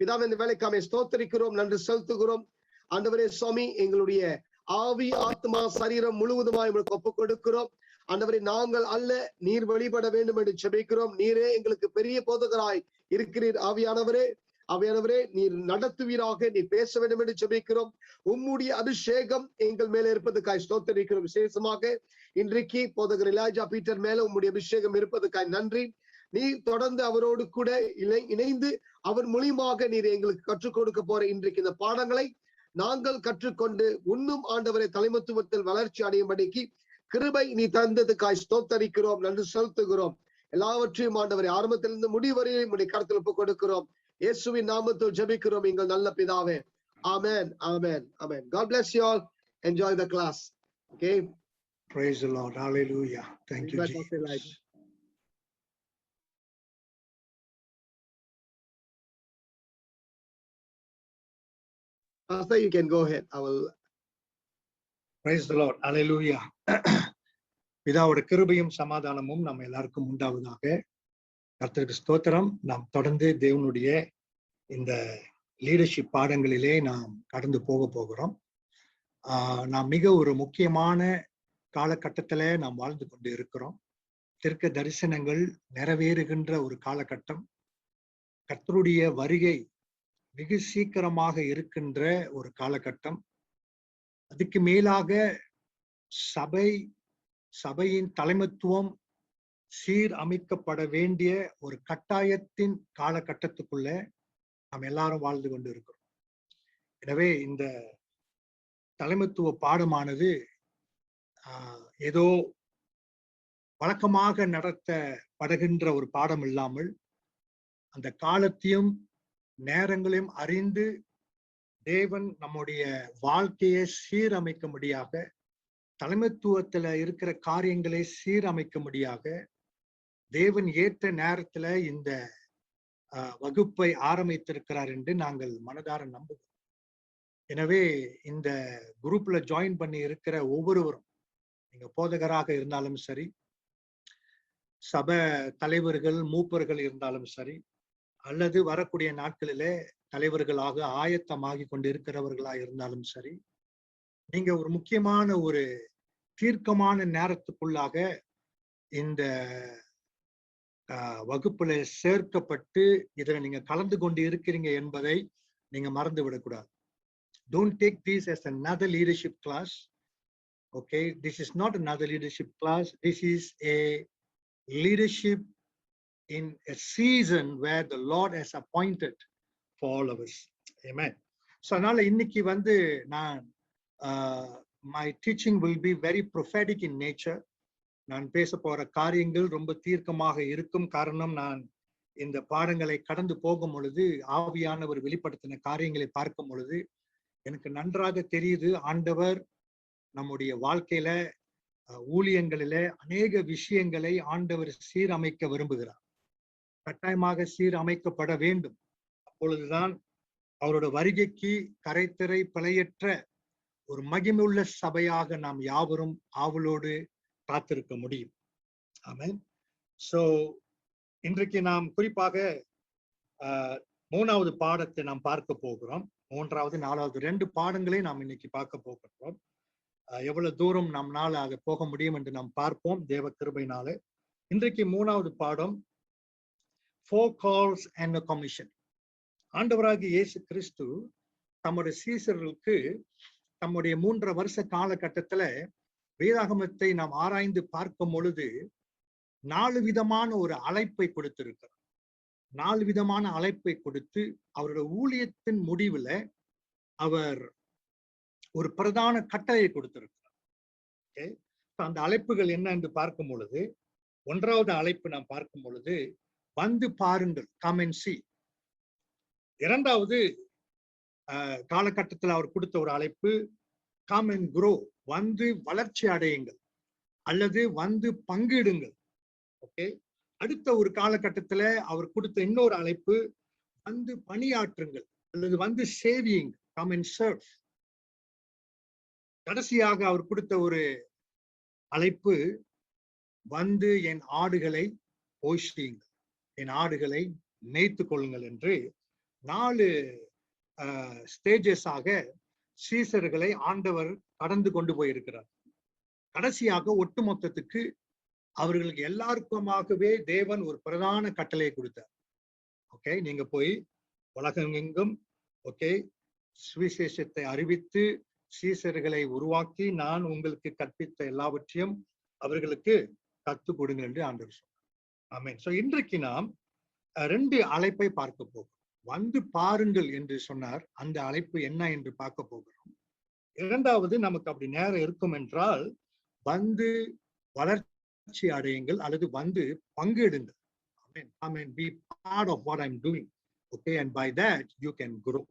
பிதாவே இந்த வேலைக்காமை ஸ்தோத்தரிக்கிறோம், நன்றி செலுத்துகிறோம். ஆண்டவரே சுவாமி, எங்களுடைய ஆவி ஆத்மா சரீரம் முழுவதுமாய் உங்களுக்கு ஒப்புக் கொடுக்கிறோம். ஆண்டவரே, நாங்கள் அல்ல, நீர் வழிபட வேண்டும் என்று ஜெபிக்கிறோம். நீரே எங்களுக்கு பெரிய போதகராய் இருக்கிறீர். ஆவியானவரே, நீர் நடத்துவீராக, நீர் பேச வேண்டும் என்று ஜெபிக்கிறோம். உம்முடைய அபிஷேகம் எங்கள் மேல இருப்பதுக்காய் ஸ்தோத்தரிக்கிறோம். விசேஷமாக இன்றைக்கு போதகர் எலியாஜா பீட்டர் மேல உம்முடைய அபிஷேகம் இருப்பதுக்காய் நன்றி. நீ தொடர்ந்து அவரோடு கூட இணைந்து அவர் மூலியமாக நீர் எங்களுக்கு கற்றுக் கொடுக்க போற இன்றைக்கு இந்த பாடங்களை நாங்கள் கற்றுக்கொண்டு இன்னும் ஆண்டவரை தலைமத்துவத்தில் வளர்ச்சி அடையும்படிக்கு கிருபை நீ தந்ததுக்காய் ஸ்தோத்தரிக்கிறோம், நன்றி செலுத்துகிறோம். எல்லாவற்றையும் ஆண்டவரை ஆரம்பத்திலிருந்து முடிவரையும் உடைய கருத்தில் ஒப்புக் கொடுக்கிறோம். இயேசுவின் நாமத்தில் ஜெபிக்கிறோம் எங்கள் நல்ல பிதாவே. Amen. Amen. Amen. God bless you all. Enjoy the class. Okay. Praise the Lord. Hallelujah. Thank you, Jesus. Pastor, you can go ahead. I will. Praise the Lord. Hallelujah. பிதாவோட கிருபையும் சமாதானமும் நம்ம எல்லாருக்கும் உண்டாவதாக. கர்த்தருக்கு ஸ்தோத்திரம். நாம் தொடர்ந்து தேவனுடைய இந்த லீடர்ஷிப் பாடங்களிலே நாம் கடந்து போகிறோம். நாம் மிக ஒரு முக்கியமான காலகட்டத்தில நாம் வாழ்ந்து கொண்டு இருக்கிறோம். தீர்க்க தரிசனங்கள் நிறைவேறுகின்ற ஒரு காலகட்டம். கர்த்தருடைய வருகை மிக சீக்கிரமாக இருக்கின்ற ஒரு காலகட்டம். அதுக்கு மேலாக சபையின் தலைமைத்துவம் சீர் அமைக்கப்பட வேண்டிய ஒரு கட்டாயத்தின் காலகட்டத்துக்குள்ள நாம் எல்லாரும் வாழ்ந்து கொண்டு இருக்கிறோம். எனவே இந்த தலைமைத்துவ பாடமானது ஏதோ வழக்கமாக நடத்தப்படுகின்ற ஒரு பாடம் இல்லாமல் அந்த காலத்தையும் நேரங்களையும் அறிந்து தேவன் நம்முடைய வாழ்க்கையை சீரமைக்கும்படியாக, தலைமைத்துவத்துல இருக்கிற காரியங்களை சீரமைக்கும்படியாக தேவன் ஏற்ற நேரத்துல இந்த வகுப்பை ஆரம்பித்திருக்கிறார் என்று நாங்கள் மனதார நம்புகிறோம். எனவே இந்த குரூப்ல ஜாயின் பண்ணி இருக்கிற ஒவ்வொருவரும், நீங்க போதகராக இருந்தாலும் சரி, சபை தலைவர்கள் மூப்பர்கள் இருந்தாலும் சரி, அல்லது வரக்கூடிய நாட்களிலே தலைவர்களாக ஆயத்தமாகி கொண்டு இருக்கிறவர்களாக இருந்தாலும் சரி, நீங்க ஒரு முக்கியமான ஒரு தீர்க்கமான நேரத்துக்குள்ளாக இந்த வகுப்புல சேர்க்கப்பட்டு இதில் நீங்க கலந்து கொண்டு இருக்கிறீங்க என்பதை நீங்க மறந்து விடக்கூடாது. Don't take this as another leadership class. Okay, this is not another leadership class. This is a leadership in a season where the Lord has appointed for all of us. Amen. So அதனால இன்னைக்கு நான் my teaching will be very prophetic in nature. நான் பேச போற காரியங்கள் ரொம்ப தீர்க்கமாக இருக்கும். காரணம், நான் இந்த பாடங்களை கடந்து போகும் பொழுது ஆவியானவர் வெளிப்படுத்தின காரியங்களை பார்க்கும் பொழுது எனக்கு நன்றாக தெரியுது, ஆண்டவர் நம்முடைய வாழ்க்கையில ஊழியங்களில அநேக விஷயங்களை ஆண்டவர் சீரமைக்க விரும்புகிறார். கட்டாயமாக சீரமைக்கப்பட வேண்டும். அப்பொழுதுதான் அவரோட வருகைக்கு கரைத்திரை பிழையற்ற ஒரு மகிமையுள்ள சபையாக நாம் யாவரும் ஆவலோடு காத்திருக்க முடியும். ஆமென். சோ இன்றைக்கு நாம் குறிப்பாக மூணாவது பாடத்தை நாம் பார்க்க போகிறோம். மூன்றாவது நாலாவது 2 பாடங்களை நாம் இன்னைக்கு பார்க்க போகிறோம். எவ்வளவு தூரம் நம்மால் அதை போக முடியும் என்று நாம் பார்ப்போம் தேவ கிருபையினால. இன்றைக்கு மூணாவது பாடம் 4 calls and a commission. ஆண்டவராகிய இயேசு கிறிஸ்து தம்முடைய சீசர்களுக்கு தம்முடைய 3 வருஷ காலகட்டத்துல வேதாகமத்தை நாம் ஆராய்ந்து பார்க்கும் பொழுது 4 விதமான ஒரு அழைப்பை கொடுத்திருக்கிறார். 4 விதமான அழைப்பை கொடுத்து அவருடைய ஊழியத்தின் முடிவுல அவர் ஒரு பிரதான கட்டளையை கொடுத்திருக்கிறார். ஓகே, அந்த அழைப்புகள் என்ன என்று பார்க்கும் பொழுது, 1வது அழைப்பு நாம் பார்க்கும் பொழுது வந்து பாருங்கள், கம் அண்ட் see. 2வது காலகட்டத்தில் அவர் கொடுத்த ஒரு அழைப்பு கம் அண்ட் grow, வந்து வளர்ச்சி அடையுங்கள் அல்லது வந்து பங்கிடுங்கள். ஓகே, அடுத்த ஒரு காலகட்டத்துல அவர் கொடுத்த இன்னொரு அழைப்பு வந்து பணியாற்றுங்கள் அல்லது வந்து சேவியுங்கள், கம் அண்ட் சர்வ். கடைசியாக அவர் கொடுத்த ஒரு அழைப்பு வந்து என் ஆடுகளை போஷியுங்கள், என் ஆடுகளை மேய்த்து கொள்ளுங்கள் என்று 4 ஸ்டேஜஸாக சீசர்களை ஆண்டவர் கடந்து கொண்டு போயிருக்கிறார். கடைசியாக ஒட்டுமொத்தத்துக்கு அவர்களுக்கு எல்லாருக்குமாகவே தேவன் ஒரு பிரதான கட்டளையை கொடுத்தார். ஓகே, நீங்க போய் உலகம் எங்கும் சுவிசேஷத்தை அறிவித்து சீசர்களை உருவாக்கி நான் உங்களுக்கு கற்பித்த எல்லாவற்றையும் அவர்களுக்கு கற்றுக் கொடுங்க என்று ஆண்டவர் சொன்னார். ஆமென். சோ இன்றைக்கு நாம் 2 அழைப்பை பார்க்க போகிறோம். வந்து பாருங்கள் என்று சொன்னார், அந்த அழைப்பு என்ன என்று பார்க்க போகிறோம். இரண்டாவது, நமக்கு அப்படி நேரம் இருக்கும் என்றால் வந்து வளர்ச்சி அடையுங்கள் அல்லது வந்து பங்கெடுங்கள். Amen. Be part of what I'm doing. Okay, and by that you can grow.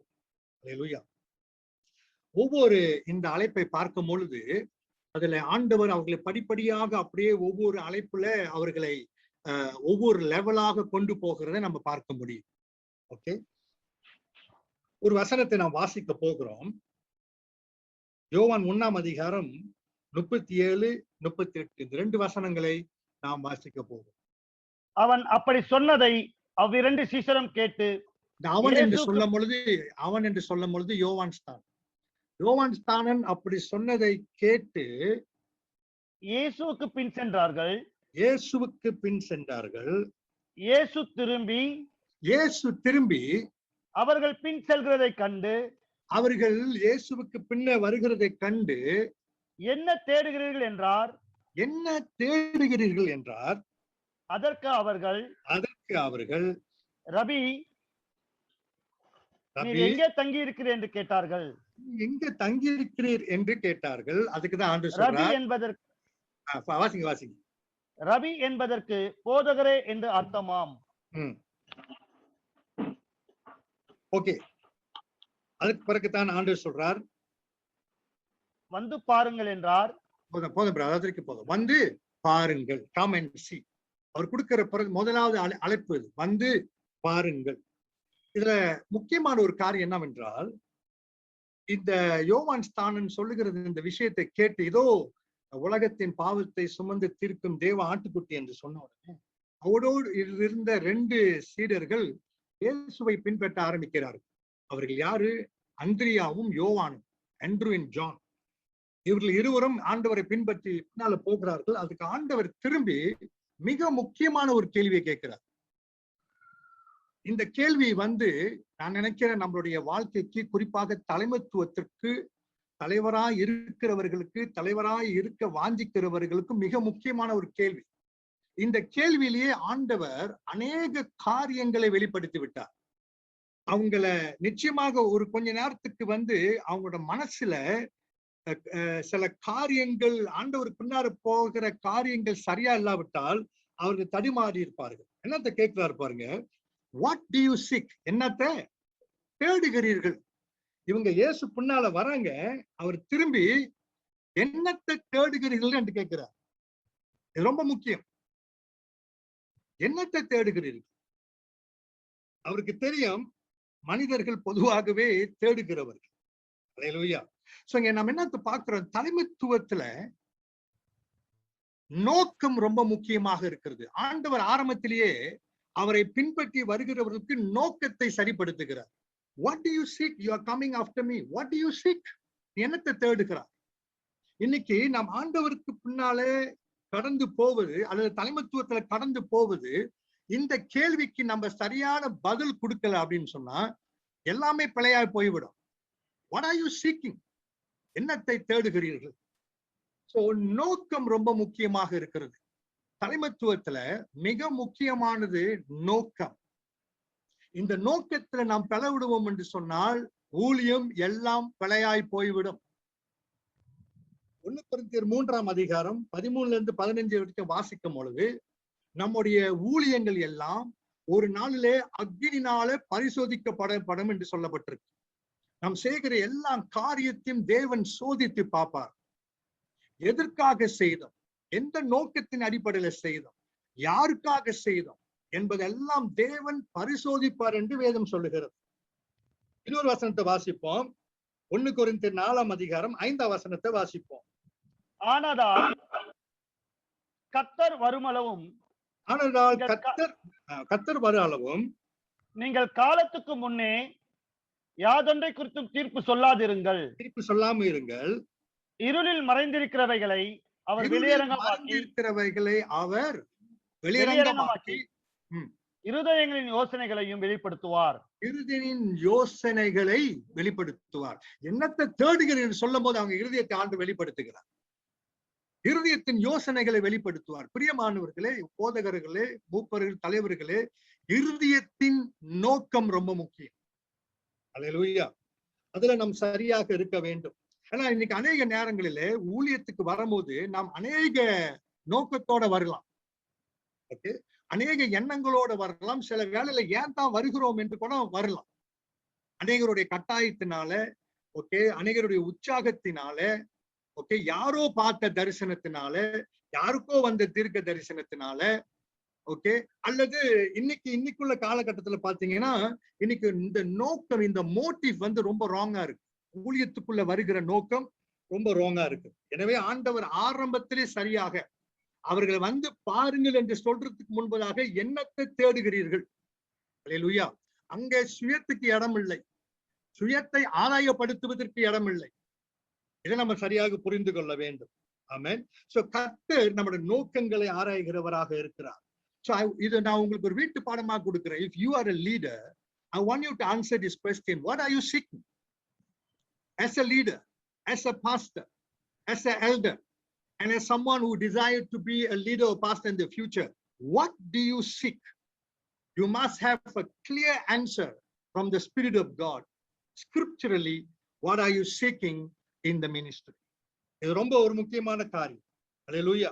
Hallelujah. ஒவ்வொரு இந்த அழைப்பை பார்க்கும் பொழுது அதுல ஆண்டவர் அவர்களை படிப்படியாக அப்படியே ஒவ்வொரு அழைப்புல அவர்களை ஒவ்வொரு லெவலாக கொண்டு போகிறத நம்ம பார்க்க முடியும். ஓகே, ஒரு வசனத்தை நாம் வாசிக்க போகிறோம். யோவான் 1ஆம் அதிகாரம் 37, 38 இந்த 2 வசனங்களை நாம் வாசிக்க போகிறோம். அவன் அப்படி சொன்னதை அவ்விரண்டு சீசரும் கேட்டு, அவன் என்று சொல்லும் பொழுது யோவான் ஸ்தானன் அப்படி சொன்னதை கேட்டு இயேசுவுக்கு பின் சென்றார்கள். இயேசு திரும்பி அவர்கள் பின் செல்கிறதை கண்டு, அவர்கள் இயேசுவுக்கு பின்ன வருகிறதை கண்டு என்ன தேடுகிறீர்கள் என்றார். அதற்கு அவர்கள் ரபி, நீர் எங்கே தங்கி இருக்கிறீர் என்று கேட்டார்கள். அதுக்குதான் ஆண்டவர் சொல்றார், வாசிங்க. ரபி என்பதற்கு போதகரே என்று அர்த்தமாம். ஓகே, அதுக்கு பிறகுதான் ஆண்டவர் சொல்றார் வந்து பாருங்கள் என்றார். போதும், வந்து பாருங்கள். Come and see. அவர் கொடுக்கிற முதலாவது அழைப்பு வந்து பாருங்கள். இதுல முக்கியமான ஒரு காரியம் என்னவென்றால், இந்த யோவான் ஸ்தானன் சொல்லுகிறது இந்த விஷயத்தை கேட்டு, இதோ உலகத்தின் பாவத்தை சுமந்து தீர்க்கும் தேவ ஆட்டுக்குட்டி என்று சொன்ன உடனே அவரோடு இருந்த 2 சீடர்கள் இயேசுவை பின்பற்ற ஆரம்பிக்கிறார்கள். அவர்கள் யாரு? அந்திரியாவும் யோவானும், ஆண்ட்ரூ அண்ட் ஜான். இவர்கள் இருவரும் ஆண்டவரை பின்பற்றி பின்னால போகிறார்கள். அதுக்கு ஆண்டவர் திரும்பி மிக முக்கியமான ஒரு கேள்வியை கேட்கிறார். இந்த கேள்வி நான் நினைக்கிறேன் நம்மளுடைய வாழ்க்கைக்கு, குறிப்பாக தலைமைத்துவத்திற்கு, தலைவராய் இருக்கிறவர்களுக்கு, தலைவராய் இருக்க வாஞ்சிக்கிறவர்களுக்கு மிக முக்கியமான ஒரு கேள்வி. இந்த கேள்வியிலேயே ஆண்டவர் அநேக காரியங்களை வெளிப்படுத்தி விட்டார். அவங்கள நிச்சயமாக ஒரு கொஞ்ச நேரத்துக்கு அவங்களோட மனசுல சில காரியங்கள், ஆண்டவர் பின்னார போகிற காரியங்கள் சரியா இல்லாவிட்டால் அவர்கள் தடுமாறி இருப்பார்கள். என்னத்தை கேட்கிறாரு பாருங்க, வாட் டு யூ சீக்? என்னத்தை தேடுகிறீர்கள்? இவங்க இயேசு பின்னால வராங்க, அவர் திரும்பி என்னத்தை தேடுகிறீர்கள் என்று கேட்கிறார். இது ரொம்ப முக்கியம். என்னத்தை தேடுகிறீர்கள்? அவருக்கு தெரியும் மனிதர்கள் பொதுவாகவே தேடுகிறவர்கள். அல்லேலூயா. சோ இங்க நம்ம என்னத்தை பார்க்கிறோம், தலைமைத்துவத்துல நோக்கம் ரொம்ப முக்கியமாக இருக்கிறது. ஆண்டவர் ஆரம்பத்திலேயே அவரை பின்பற்றி வருகிறவர்களுக்கு நோக்கத்தை சரிப்படுத்துகிறார். What do you seek? You are coming after me. What do you seek? என்னத்தை தேடுகிறார்? இன்னைக்கு நாம் ஆண்டவருக்கு பின்னாலே கடந்து போவது அல்லது தலைமைத்துவத்துல கடந்து போவது, இந்த கேள்விக்கு நம்ம சரியான பதில் கொடுக்கல அப்படின்னு சொன்னா எல்லாமே பிழையாய் போய்விடும். What are you seeking? என்னத்தை தேடுகிறீர்கள்? சோ நோக்கம் ரொம்ப முக்கியமாக இருக்கிறது. தலைமைத்துவத்துல மிக முக்கியமானது நோக்கம். இந்த நோக்கத்துல நாம் பிளவிடுவோம் என்று சொன்னால் ஊழியம் எல்லாம் பிழையாய் போய்விடும். 1 கொரிந்தியர் 3ஆம் அதிகாரம் 13-15 வரைக்கும் வாசிக்கும் பொழுது, நம்முடைய ஊழியங்கள் எல்லாம் ஒரு நாளிலே அக்னியினால பரிசோதிக்கப்படும் என்று சொல்லப்பட்டிருக்கு. நாம் செய்கிற எல்லா காரியத்தையும் தேவன் சோதித்து பார்ப்பார். எதற்காக செய்தோம், எந்த நோக்கத்தின் அடிப்படையில செய்தோம், யாருக்காக செய்தோம் என்பதெல்லாம் தேவன் பரிசோதிப்பார் என்று வேதம் சொல்லுகிறது. இன்னொரு வசனத்தை வாசிப்போம். 1 கொரிந்தியர் 4ஆம் அதிகாரம் 5ஆம் வசனத்தை வாசிப்போம். ஆனதால் கர்த்தர் வரும் அளவும் நீங்கள் காலத்துக்கு முன்னே யாதொன்றை குறித்தும் தீர்ப்பு சொல்லாதிருங்கள். தீர்ப்பு சொல்லாம இருங்கள். இருளில் மறைந்திருக்கிறவைகளை அவர் இருளில் வெளியரங்கமாக்கி மறைந்திருக்கிறவைகளை அவர் வெளியரங்கமாக்கி வெளியரங்கமாக்கி இருதயங்களின் யோசனைகளையும் வெளிப்படுத்துவார். இருதயத்தின் யோசனைகளை வெளிப்படுத்துவார். என்னத்தை தேடுகிறீர்கள் சொல்லும் போது அவங்க இருதயத்தை ஆண்டு வெளிப்படுத்துகிறார். இருதயத்தின் யோசனைகளை வெளிப்படுத்துவார். பிரியமானவர்களே, போதகர்களே, மூப்பர்கள், தலைவர்களே, இருதயத்தின் நோக்கம் ரொம்ப முக்கியம். அல்லேலூயா. அதுல நாம் சரியாக இருக்க வேண்டும். ஏன்னா இன்னைக்கு அநேக நேரங்களிலே ஊழியத்துக்கு வரும்போது நாம் அநேக நோக்கத்தோட வரலாம். ஓகே, அநேக எண்ணங்களோட வரலாம். சில வேளையில ஏன் தான் வருகிறோம் என்று கூட வரலாம். அநேகருடைய கட்டாயத்தினால, ஓகே, அநேகருடைய உற்சாகத்தினால, ஓகே, யாரோ பார்த்த தரிசனத்தினால, யாருக்கோ வந்த தீர்க்க தரிசனத்தினால, ஓகே, அல்லது இன்னைக்குள்ள காலகட்டத்துல பாத்தீங்கன்னா இன்னைக்கு இந்த நோக்கம், இந்த மோட்டிவ் வந்து ரொம்ப ராங்கா இருக்கு. ஊழியத்துக்குள்ள வருகிற நோக்கம் ரொம்ப ராங்கா இருக்கு. எனவே ஆண்டவர் ஆரம்பத்திலே சரியாக அவர்களை வந்து பாருங்கள் என்று சொல்றதுக்கு முன்பதாக என்னத்தை தேடுகிறீர்கள்? அல்லேலூயா. அங்கே சுயத்துக்கு இடம் இல்லை, சுயத்தை ஆதாயப்படுத்துவதற்கு இடம் இல்லை. இதை நம்ம சரியாக புரிந்து கொள்ள வேண்டும். ஆமென். சோ கர்த்தர் நம்முடைய நோக்கங்களை ஆராய்கிறவராக இருக்கிறார். சோ இது நான் உங்களுக்கு ஒரு வீட்டு பாடமா கொடுக்கிறேன். If you are a leader, I want you to answer this question. What are you seeking? As a leader, as a pastor, as an elder, and as someone who desired to be a leader or pastor in the future, what do you seek? You must have a clear answer from the Spirit of God. Scripturally, what are you seeking in the ministry? இது ரொம்ப ஒரு முக்கியமான காரியம். அல்லேலூயா.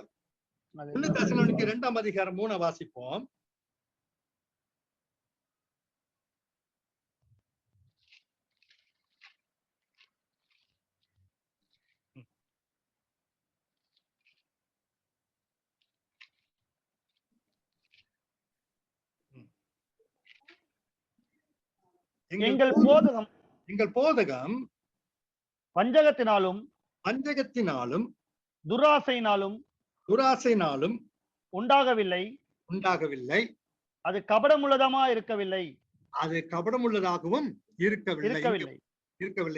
தெசலோனிக்கேயர் 2ஆம் அதிகாரம் 3 வாசிப்போம். எங்கள் போதகம் வஞ்சகத்தினாலும் துராசையினாலும் உண்டாகவில்லை. அது கபடமுள்ளதமா இருக்கவில்லை. அது கபடமுள்ளதாகவும் இருக்கவில்லை.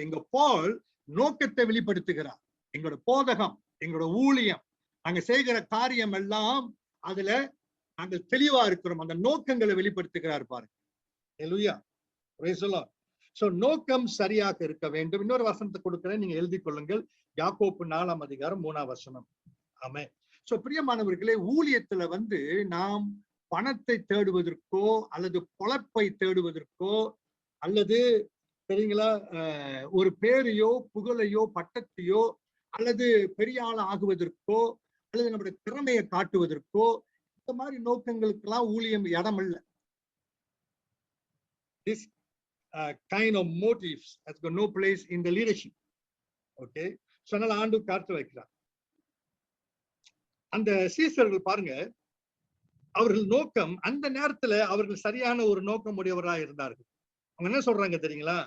இங்க பால் நோக்கத்தை வெளிப்படுத்துகிறார். எங்களோட போதகம், எங்களோட ஊழியம், நாங்க செய்கிற காரியம் எல்லாம் அதுல நாங்கள் தெளிவா இருக்கிறோம். அந்த நோக்கங்களை வெளிப்படுத்துகிறார் பாருங்க. அல்லேலூயா. Praise the lord. சோ நோக்கம் சரியாக இருக்க வேண்டும். இன்னொரு வசனத்தை கொடுக்கிறேன், நீங்க எழுதி கொள்ளுங்கள். யாக்கோப்பு 4ஆம் அதிகாரம் 3ஆம் வசனம். ஆமென். சோ பிரியமானவர்களே, ஊழியத்துல வந்து நாம் பணத்தை தேடுவதற்கோ அல்லது பொழப்பை தேடுவதற்கோ அல்லது சரிங்களா ஒரு பேரையோ புகழையோ பட்டத்தையோ அல்லது பெரிய ஆள் ஆகுவதற்கோ அல்லது நம்முடைய திறமையை காட்டுவதற்கோ இந்த மாதிரி நோக்கங்களுக்கெல்லாம் ஊழியம் இடம் இல்லை. This kind of motives has got no place in the leadership. Okay, so அதனால ஆண்டு காத்து வைக்கிறார். அந்த சீசர்கள் பாருங்க, அவர்கள் நோக்கம் அந்த நேரத்துல அவர்கள் சரியான ஒரு நோக்கம் உடையவராக இருந்தார்கள். அவங்க என்ன சொல்றாங்க தெரியுங்களா?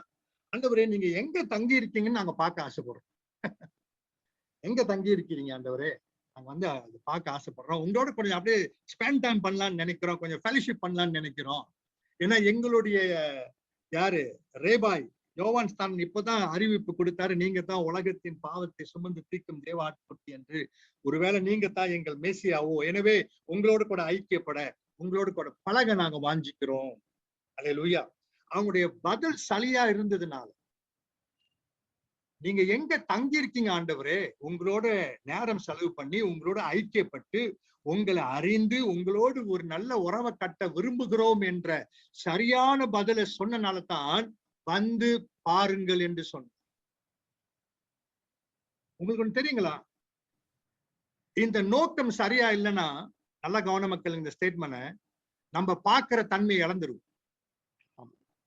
ஆண்டவரே, நீங்க எங்க தங்கி இருக்கீங்கன்னு நாங்க பார்க்க ஆசைப்படுறோம். எங்க தங்கி இருக்கிறீங்க ஆண்டவரே? நாங்க வந்து அதை பார்க்க ஆசைப்படுறோம். உங்களோட கொஞ்சம் அப்படியே ஸ்பெண்ட் டைம் பண்ணலாம்னு நினைக்கிறோம், கொஞ்சம் ஃபெலோஷிப் பண்ணலாம்னு நினைக்கிறோம். ஏன்னா எங்களுடைய யாரு ரேபாய் யோவான் ஸ்தானன் இப்பதான் அறிவிப்பு கொடுத்தாரு, நீங்க தான் உலகத்தின் பாவத்தை சுமந்து தீர்க்கும் தேவ ஆட்டுக்குட்டி என்று. ஒருவேளை நீங்க தான் எங்கள் மேசியாவோ, எனவே உங்களோட கூட ஐக்கியப்பட, உங்களோட கூட பழக நாங்க வாஞ்சிக்கிறோம். அல்லேலூயா. அவங்களுடைய பதில் சலியா இருந்ததுனால, நீங்க எங்க தங்கி இருக்கீங்க ஆண்டவரே, உங்களோட நேரம் செலவு பண்ணி உங்களோட ஐக்கியப்பட்டு உங்களை அறிந்து உங்களோடு ஒரு நல்ல உறவை கட்ட விரும்புகிறோம் என்ற சரியான பதிலை சொன்னனால தான் வந்து பாருங்கள் என்று சொன்ன. உங்களுக்கு ஒண்ணு தெரியுங்களா? இந்த நோக்கம் சரியா இல்லைன்னா, நல்ல கவன மக்கள் இந்த ஸ்டேட்மெண்ட், நம்ம பார்க்கிற தன்மை இழந்துரும்.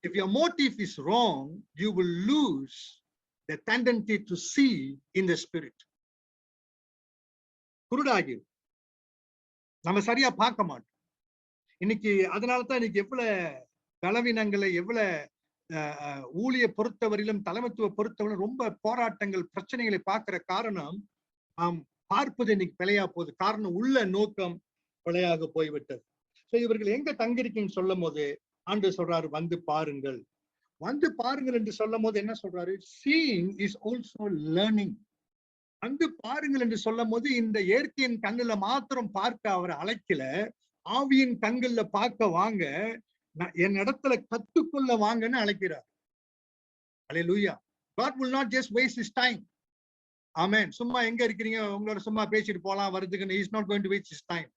If your motive is wrong, you will lose the tendency to see in the spirit. குருடாகி நம்ம சரியா பார்க்க மாட்டோம். இன்னைக்கு அதனாலதான் இன்னைக்கு எவ்வளவு பலவீனங்களை, எவ்வளவு ஊழிய பொறுத்தவரையிலும் தலைமைத்துவ பொறுத்தவரையிலும் ரொம்ப போராட்டங்கள், பிரச்சனைகளை பார்க்கிற காரணம் நாம் பார்ப்பது இன்னைக்கு பிழையா போகுது. காரணம் உள்ள நோக்கம் பிழையாக போய்விட்டது. சோ இவர்கள் எங்க தங்கிருக்கீங்கன்னு சொல்லும் போது ஆண்டு சொல்றாரு வந்து பாருங்கள். வந்து பாருங்கள் என்று சொல்லும் போது என்ன சொல்றாரு? Seeing is also learning. வந்து பாருங்கள் என்று சொல்லும் போது இந்த இயற்கையின் கண்ணுல மாத்திரம் பார்க்க அவர் அழைக்கல, ஆவியின் கண்கள்ல பார்க்க வாங்க, என் இடத்துல கத்துக்கொள்ள வாங்கன்னு அழைக்கிறார். அல்லேலூயா. God will not just waste his time. ஆமென். சும்மா எங்க இருக்கிறீங்க, உங்களோட சும்மா பேசிட்டு போலாம் வருதுன்னு, he is not going to waste his time.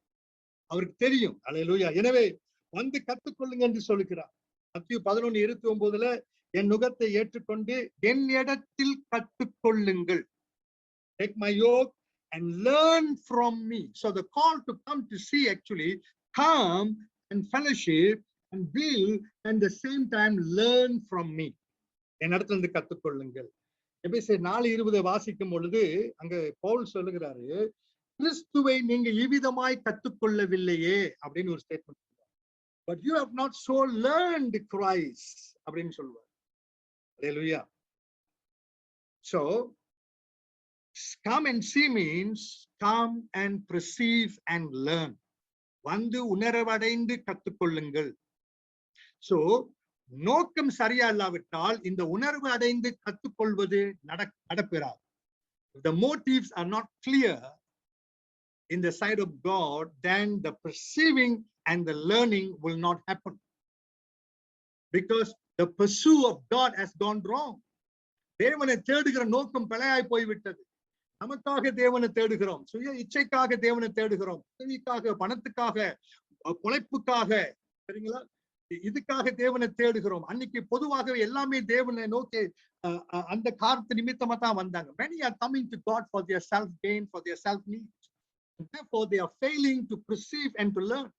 அவருக்கு தெரியும். அல்லேலூயா. எனவே வந்து கத்துக்கொள்ளுங்க என்று சொல்லுகிறார். மத்தேயு 11:29 என் நுகத்தை ஏற்றுக்கொண்டு என் இடத்தில் கற்றுக்கொள்ளுங்கள். Take my yoke and learn from me. So the call to come to see actually come and fellowship and build and the same time learn from me. என் இடத்துல இருந்து கற்றுக்கொள்ளுங்கள். எபேசியர் 4:20 வாசிக்கும் பொழுது அங்க பவுல் சொல்லுகிறாரு, கிறிஸ்துவை நீங்க இவ்விதமாய் கற்றுக்கொள்ளவில்லையே அப்படின்னு ஒரு statement. But you have not so learned Christ அப்படின்னு சொல்லுவார். Hallelujah. So come and see means come and perceive and learn. வந்து உணர்வடைந்து கற்றுக்கொள்ளுங்கள். So நோக்கம் சரியா இல்லாவிட்டால் இந்த உணர்வு அடைந்து கற்றுக்கொள்வது நடப்பெறாது. If the motives are not clear in the sight of God, then the perceiving and the learning will not happen, because the pursuit of God has gone wrong. தேவனை தேடுகிற நோக்கம் பிழையாய் போய்விட்டது. நமக்காக தேவனை தேடுகிறோம், சுய இச்சைக்காக தேவனை தேடுகிறோம், உதவிக்காக, பணத்துக்காக, பொழைப்புக்காக, சரிங்களா, இதுக்காக தேவனை தேடுகிறோம். அன்னைக்கு பொதுவாகவே எல்லாமே தேவனை நோக்கி அந்த காரணத்து நிமித்தமா தான் வந்தாங்க. Many are coming to God for their self gain, for their self needs. Therefore they are failing to perceive and to learn.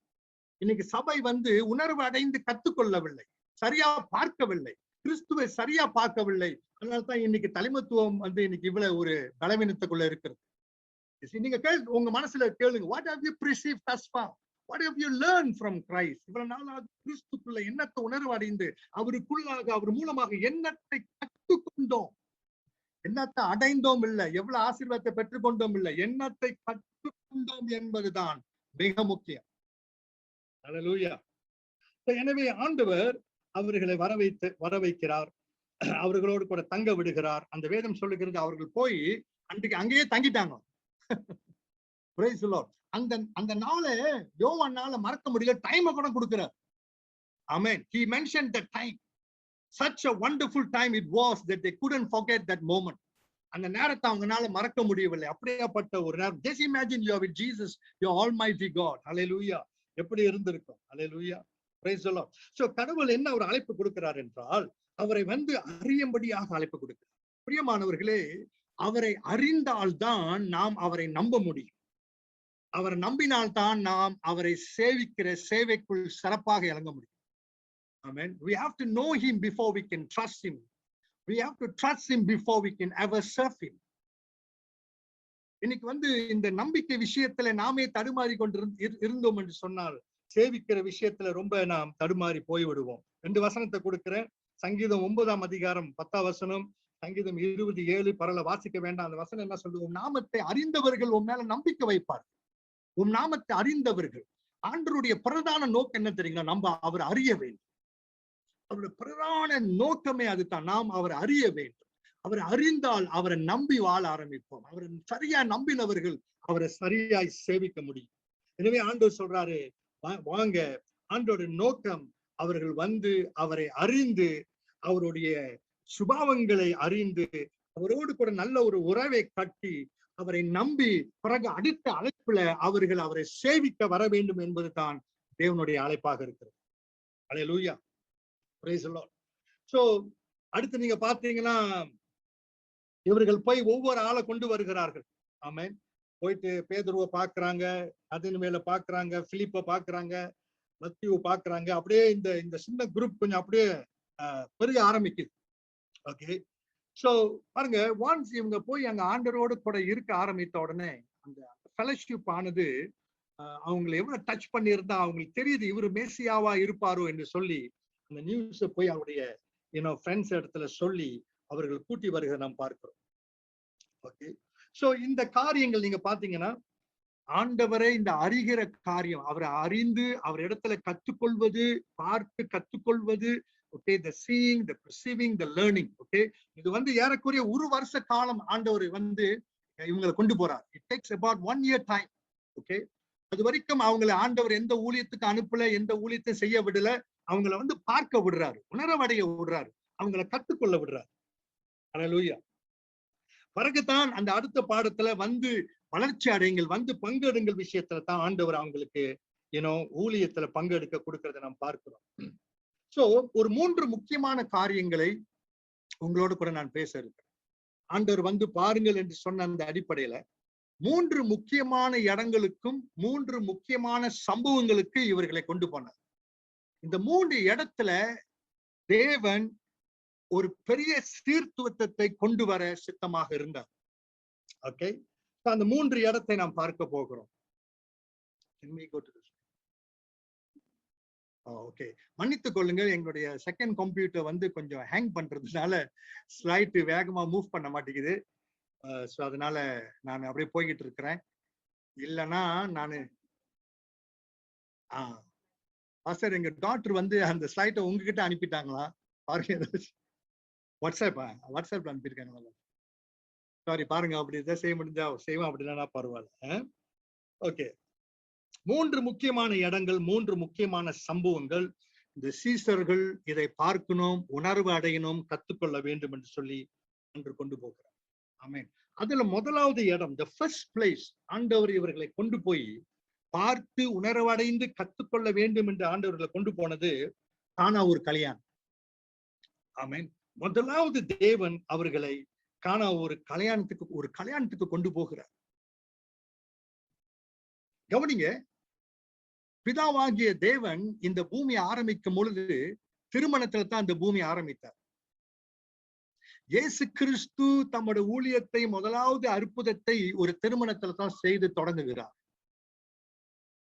இன்னைக்கு சபை வந்து உணர்வு அடைந்து கற்றுக்கொள்ளவில்லை, சரியா பார்க்கவில்லை, கிறிஸ்துவை சரியா பார்க்கவில்லை. அதனால்தான் இன்னைக்கு தலைமத்துவம் வந்து இன்னைக்கு இவ்வளவு ஒரு பலவீனத்துக்குள்ள இருக்கிறது. நீங்க உங்க மனசுல கேளுங்க, what have you perceived thus far? What have you learned from Christ? இவ்வளவு நாளாக கிறிஸ்துக்குள்ள எண்ணத்தை உணர்வு அடைந்து அவருக்குள்ளாக அவர் மூலமாக எண்ணத்தை கற்றுக்கொண்டோம், எண்ணத்தை அடைந்தோம் இல்லை, எவ்வளவு ஆசீர்வாதத்தை பெற்றுக்கொண்டோம் இல்லை, எண்ணத்தை கற்றுக்கொண்டோம் என்பதுதான் மிக முக்கியம். அல்லேலூயா. எனவே ஆண்டவர் அவர்களை வர வைக்கிறார், அவர்களோடு கூட தங்க விடுகிறார். அந்த வேதம் சொல்லுகிறது அவர்கள் போய் அன்றைக்கு அங்கேயே தங்கிட்டாங்க. Praise the Lord. அந்த நாளை யோவானால மறக்க முடியல, டைமை கூட கொடுக்கிறார். Amen. He mentioned the time. Such a wonderful time it was that they couldn't forget that moment. அந்த நேரத்தை அவங்கனால மறக்க முடியவில்லை. அப்படியேப்பட்ட ஒரு நேரம். Just imagine you are with Jesus, your almighty God. Hallelujah. எப்படி இருந்திருக்கும். Hallelujah. Praise the Lord. So கடவுள் என்ன ஒரு அழைப்பு கொடுக்கிறார் என்றால், அவரை வந்து அறியும்படியாக அழைப்பு கொடுக்கிறார். பிரியமானவர்களே, அவரை அறிந்தால்தான் நாம் அவரை நம்ப முடியும். அவரை நம்பினால்தான் நாம் அவரை சேவிக்கிற சேவைக்குள் சிறப்பாக இறங்க முடியும். Amen. We have to know him before we can trust him. We have to trust him before we can ever serve him. இன்னைக்கு வந்து இந்த நம்பிக்கை விஷயத்துல நாமே தடுமாறி கொண்டு இருந்தோம் என்று சொன்னால், சேவிக்கிற விஷயத்துல ரொம்ப நாம் தடுமாறி போய்விடுவோம். 2 வசனத்தை கொடுக்கிறேன். சங்கீதம் 9ஆம் அதிகாரம் 10ஆம் வசனம், சங்கீதம் 27 பரல வாசிக்க வேண்டாம். அந்த வசனம் என்ன சொல்லுவோம்? நாமத்தை அறிந்தவர்கள் உன் மேல நம்பிக்கை வைப்பார். உன் நாமத்தை அறிந்தவர்கள். ஆண்டவருடைய பிரதான நோக்கம் என்ன தெரியுங்களா? நம்ம அவர் அறிய வேண்டும். அவருடைய பிரதான நோக்கமே அதுதான், நாம் அவர் அறிய வேண்டும். அவரை அறிந்தால் அவரை நம்பி வாழ ஆரம்பிப்போம். அவரை சரியா நம்பினவர்கள் அவரை சரியாய் சேவிக்க முடியும். எனவே ஆண்டவர் சொல்றாரு, வாங்க. ஆண்டோட நோக்கம் அவர்கள் வந்து அவரை அறிந்து, அவருடைய சுபாவங்களை அறிந்து, அவரோடு கூட நல்ல ஒரு உறவை கட்டி, அவரை நம்பி பிறகு அடுத்த அழைப்புல அவர்கள் அவரை சேவிக்க வர வேண்டும் என்பது தான் தேவனுடைய அழைப்பாக இருக்கிறது. அல்லேலூயா. Praise the lord. சோ அடுத்து நீங்க பாத்தீங்கன்னா, இவர்கள் போய் ஒவ்வொரு ஆளை கொண்டு வருகிறார்கள். ஆமென். போயிட்டு பேதுருவை பாக்குறாங்க, அதன் மேல பாக்குறாங்க, பிலிப்பை பாக்குறாங்க, மத்தியுவை பாக்குறாங்க. அப்படியே இந்த சின்ன குரூப் கொஞ்சம் அப்படியே பெருக ஆரம்பிக்குது. ஓகே. சோ பாருங்க, ஒன்ஸ் இவங்க போய் அங்க ஆண்டவரோடு கூட இருக்க ஆரம்பித்த உடனே அந்த ஃபெலோஷிப் ஆனது அவங்களை எவ்வளவு டச் பண்ணியிருந்தா அவங்களுக்கு தெரியுது இவரு மேசியாவா இருப்பாரோ என்று சொல்லி அந்த நியூஸை போய் அவருடைய ஃப்ரெண்ட்ஸ் இடத்துல சொல்லி அவர்கள் கூட்டி வருகிற நாம் பார்க்கிறோம். ஓகே. சோ இந்த காரியங்கள் நீங்க பாத்தீங்கன்னா ஆண்டவரை இந்த அறிகிற காரியம், அவரை அறிந்து அவர் இடத்துல கற்றுக்கொள்வது, பார்த்து கற்றுக்கொள்வது, okay, the seeing, the perceiving, the learning, okay, இது வந்து ஏறக்குறைய ஒரு வருஷ காலம் ஆண்டவர் வந்து இவங்களை கொண்டு போறார். It takes about 1 year time, okay. அது வரைக்கும் அவங்களை ஆண்டவர் எந்த ஊழியத்துக்கு அனுப்பல, எந்த ஊழியத்தை செய்ய விடல, அவங்களை வந்து பார்க்க விடுறாரு, உணரவடைய விடுறாரு, அவங்களை கற்றுக்கொள்ள விடுறாரு. அல்லேலூயா. பிறகுதான் அந்த அடுத்த பாடத்துல வந்து வளர்ச்சி அடையுங்கள், வந்து பங்கெடுங்கள் விஷயத்துல தான் ஆண்டவர் அவங்களுக்கு ஊழியத்துல பங்கெடுக்க கொடுக்கறத நாம் பார்க்கிறோம். சோ ஒரு 3 முக்கியமான காரியங்களை உங்களோட கூட நான் பேச இருக்கேன். ஆண்டவர் வந்து பாருங்கள் என்று சொன்ன அந்த அடிப்படையில 3 முக்கியமான இடங்களுக்கும் 3 முக்கியமான சம்பவங்களுக்கு இவர்களை கொண்டு போனார். இந்த 3 இடத்துல தேவன் ஒரு பெரிய சீர்திருத்தத்தை கொண்டு வர சித்தமாக இருந்தார். ஓகே, அந்த 3 இடத்தை நாம் பார்க்க போகிறோம். ஓகே, மன்னித்துக் கொள்ளுங்க, எங்களுடைய செகண்ட் கம்ப்யூட்டர் வந்து கொஞ்சம் ஹேங் பண்றதுனால ஸ்லைட் வேகமா மூவ் பண்ண மாட்டேங்குது. சோ அதனால நான் அப்படியே போய்கிட்டு இருக்கிறேன். இல்லைன்னா நானு சார் எங்க டாக்டர் வந்து அந்த ஸ்லைட்டை உங்ககிட்ட அனுப்பிட்டாங்களா பாருங்க. வாட்ஸ்அப்ல அனுப்பியிருக்காங்களா? சாரி, பாருங்க, அப்படி இதை செய்ய முடிஞ்சா செய்வோம், அப்படின்னா பரவாயில்ல. ஓகே, 3 முக்கியமான இடங்கள், 3 முக்கியமான சம்பவங்கள். இந்த சீசர்கள் இதை பார்க்கணும், உணர்வு அடையணும், கத்துக்கொள்ள வேண்டும் என்று சொல்லி அன்று கொண்டு போகிறார். ஆமென். அதுல முதலாவது இடம், the first place, ஆண்டவர் இவர்களை கொண்டு போய் பார்த்து உணர்வடைந்து கத்துக்கொள்ள வேண்டும் என்று ஆண்டவர்களை கொண்டு போனது கானா ஒரு கல்யாணம். ஆமென். முதலாவது தேவன் அவர்களை கானா ஒரு கல்யாணத்துக்கு கொண்டு போகிறார். கவனிங்க, பிதாவாகிய தேவன் இந்த பூமியை ஆரம்பிக்கும் பொழுது திருமணத்துல தான் இந்த பூமி ஆரம்பித்தார். இயேசு கிறிஸ்து தம்முடைய ஊழியத்தை, முதலாவது அற்புதத்தை ஒரு திருமணத்துல தான் செய்து தொடங்குகிறார்.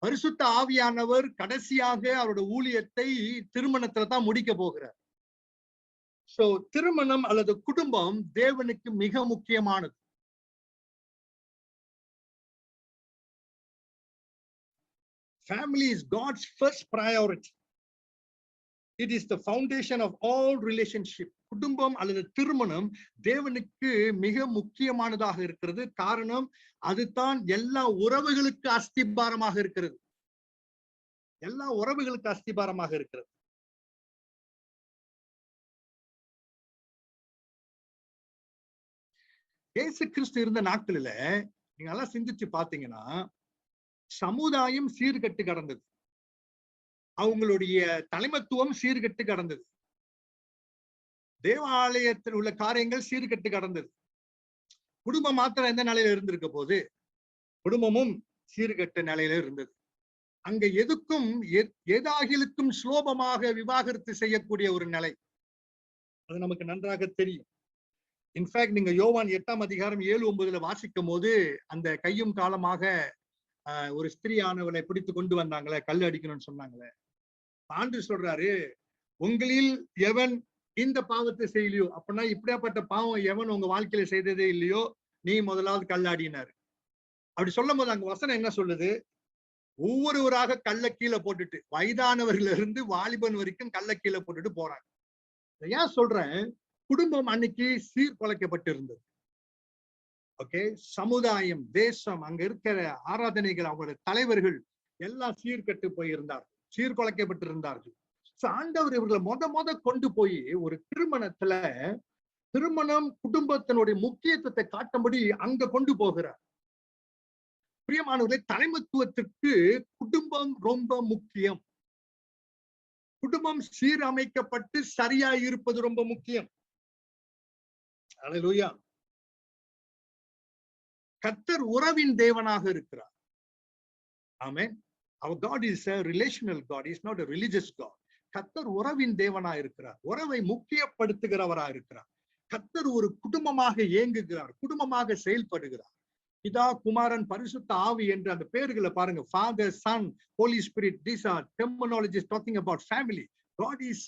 பரிசுத்த ஆவியானவர் கடைசியாக அவருடைய ஊழியத்தை திருமணத்துல தான் முடிக்க போகிறார். சோ திருமணம் அல்லது குடும்பம் தேவனுக்கு மிக முக்கியமானது. Family is God's first priority. It is the foundation of all relationship. குடும்பம் அல்லது திருமணம் தேவனுக்கு மிக முக்கியமானதாக இருக்கிறது. காரணம், அதுதான் எல்லா உறவுகளுக்கு அஸ்திபாரமாக இருக்கிறது. எல்லா உறவுகளுக்கு அஸ்திபாரமாக இருக்கிறது. இயேசு கிறிஸ்து இருந்த நாட்களில நீங்க எல்லாம் சிந்திச்சு பாத்தீங்கன்னா, சமுதாயம் சீர்கட்டு கடந்தது, அவங்களுடைய தலைமத்துவம் சீர்கட்டு கடந்தது, தேவாலயத்தில் உள்ள காரியங்கள் சீர்கட்டு கடந்தது. குடும்பம் மாத்திரம் எந்த நிலையில இருந்திருக்க போது? குடும்பமும் சீர்கட்ட நிலையில இருந்தது. அங்க எதுக்கும் ஏதாகிலுக்கும் சுலபமாக விவாகரத்து செய்யக்கூடிய ஒரு நிலை, அது நமக்கு நன்றாக தெரியும். இன்ஃபேக்ட் நீங்க யோவான் 8ஆம் அதிகாரம் 7-9 வாசிக்கும் போது, அந்த கையும் காலமாக ஒரு ஸ்திரீயானவளை பிடித்து கொண்டு வந்தாங்களே, கல் அடிக்கணும்னு சொன்னாங்களே, ஆண்டவர் சொல்றாரு, உங்களில் எவன் இந்த பாவத்தை செய்யலையோ, அப்படின்னா இப்படியாப்பட்ட பாவம் எவன் உங்க வாழ்க்கையில செய்ததே இல்லையோ, நீ முதலாவது கல்லாடினாரு. அப்படி சொல்லும் போது அங்க வசனம் என்ன சொல்லுது? ஒவ்வொருவராக கல்ல கீழே போட்டுட்டு, வயதானவர்கள் இருந்து வாலிபன் வரைக்கும் கல்ல கீழே போட்டுட்டு போறாங்க. ஏன் சொல்றேன்? குடும்பம் அன்னைக்கு சீர்குலைக்கப்பட்டு இருந்தது. ஓகே, சமுதாயம், தேசம், அங்க இருக்கிற ஆராதனைகள், அவங்களுடைய தலைவர்கள் எல்லாம் சீர்கட்டு போயிருந்தார்கள், சீர்குலைக்கப்பட்டிருந்தார்கள். ஆண்டவர் இவர்களை முத கொண்டு போய் ஒரு திருமணத்துல, திருமணம் குடும்பத்தினுடைய முக்கியத்துவத்தை காட்டும்படி அங்க கொண்டு போகிறார். பிரியமானவர்களே, தலைமைத்துவத்திற்கு குடும்பம் ரொம்ப முக்கியம். குடும்பம் சீரமைக்கப்பட்டு சரியா இருப்பது ரொம்ப முக்கியம். அல்லேலூயா. கர்த்தர் உறவின் தேவனாக இருக்கிறார். ஆமென். Our God is a relational God. He is not a religious God. கர்த்தர் உறவின் தேவனா இருக்கிறார், உறவை முக்கியப்படுத்துகிறவரா இருக்கிறார். கர்த்தர் ஒரு குடும்பமாக இயங்குகிறார், குடும்பமாக செயல்படுகிறார். பிதா, குமாரன், பரிசுத்த ஆவி என்று அந்த பேர்களை பாருங்க. Father, Son, Holy Spirit. These are terminologies talking about family. God is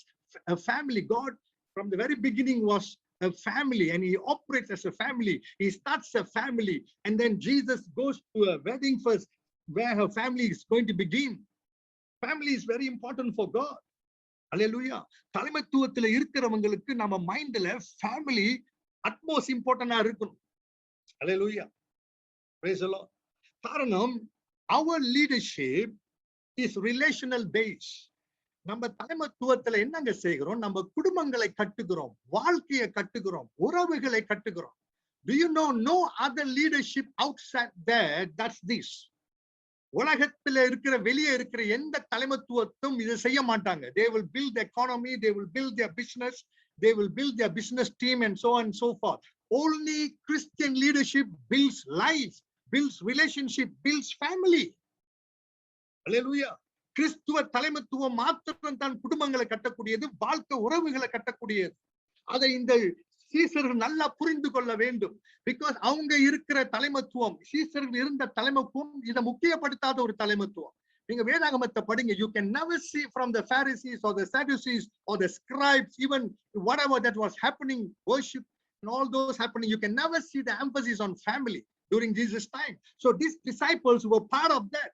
a family. God from the very beginning was a family, and he operates as a family. He starts a family, and then Jesus goes to a wedding first, where her family is going to begin. Family is very important for God. Hallelujah. தலைமைத்துவத்துல இருக்கிறவங்களுக்கு நம்ம மைண்ட்ல family utmost இம்பார்ட்டன்டா இருக்கணும். Hallelujah. Praise the Lord. காரணம் our leadership is relational based. நம்ம தலைமைத்துவத்துல என்னங்க செய்கிறோம்? நம்ம குடும்பங்களை கட்டுகிறோம், வாழ்க்கையை கட்டுகிறோம், உறவுகளை கட்டுகிறோம். Do you know no other leadership outside there that's this? உலகத்துல இருக்கிற வெளியே இருக்கிற எந்த தலைமைத்துவத்தும் இதை செய்ய மாட்டாங்க. They will build the economy, they will build their business, they will build their business team and so on and so forth. Only Christian leadership builds life, builds relationship, builds family. Hallelujah. கிறிஸ்துவ தலைமைத்துவம் மாத்திரம் தான் குடும்பங்களை கட்டக்கூடியது, வாழ்க்கை உறவுகளை கட்டக்கூடியது. அதை இந்த சீசர்கள் நல்லா புரிந்து கொள்ள வேண்டும். பிகாஸ் அவங்க இருக்கிற தலைமைத்துவம், சீசர்கள் இருந்த தலைமைத்துவம் இதை முக்கியப்படுத்தாத ஒரு தலைமைத்துவம். நீங்க வேதாகமத்தை படிங்க. You can never see from the Pharisees or the Sadducees or the scribes, even whatever that was happening, worship and all those happening, you can never see the emphasis on family during Jesus' time. So these disciples were part of that.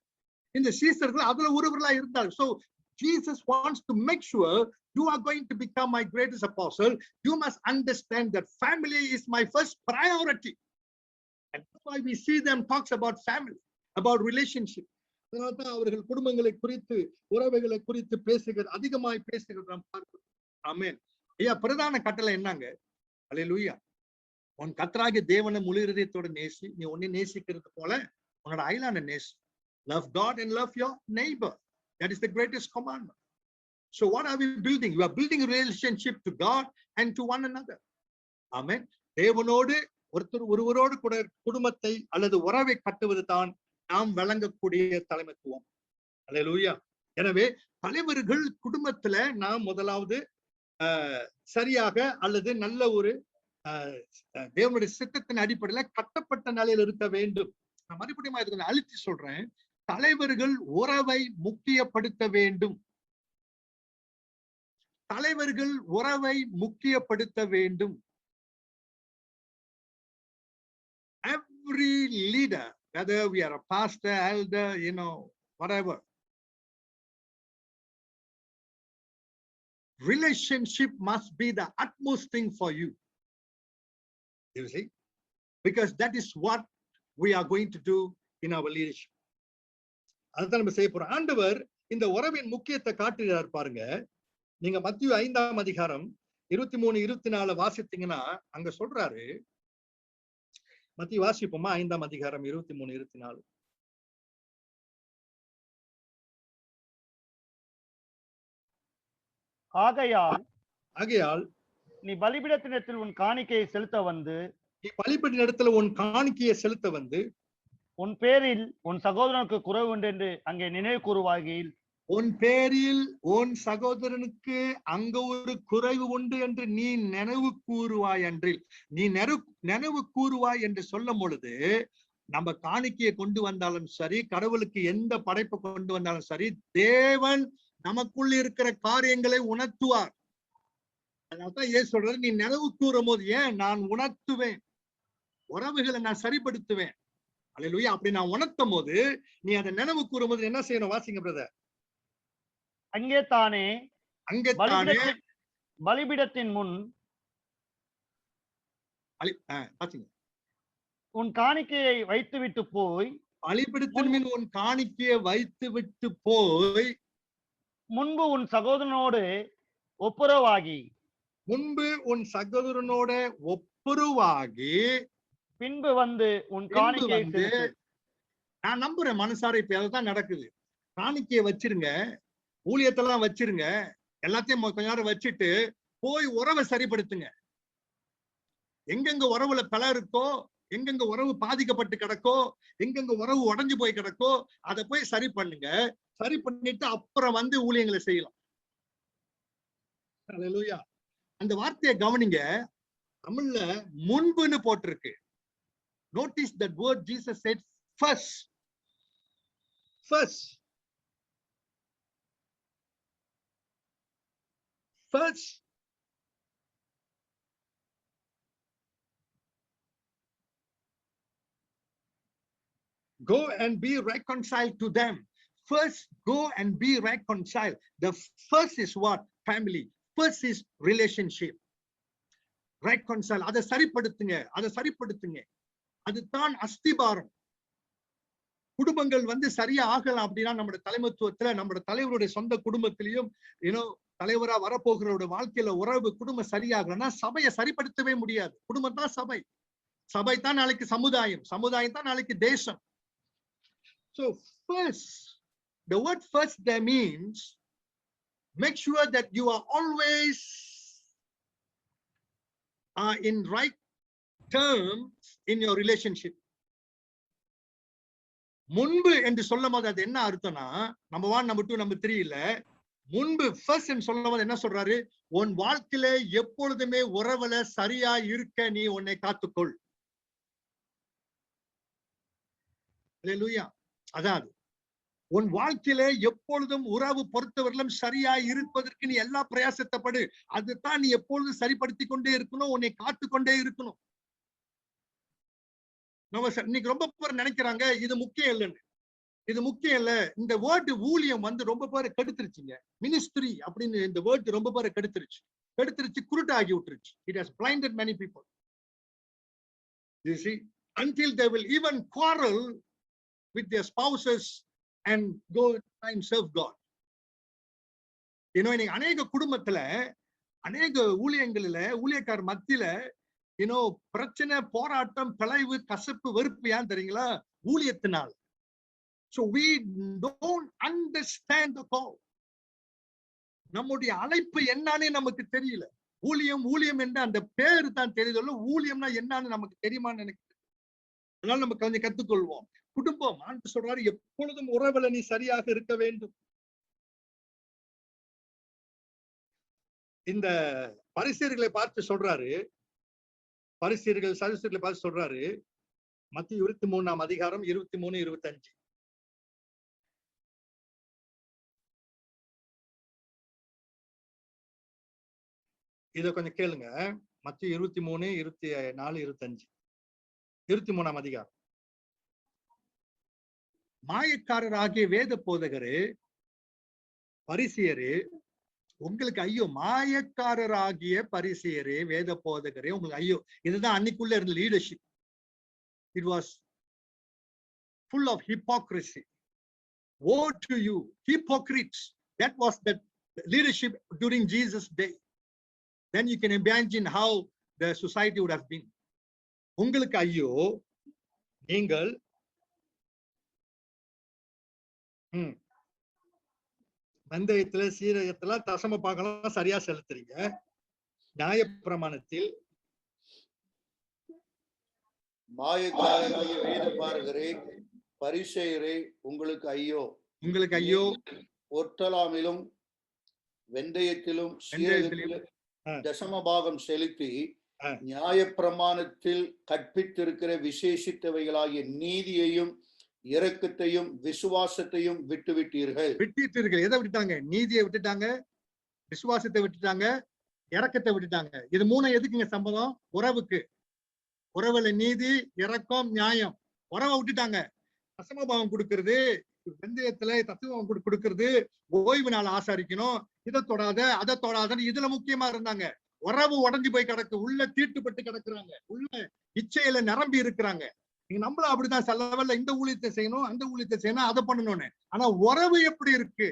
இந்த சீசர்கள் அதுல ஒருவர்களா இருந்தார். So Jesus wants to make sure you are going to become my greatest apostle. You must understand that family is my first priority. And that's why we see them talks about family, about relationship. அதனால்தான் அவர்கள் குடும்பங்களை குறித்து, உறவுகளை குறித்து அதிகமாய் பேசுகிறது நாம் பார்க்கிறோம். ஆமென். ஐயா, பிரதான கட்டளை என்னங்க? அல்லேலூயா. உன் கர்த்தராகிய தேவனை முழு இதயத்தோட நேசி, நீ உன்னை நேசிக்கிறது போல உன்னோட அயலானை நேசி. Love God and love your neighbor. That is the greatest commandment. So what are we building? We are building a relationship to God and to one another. Amen. தேவனோடு ஒருவரோடு கூட குடும்பத்தை அல்லது உறவை கட்டுவது தான் நாம் வழங்கக்கூடிய தலைமைத்துவம். அல்லேலூயா. எனவே தலைவர்கள் குடும்பத்துல நாம் முதலாவது சரியாக அல்லது நல்ல ஒரு தேவனுடைய சித்தத்தின் அடிப்படையில கட்டப்பட்ட நிலையில் இருக்க வேண்டும். நான் மறுபடியும் இதுக்கு அழுத்தி சொல்றேன். தலைவர்கள் உறவை முக்கியப்படுத்த வேண்டும். தலைவர்கள் உறவை முக்கியப்படுத்த வேண்டும். Every leader, whether we are a pastor, elder, whatever, relationship must be the utmost thing for you. You see, because that is what we are going to do in our leadership. அதுதான் நம்ம செய்ய போறோம். ஆண்டவர் இந்த உறவின் முக்கியத்தை காட்டுகிறார் பாருங்க. நீங்க மத்தேயு 5ஆம் அதிகாரம் 23, 24 வாசித்தீங்கன்னா அங்க சொல்றாரு. மத்தேயு வாசிப்போமா? 5ஆம் அதிகாரம் 23, 24. ஆகையால் நீ பலிபீடத்தினிடத்தில் உன் காணிக்கையை செலுத்த வந்து உன் பேரில் உன் சகோதரனுக்கு குறைவு உண்டு என்று அங்கே நினைவு கூறுவாயில், உன் பேரில் உன் சகோதரனுக்கு அங்க ஒரு குறைவு உண்டு என்று நீ நினைவு கூறுவாய் அன்றில். நீ நினைவு கூறுவாய் என்று சொல்லும் பொழுது நம்ம காணிக்கையை கொண்டு வந்தாலும் சரி, கடவுளுக்கு எந்த படைப்பை கொண்டு வந்தாலும் சரி, தேவன் நமக்குள்ள இருக்கிற காரியங்களை உணர்த்துவார். அதனால்தான் ஏன் சொல்றது, நீ நினைவு கூறும் போது நான் உணர்த்துவேன், உறவுகளை நான் சரிப்படுத்துவேன். அல்லேலூயா. அப்படி நான் உணர்த்தும் போது நீ அதை நினைவு கூறும் போது என்ன செய்யணும்? வாசிங்க பிரதர். அங்கே தானே பலிபீடத்தின் முன் உன் காணிக்கையை வைத்துவிட்டு போய், பலிபீடத்தின் முன் உன் காணிக்கையை வைத்துவிட்டு போய், முன்பு உன் சகோதரனோடு ஒப்புரவாகி, பின்பு வந்து உன் காணிக்கையை செலுத்து. நான் நம்புறேன் மனசார இப்ப அதான் நடக்குது. காணிக்கையை வச்சிருங்க, ஊழியத்தெல்லாம் வச்சிருங்க, எல்லாத்தையும் கொஞ்ச நேரம் வச்சுட்டு போய் உறவை சரிப்படுத்துங்க. எங்கெங்க உறவுல பல இருக்கோ, எங்கெங்க உறவு பாதிக்கப்பட்டு கிடக்கோ, எங்கெங்க உறவு உடைஞ்சு போய் கிடக்கோ, அதை போய் சரி பண்ணுங்க. சரி பண்ணிட்டு அப்புறம் வந்து ஊழியங்களை செய்யலாம். அல்லேலூயா. அந்த வார்த்தையை கவனிங்க. தமிழ்ல முன்புன்னு போட்டிருக்கு. Notice that word Jesus said first. First. Go and be reconciled to them. First, go and be reconciled. The first is what? Family. First is relationship. Reconcile. அதை சரிப்படுத்துங்க, அதை சரிப்படுத்துங்க. அதுதான் அஸ்திபாரம். குடும்பங்கள் சரியா ஆகலாம் அப்படின்னா நம்முடைய தலைமைத்துவத்துல, நம்முடைய தலைவருடைய சொந்த குடும்பத்திலையும் தலைவரா வரப்போகிறோட வாழ்க்கையில உறவு குடும்பம் சரியாகலன்னா சபையை சரிப்படுத்தவே முடியாது. குடும்பம் தான் சபை, சபை தான் நாளைக்கு சமுதாயம், சமுதாயம் தான் நாளைக்கு தேசம். So first, the word first there means make sure that you are always in right terms in your relationship. முன்பு என்று சொல்லும் போது அது என்ன அர்த்தம்னா, நம்பர் 1, நம்பர் 2, நம்பர் 3 இல்ல, முன்பு ஃபர்ஸ்ட் என்று சொல்லும் போது என்ன சொல்றாரு? உன் வாழ்க்கையில எப்பொழுதுமே உறவுல சரியா இருக்க நீ உன்னை காத்துக்கொள். அல்லேலூயா. அதாவது உன் வாழ்க்கையில எப்பொழுதும் உறவு பொறுத்தவரையிலும் சரியா இருப்பதற்கு நீ எல்லா பிரயாசத்தைப்படு. அதுதான் நீ எப்பொழுதும் சரிப்படுத்தி கொண்டே இருக்கணும், உன்னை காத்துக்கொண்டே இருக்கணும். நம்ம இன்னைக்கு ரொம்ப பேர் நினைக்கிறாங்க இது முக்கியம் இல்லைன்னு. இது முக்கியம் இல்ல. இந்த வேர்டு ஊழியம் ரொம்ப பேரை கெடுத்துருச்சுங்க. மினிஸ்ட்ரி அப்படின்னு இந்த வேர்டு ரொம்ப பேரை கெடுத்துருச்சு, குருட்டாகி விட்டுருச்சு. It has blinded many people. You see, until they will even quarrel with their spouses and go and serve God. இன்னைக்கு அநேக குடும்பத்துல, அநேக ஊழியங்களில, ஊழியக்கார மத்தியில பிரச்சனை, போராட்டம், பிளவு, கசப்பு, வெறுப்பு ஏன் தெரியுங்களா? ஊழியத்தினால். So we don't understand the call. நம்முடைய அழைப்பு என்னன்னு நமக்கு தெரியல. ஊழியம் ஊழியம் என்ற அந்த பேரு தான் தெரியுது, ஊழியம்னா என்னன்னு நமக்கு தெரியுமான்னு எனக்கு. அதனால நம்ம கொஞ்சம் கத்துக்கொள்வோம். குடும்பம் ஆண்டு சொல்றாரு, எப்பொழுதும் உறவுல நீ சரியாக இருக்க வேண்டும். இந்த பரிசேயர்களை பார்த்து சொல்றாரு, பரிசேயர்கள் சதுசேயர்களை பார்த்து சொல்றாரு, மத்திய 23ஆம் அதிகாரம் 23, 25. இத கொஞ்சம் கேளுங்க. மத்திய 23, 24, 25. 23ஆம் அதிகாரம். மாயக்காரராகிய வேத போதகரே, பரிசேயரே, உங்களுக்கு ஐயோ. மாயக்காரராகிய பரிசேயரே, வேத போதகரே, உங்களுக்கு ஐயோ. இதுதான் அன்னைக்குள்ள இருந்த leadership. It was full of hypocrisy. Woe to you, hypocrites. That was the leadership during Jesus' day. Then you can imagine how the society would have been. உங்களுக்கு ஐயோ, நீங்கள் வெந்தயத்துல, சீரகத்துல, தசம பாகலாம் சரியா செலுத்துறீங்க. நியாயப்பிரமாணத்தில் மாயக்காரராகிய வேத பாரகரே, பரிசேயரே, உங்களுக்கு ஐயோ. உங்களுக்கு ஐயோ. ஒர்த்தலாமிலும் வெந்தயத்திலும் சீரகத்திலும் தசமபாகம் செலுத்தி நியாயப்பிரமாணத்தில் கற்பித்திருக்கிற விசேஷித்தவைகளாகிய நீதியையும் இரக்கத்தையும் விசுவாசத்தையும் விட்டுவிட்டீர்கள். எதை விட்டுட்டாங்க? நீதியை விட்டுட்டாங்க, விசுவாசத்தை விட்டுட்டாங்க, இரக்கத்தை விட்டுட்டாங்க. இது மூணு எதுக்குங்க சம்பந்தம்? உறவுக்கு. உறவுல நீதி, இரக்கம், நியாயம். உறவை விட்டுட்டாங்க. தசமபாகம் கொடுக்கறது, வெந்தயத்துல தத்துவம் கொடுக்கறது, ஓய்வு நாள் ஆசாரிக்கணும், இதை தொடாத அதை தொடாதன்னு இதுல முக்கியமா இருந்தாங்க. உறவு உடஞ்சு போய் கிடக்கு, உள்ள தீட்டுப்பட்டு கிடக்குறாங்க, உள்ள இச்சையில நிரம்பி இருக்கிறாங்க. நீங்க நம்மளும் அப்படிதான் சில லெவல்ல இந்த ஊழியத்தை செய்யணும், அந்த ஊழியத்தை செய்யணும், அதை பண்ணணும்னு. ஆனா உறவு எப்படி இருக்கு?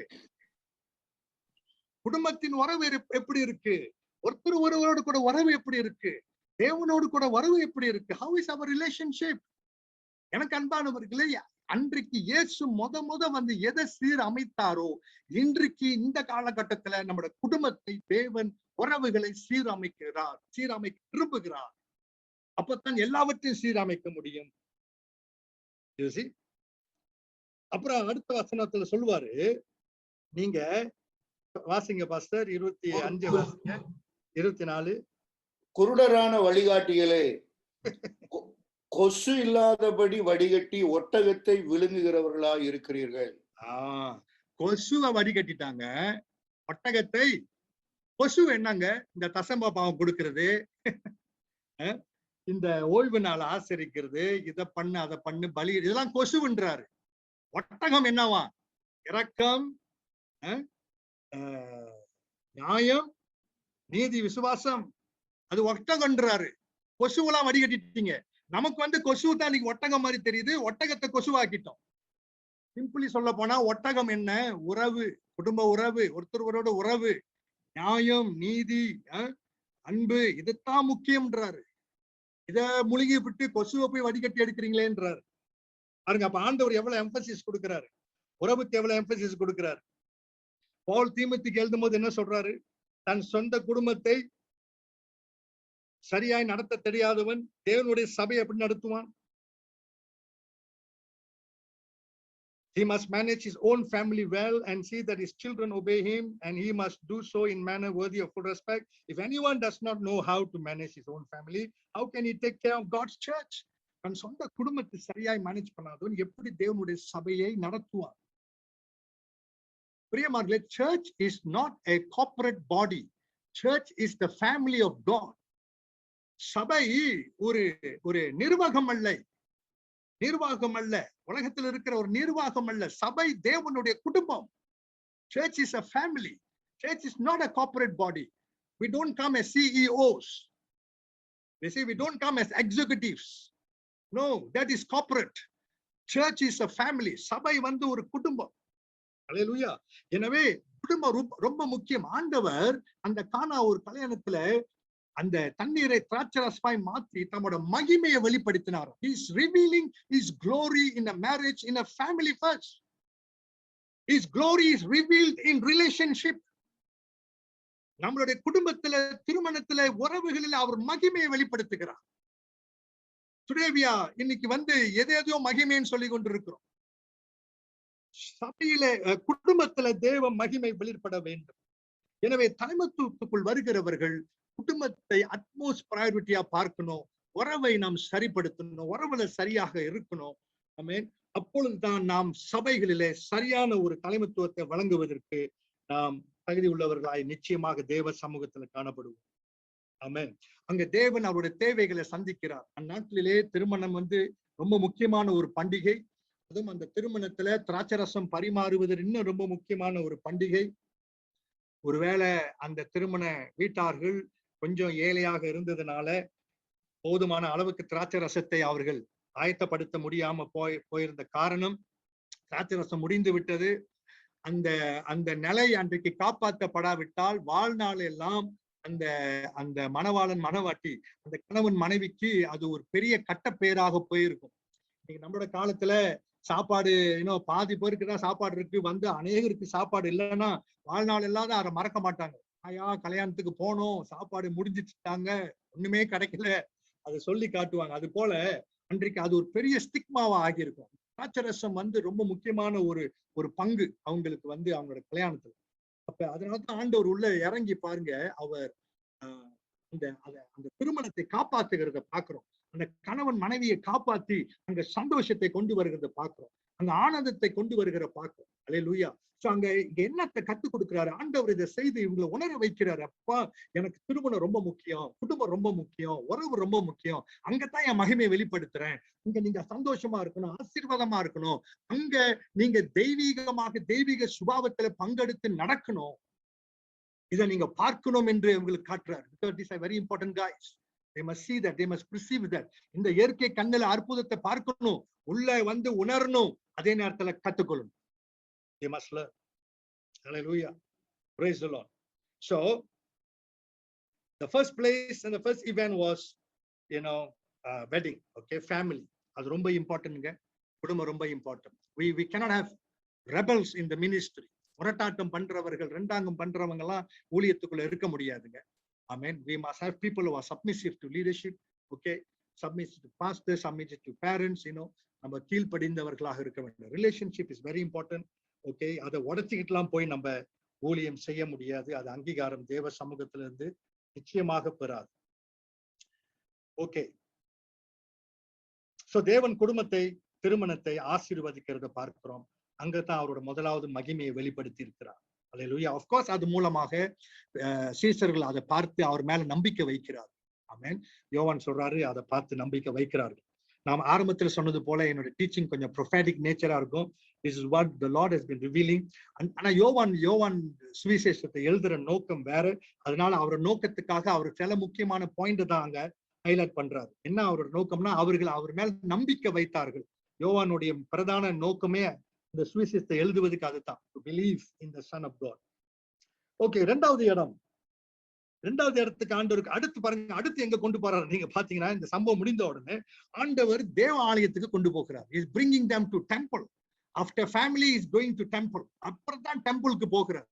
குடும்பத்தின் உறவு எப்படி இருக்கு? ஒருத்தர் ஒருவரோடு கூட உறவு எப்படி இருக்கு? தேவனோடு கூட உறவு எப்படி இருக்கு? How is our relationship? எனக்கு அன்பானவர்களே, அன்றைக்கு இயேசு முத எதை சீர் அமைத்தாரோ, இன்றைக்கு இந்த காலகட்டத்துல நம்முடைய குடும்பத்தை தேவன் உறவுகளை சீரமைக்க விரும்புகிறார். அப்பத்தான் எல்லாவற்றையும் சீரமைக்க முடியும். அப்புறம் அடுத்த வசனத்துல சொல்லுவாரு, நீங்க வாசிங்க பாஸ்டர், 25 வாசிங்க, 24. குருடரான வழிகாட்டிகளே, கொசு இல்லாதபடி வடிகட்டி ஒட்டகத்தை விழுங்குகிறவர்களா இருக்கிறீர்கள். கொசுவை வடிகட்டிட்டாங்க, ஒட்டகத்தை. கொசு என்னங்க? இந்த தசமபாகம் கொடுக்கிறது. இந்த ஓய்வு நாள் ஆசரிக்கிறது, இதை பண்ணு அதை பண்ணு, பலி, இதெல்லாம் கொசுன்றாரு. ஒட்டகம் என்னவா? இரக்கம், நியாயம், நீதி, விசுவாசம், அது ஒட்டகன்றாரு. கொசுவெல்லாம் வடிகட்டிட்டீங்க. நமக்கு கொசு தான் இன்னைக்கு ஒட்டகம் மாதிரி தெரியுது. ஒட்டகத்தை கொசுவாக்கிட்டோம். சிம்பிளி சொல்ல போனா ஒட்டகம் என்ன? உறவு, குடும்ப உறவு, ஒருத்தரோட உறவு, நியாயம், நீதி, அன்பு, இதுதான் முக்கியம்ன்றாரு. இத முழுகி விட்டு கொசுவை போய் வடிகட்டி எடுக்கிறீங்களேன்றாரு. பாருங்க, அப்ப ஆண்டவர் எவ்வளவு எம்பசிஸ் கொடுக்கிறாரு, உறவுக்கு எவ்வளவு எம்பசிஸ் கொடுக்கிறாரு. பவுல் தீமோத்தேயுக்கு எழுதும் போது என்ன சொல்றாரு? தன் சொந்த குடும்பத்தை சரியாய் நடத்த தெரியாதவன் தேவனுடைய சபையை எப்படி நடத்துவான்? He must manage his own family well and see that his children obey him, and he must do so in manner worthy of full respect. If anyone does not know how to manage his own family, how can he take care of God's church? தன் சொந்த குடும்பத்தை சரியாய் manage பண்ணாதவன் எப்படி தேவனுடைய சபையை நடத்துவான்? பிரியமானவர்களே, church is not a corporate body. Church is the family of God. சபை ஒரு நிர்வாகம் அல்ல, நிர்வாகம் அல்ல, உலகத்தில் இருக்கிற ஒரு நிர்வாகம் அல்ல. சபை தேவனுடைய குடும்பம். Church is a family. Church is not a corporate body. We don't come as CEOs. They say we don't come as executives. No, that is corporate. Church is a family. சபை ஒரு குடும்பம். அல்லேலூயா. எனவே குடும்பம் ரொம்ப முக்கியம். ஆண்டவர் அந்த கானா ஒரு கல்யாணத்துல அந்த தண்ணீரை திராட்சரசமாய் மாற்றி தம்மோட மகிமையை வெளிப்படுத்தினார். He is revealing his glory in a marriage, in a family first. His glory is revealed in relationship. நம்மளுடைய குடும்பத்துல, திருமணத்துல, உறவுகளில் அவர் மகிமையை வெளிப்படுத்துகிறார். Today we are இன்னைக்கு எதையோ மகிமைன்னு சொல்லி கொண்டிருக்கிறோம். சபையில, குடும்பத்துல தேவ மகிமை வெளிப்பட வேண்டும். எனவே தலைமைத்துவத்துக்குள் வருகிறவர்கள் குடும்பத்தை அட்மோஸ்ட் பிரையாரிட்டியா பார்க்கணும். உறவை நாம் சரிப்படுத்தணும், உறவுல சரியாக இருக்கணும். ஆமென். அப்பொழுதுதான் நாம் சபைகளிலே சரியான ஒரு தலைமைத்துவத்தை வழங்குவதற்கு நாம் தகுதி உள்ளவர்களாய் நிச்சயமாக தேவ சமூகத்துல காணப்படுவோம். ஆமென். அங்க தேவன் அவருடைய தேவைகளை சந்திக்கிறார். அந்நாட்டிலே திருமணம் ரொம்ப முக்கியமான ஒரு பண்டிகை. அதுவும் அந்த திருமணத்துல திராட்சரசம் பரிமாறுவது இன்னும் ரொம்ப முக்கியமான ஒரு பண்டிகை. ஒருவேளை அந்த திருமண வீட்டார்கள் கொஞ்சம் ஏழையாக இருந்ததுனால போதுமான அளவுக்கு திராட்சை ரசத்தை அவர்கள் ஆயத்தப்படுத்த முடியாம போயிருந்த காரணம், திராட்சை ரசம் முடிந்து விட்டது. அந்த நிலை அன்றைக்கு காப்பாற்றப்படாவிட்டால் வாழ்நாள் எல்லாம் அந்த மணவாளன் மணவாட்டி, அந்த கணவன் மனைவிக்கு அது ஒரு பெரிய கட்டப்பேராக போயிருக்கும். இன்னைக்கு நம்மளோட காலத்துல சாப்பாடு பாதி பேருக்கு தான் சாப்பாடு இருக்கு, அநேகருக்கு சாப்பாடு இல்லைன்னா வாழ்நாள் இல்லாத அதை மறக்க மாட்டாங்க. கல்யாணத்துக்கு போனோம், சாப்பாடு முடிஞ்சிட்டாங்க, ஒண்ணுமே கிடைக்கல, அதை சொல்லி காட்டுவாங்க. அது போல அன்றைக்கு அது ஒரு பெரிய ஸ்டிக்மாவா ஆகியிருக்கும். திராட்சரசம் ரொம்ப முக்கியமான ஒரு பங்கு அவங்களுக்கு அவங்களோட கல்யாணத்துல. அப்ப அதனாலதான் ஆண்டவர் உள்ள இறங்கி பாருங்க, அவர் அந்த திருமணத்தை காப்பாத்துகிறத பாக்குறோம். அந்த கணவன் மனைவியை காப்பாத்தி அங்க சந்தோஷத்தை கொண்டு வருகிறத பாக்குறோம், அங்க ஆனந்தத்தை கொண்டு வருகிற பாக்குறோம். அல்லேலூயா. சோ அங்க என்னத்தை கத்துக் கொடுக்கிறாரு ஆண்டவர், இதை செய்து இவங்களை உணர வைக்கிறாரு. அப்பா, எனக்கு திருமணம் ரொம்ப முக்கியம், குடும்பம் ரொம்ப முக்கியம், உறவு ரொம்ப முக்கியம். அங்கதான் என் மகிமையை வெளிப்படுத்துறேன். அங்க நீங்க சந்தோஷமா இருக்கணும், ஆசீர்வாதமா இருக்கணும். அங்க நீங்க தெய்வீக சுபாவத்துல பங்கெடுத்து நடக்கணும். இதை நீங்க பார்க்கணும் என்று உங்களுக்கு காட்டுறாரு. Because these are very important guys. They must see that, they must perceive that. இந்த இயற்கை கண்ணில அற்புதத்தை பார்க்கணும், உள்ள உணரணும், அதே நேரத்துல கத்துக்கொள்ளணும். They must learn. Hallelujah. Praise the Lord. So the first place and the first event was wedding. Okay, family. அது ரொம்ப இம்பார்ட்டன்ட்ங்க. குடும்பம் ரொம்ப important. We cannot have rebels in the ministry. முரட்டாட்டம் பண்றவர்கள், ரெண்டாங்கம் பண்றவங்க எல்லாம் ஊழியத்துக்குள்ள இருக்க முடியாதுங்க. Amen. We must have people who are submissive to leadership. Okay, submissive to pastors, submissive to parents. நம்ம கீழ்ப்படிந்தவர்களாக இருக்க வேண்டும். Relationship is very important. Okay, அதை உடச்சிக்கிட்டுலாம் போய் நம்ம ஊழியம் செய்ய முடியாது. அது அங்கீகாரம் தேவ சமூகத்திலிருந்து நிச்சயமாக பெறாது. ஓகே, சோ தேவன் குடும்பத்தை, திருமணத்தை ஆசீர்வதிக்கிறத பார்க்கிறோம். அங்கதான் அவரோட முதலாவது மகிமையை வெளிப்படுத்தி இருக்கிறார். அல்லேலூயா. ஆஃப் கோர்ஸ் அது மூலமாக சீசர்கள் அதை பார்த்து அவர் மேல நம்பிக்கை வைக்கிறார். ஆமென். யோவான் சொல்றாரு, அதை பார்த்து நம்பிக்கை வைக்கிறார்கள். நாம் ஆரம்பத்தில் சொன்னது போல என்னோட டீச்சிங் கொஞ்சம் ப்ரொஃபேட்டிக் நேச்சரா இருக்கும். This is what the Lord has been revealing. ஆனா யோவான் சுவிசேஷத்தை எழுதுற நோக்கம் வேற. அதனால அவரோட நோக்கத்துக்காக அவர் சில முக்கியமான பாயிண்ட் தான் அங்க ஹைலைட் பண்றாரு. என்ன அவரோட நோக்கம்னா, அவர்கள் அவர் மேல் நம்பிக்கை வைத்தார்கள். யோவானுடைய பிரதான நோக்கமே இந்த சுவிசேஷத்தை எழுதுவதுக்கு அதுதான், to believe in the Son of God. Okay, இரண்டாவது இடத்துக்கு ஆண்டவருக்கு அடுத்து பாருங்க, அடுத்து எங்க கொண்டு போறாரு நீங்க பாத்தீங்கன்னா, இந்த சம்பவம் முடிந்த உடனே ஆண்டவர் தேவ ஆலயத்துக்கு கொண்டு போகிறார். He is bringing them to temple. After family is going to temple. அப்புறம் தான் டெம்பிளுக்கு போகிறார்.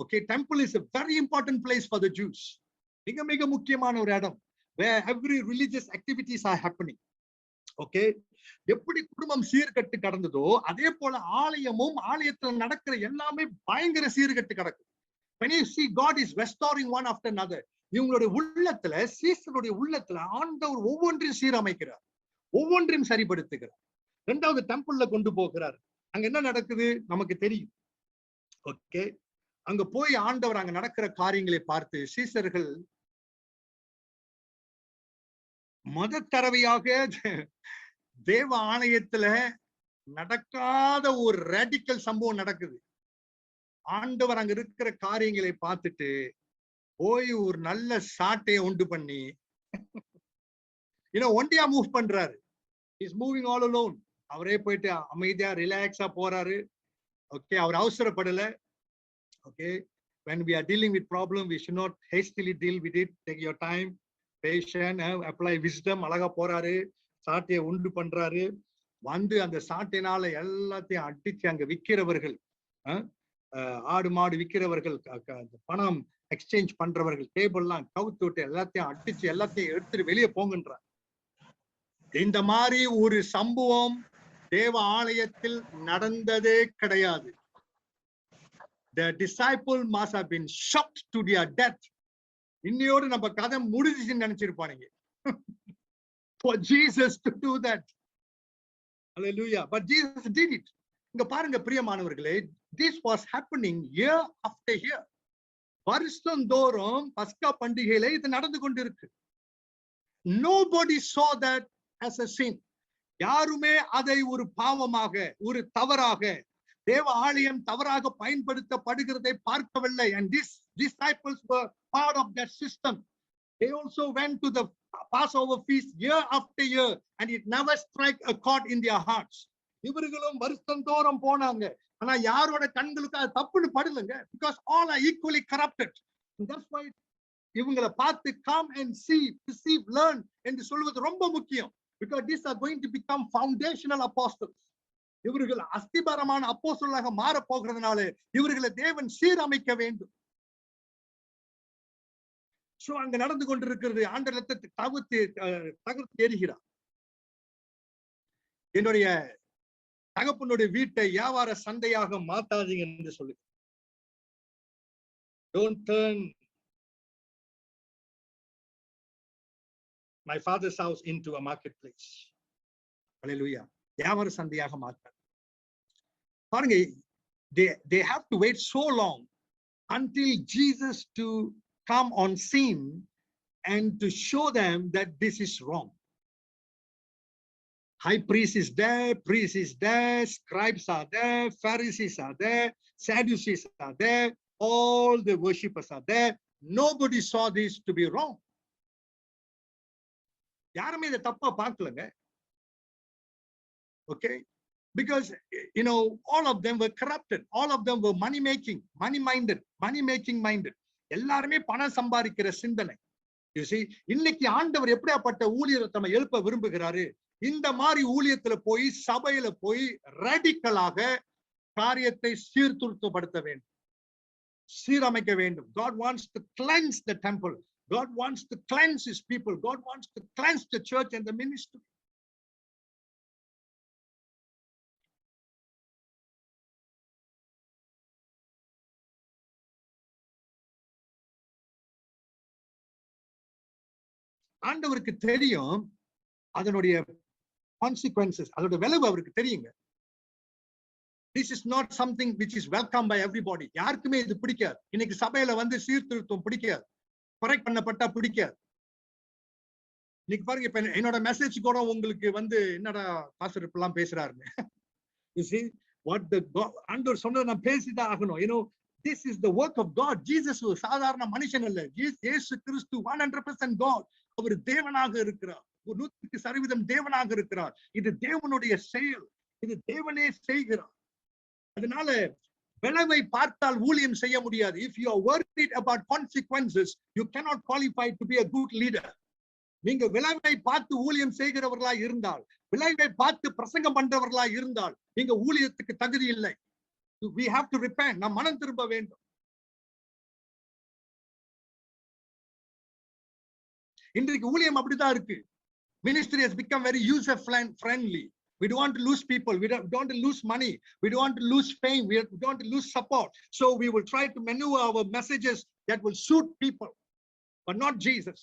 Okay, temple is a very important place for the Jews. மிக மிக முக்கியமான ஒரு இடம், where every religious activities are happening. Okay, எப்படி குடும்பம் சீர்கட்டு கடந்ததோ அதே போல ஆலயமும், ஆலயத்துல நடக்கிற எல்லாமே பயங்கர சீர்கட்டு கிடக்கும். When you see God is restoring one after another, இவங்களுடைய உள்ளத்துல, சீசருடைய உள்ளத்துல ஆண்டவர் ஒவ்வொன்றையும் சீரமைக்கிறார், ஒவ்வொன்றையும் சரிப்படுத்துகிறார். இரண்டாவது டெம்பிள்ல கொண்டு போகிறார். அங்க என்ன நடக்குது நமக்கு தெரியும். ஓகே, அங்க போய் ஆண்டவர் அங்க நடக்கிற காரியங்களை பார்த்து சீசர்கள் தடவையாக தேவ ஆலயத்துல நடக்காத ஒரு ரேடிக்கல் சம்பவம் நடக்குது. ஆண்டவர் அங்க இருக்கிற காரியங்களை பார்த்துட்டு போய் ஒரு நல்ல சாட்டையை உண்டு பண்ணி ஒண்டியா மூவ் பண்றாரு. Is moving all alone. அவரே போயிட்டு அமைதியா ரிலாக்ஸா போறாரு. ஓகே, அவர் அவசரப்படல. Okay, when we are dealing with problem, we should not hastily deal with it. Take your time, patient, apply wisdom. அழகா போறாரு, சாட்டையை உண்டு பண்றாரு. வந்து அந்த சாட்டையினால எல்லாத்தையும் அடிச்சு அங்க விற்கிறவர்கள், ஆடு மாடு விற்கிறவர்கள், பணம் எக்ஸ்சேஞ்ச் பண்றவர்கள் டேபிள் எல்லாம் கவுத்து விட்டு எல்லாத்தையும் அடிச்சு எல்லாத்தையும் எடுத்துட்டு வெளியே போங்கன்றார். இந்த மாதிரி ஒரு சம்பவம் தேவ ஆலயத்தில் நடந்ததே கிடையாது. The disciple must have been shocked to their death. இன்னையோடு நம்ம கதை முடிஞ்சுன்னு நினைச்சிருப்பானுங்க. For Jesus to do that. Hallelujah. But Jesus did it. இங்க பாருங்க பிரியமானவர்களே, this was happening year after year. வருஷந்தோறும் பஸ்கா பண்டிகையில இது நடந்து கொண்டிருக்கு. Nobody saw that as a sin. யாருமே அதை ஒரு பாவமாக, ஒரு தவறாக, தேவ ஆலயம் தவறாக பயன்படுத்தப்படுகிறதை பார்க்கவில்லை. And these disciples were part of that system. They also went to the Passover feast year after year and it never struck a chord in their hearts. இவர்களும் வருஷந்தோறும் போனாங்க. ஆனா யாரோட கண்களுக்கு அது தப்புன்னு படலங்க. Because all are equally corrupted. And that's why இவங்களை பார்த்து come and see, receive, learn என்று சொல்வது ரொம்ப முக்கியம். Because these are going to become foundational apostles. இவர்கள் அஸ்திபாரமான அப்போஸ்தலராக மாற போகிறதுனால இவர்களை தேவன் சீரமைக்க வேண்டும். சோ அங்க நடந்து கொண்டிருக்கிறது. ஆண்டவரை தகர்த்து எறிகிறார். என்னுடைய தகப்பனுடைய வீட்டை வியாபார சந்தையாக மாத்தாதீங்க என்று சொல்லு. Don't turn my father's house into a marketplace. Hallelujah. வியாபார சந்தையாக மாத்தார். பாருங்க, they have to wait so long until Jesus to come on scene and to show them that this is wrong. High priest is there, scribes are there, Pharisees are there, Sadducees are there, all the worshippers are there. Nobody saw this to be wrong. யாருமே இதை தப்பா பார்க்கலங்க. Okay, because all of them were corrupted, all of them were money making minded. எல்லாருமே பணம் சம்பாதிக்கிற சிந்தனை. You see, இன்னைக்கு ஆண்டவர் எப்படியாப்பட்ட ஊழியரை நம்ம எழுப்ப விரும்புகிறாரு? இந்த மாதிரி ஊழியத்துல போய் சபையில போய் ரேடிக்கலாக காரியத்தை சீர்திருத்தப்படுத்த வேண்டும், சீரமைக்க வேண்டும். God wants to cleanse the temple. God wants to cleanse his people. God wants to cleanse the church and the ministry. ஆண்டவருக்கு தெரியும் அதனுடைய consequences, அதோட விளைவு அவருக்கு தெரியுங்க. This is not something which is welcome by everybody. யாருக்குமே இது பிடிக்காது. இன்னைக்கு சபையில வந்து சீர்திருத்தம் பிடிக்காது, கரெக்ட் பண்ணப்பட்டா பிடிக்காது. இன்னைக்கு பாருங்க, இப்ப என்னோட மெசேஜ் கூட உங்களுக்கு வந்து என்னடா பாஸ்டர் இப்பெல்லாம் பேசுறாருன்னு. You see what the God ஆண்டவர் சொன்னதை நான் பேசிதான் ஆகணும். You know, this is the work of God. Jesus ஒரு சாதாரண மனுஷன் அல்ல. இயேசு கிறிஸ்து 100% God. அவர் தேவனாக இருக்கிறார். 100% தேவனாக இருக்கிறார். இது தேவனுடைய செயல். இது தேவனே செய்கிறார். அதனால விளைவை பார்த்தால் ஊழியம் செய்ய முடியாது. If you are worried about consequences, you cannot qualify to be a good leader. நீங்க விளைவை பார்த்து ஊழியம் செய்கிறவர்களா இருந்தால், விளைவை பார்த்து பிரசங்கம் பண்றவர்களா இருந்தால், நீங்க ஊழியத்துக்கு தகுதி இல்லை. We have to repent. நாம் மனம் திரும்ப வேண்டும். இன்றைக்கு ஊழியம் அப்படிதான் இருக்கு. Ministry has become very user friendly. We don't want to lose people. We don't want to lose money. We don't want to lose fame. We don't want to lose support. So we will try to maneuver our messages that will suit people, but not Jesus.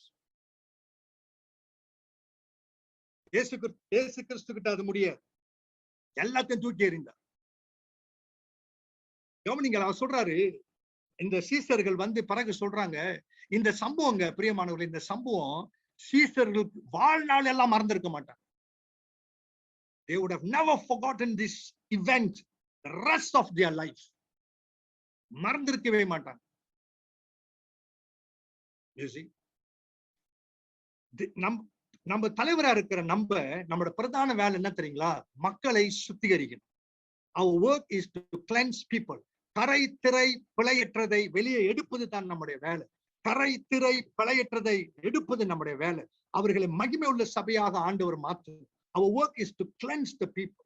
இயேசு கிறிஸ்து கிட்ட அது முடியாது. எல்லாத்தையும் தூக்கி எறிந்தார். கவனிங்க, அவர் சொல்றாரு, இந்த சீசர்கள் வந்து பிறகு சொல்றாங்க, இந்த சம்பவங்க பிரியமானவர்கள், இந்த சம்பவம் சீசர்களுக்கு வாழ்நாள் எல்லாம் மறந்திருக்க மாட்டாங்க. They would have never forgotten this event the rest of their life. மறந்திருக்கவே மாட்டாங்க. You see, நம்ம தலைவரா இருக்கிற நம்மளோட பிரதான வேலை என்ன தெரியுங்களா? மக்களை சுத்திகரிக்கணும். Our work is to cleanse people. கரை திரை பிழையற்றதை வெளியே எடுப்பது தான் நம்முடைய வேலை. கரை திரை பிழையற்றதை எடுப்பது நம்முடைய வேலை. அவர்களை மகிமை உள்ள சபையாக ஆண்டவர் மாற்றணும். Our work is to cleanse the people.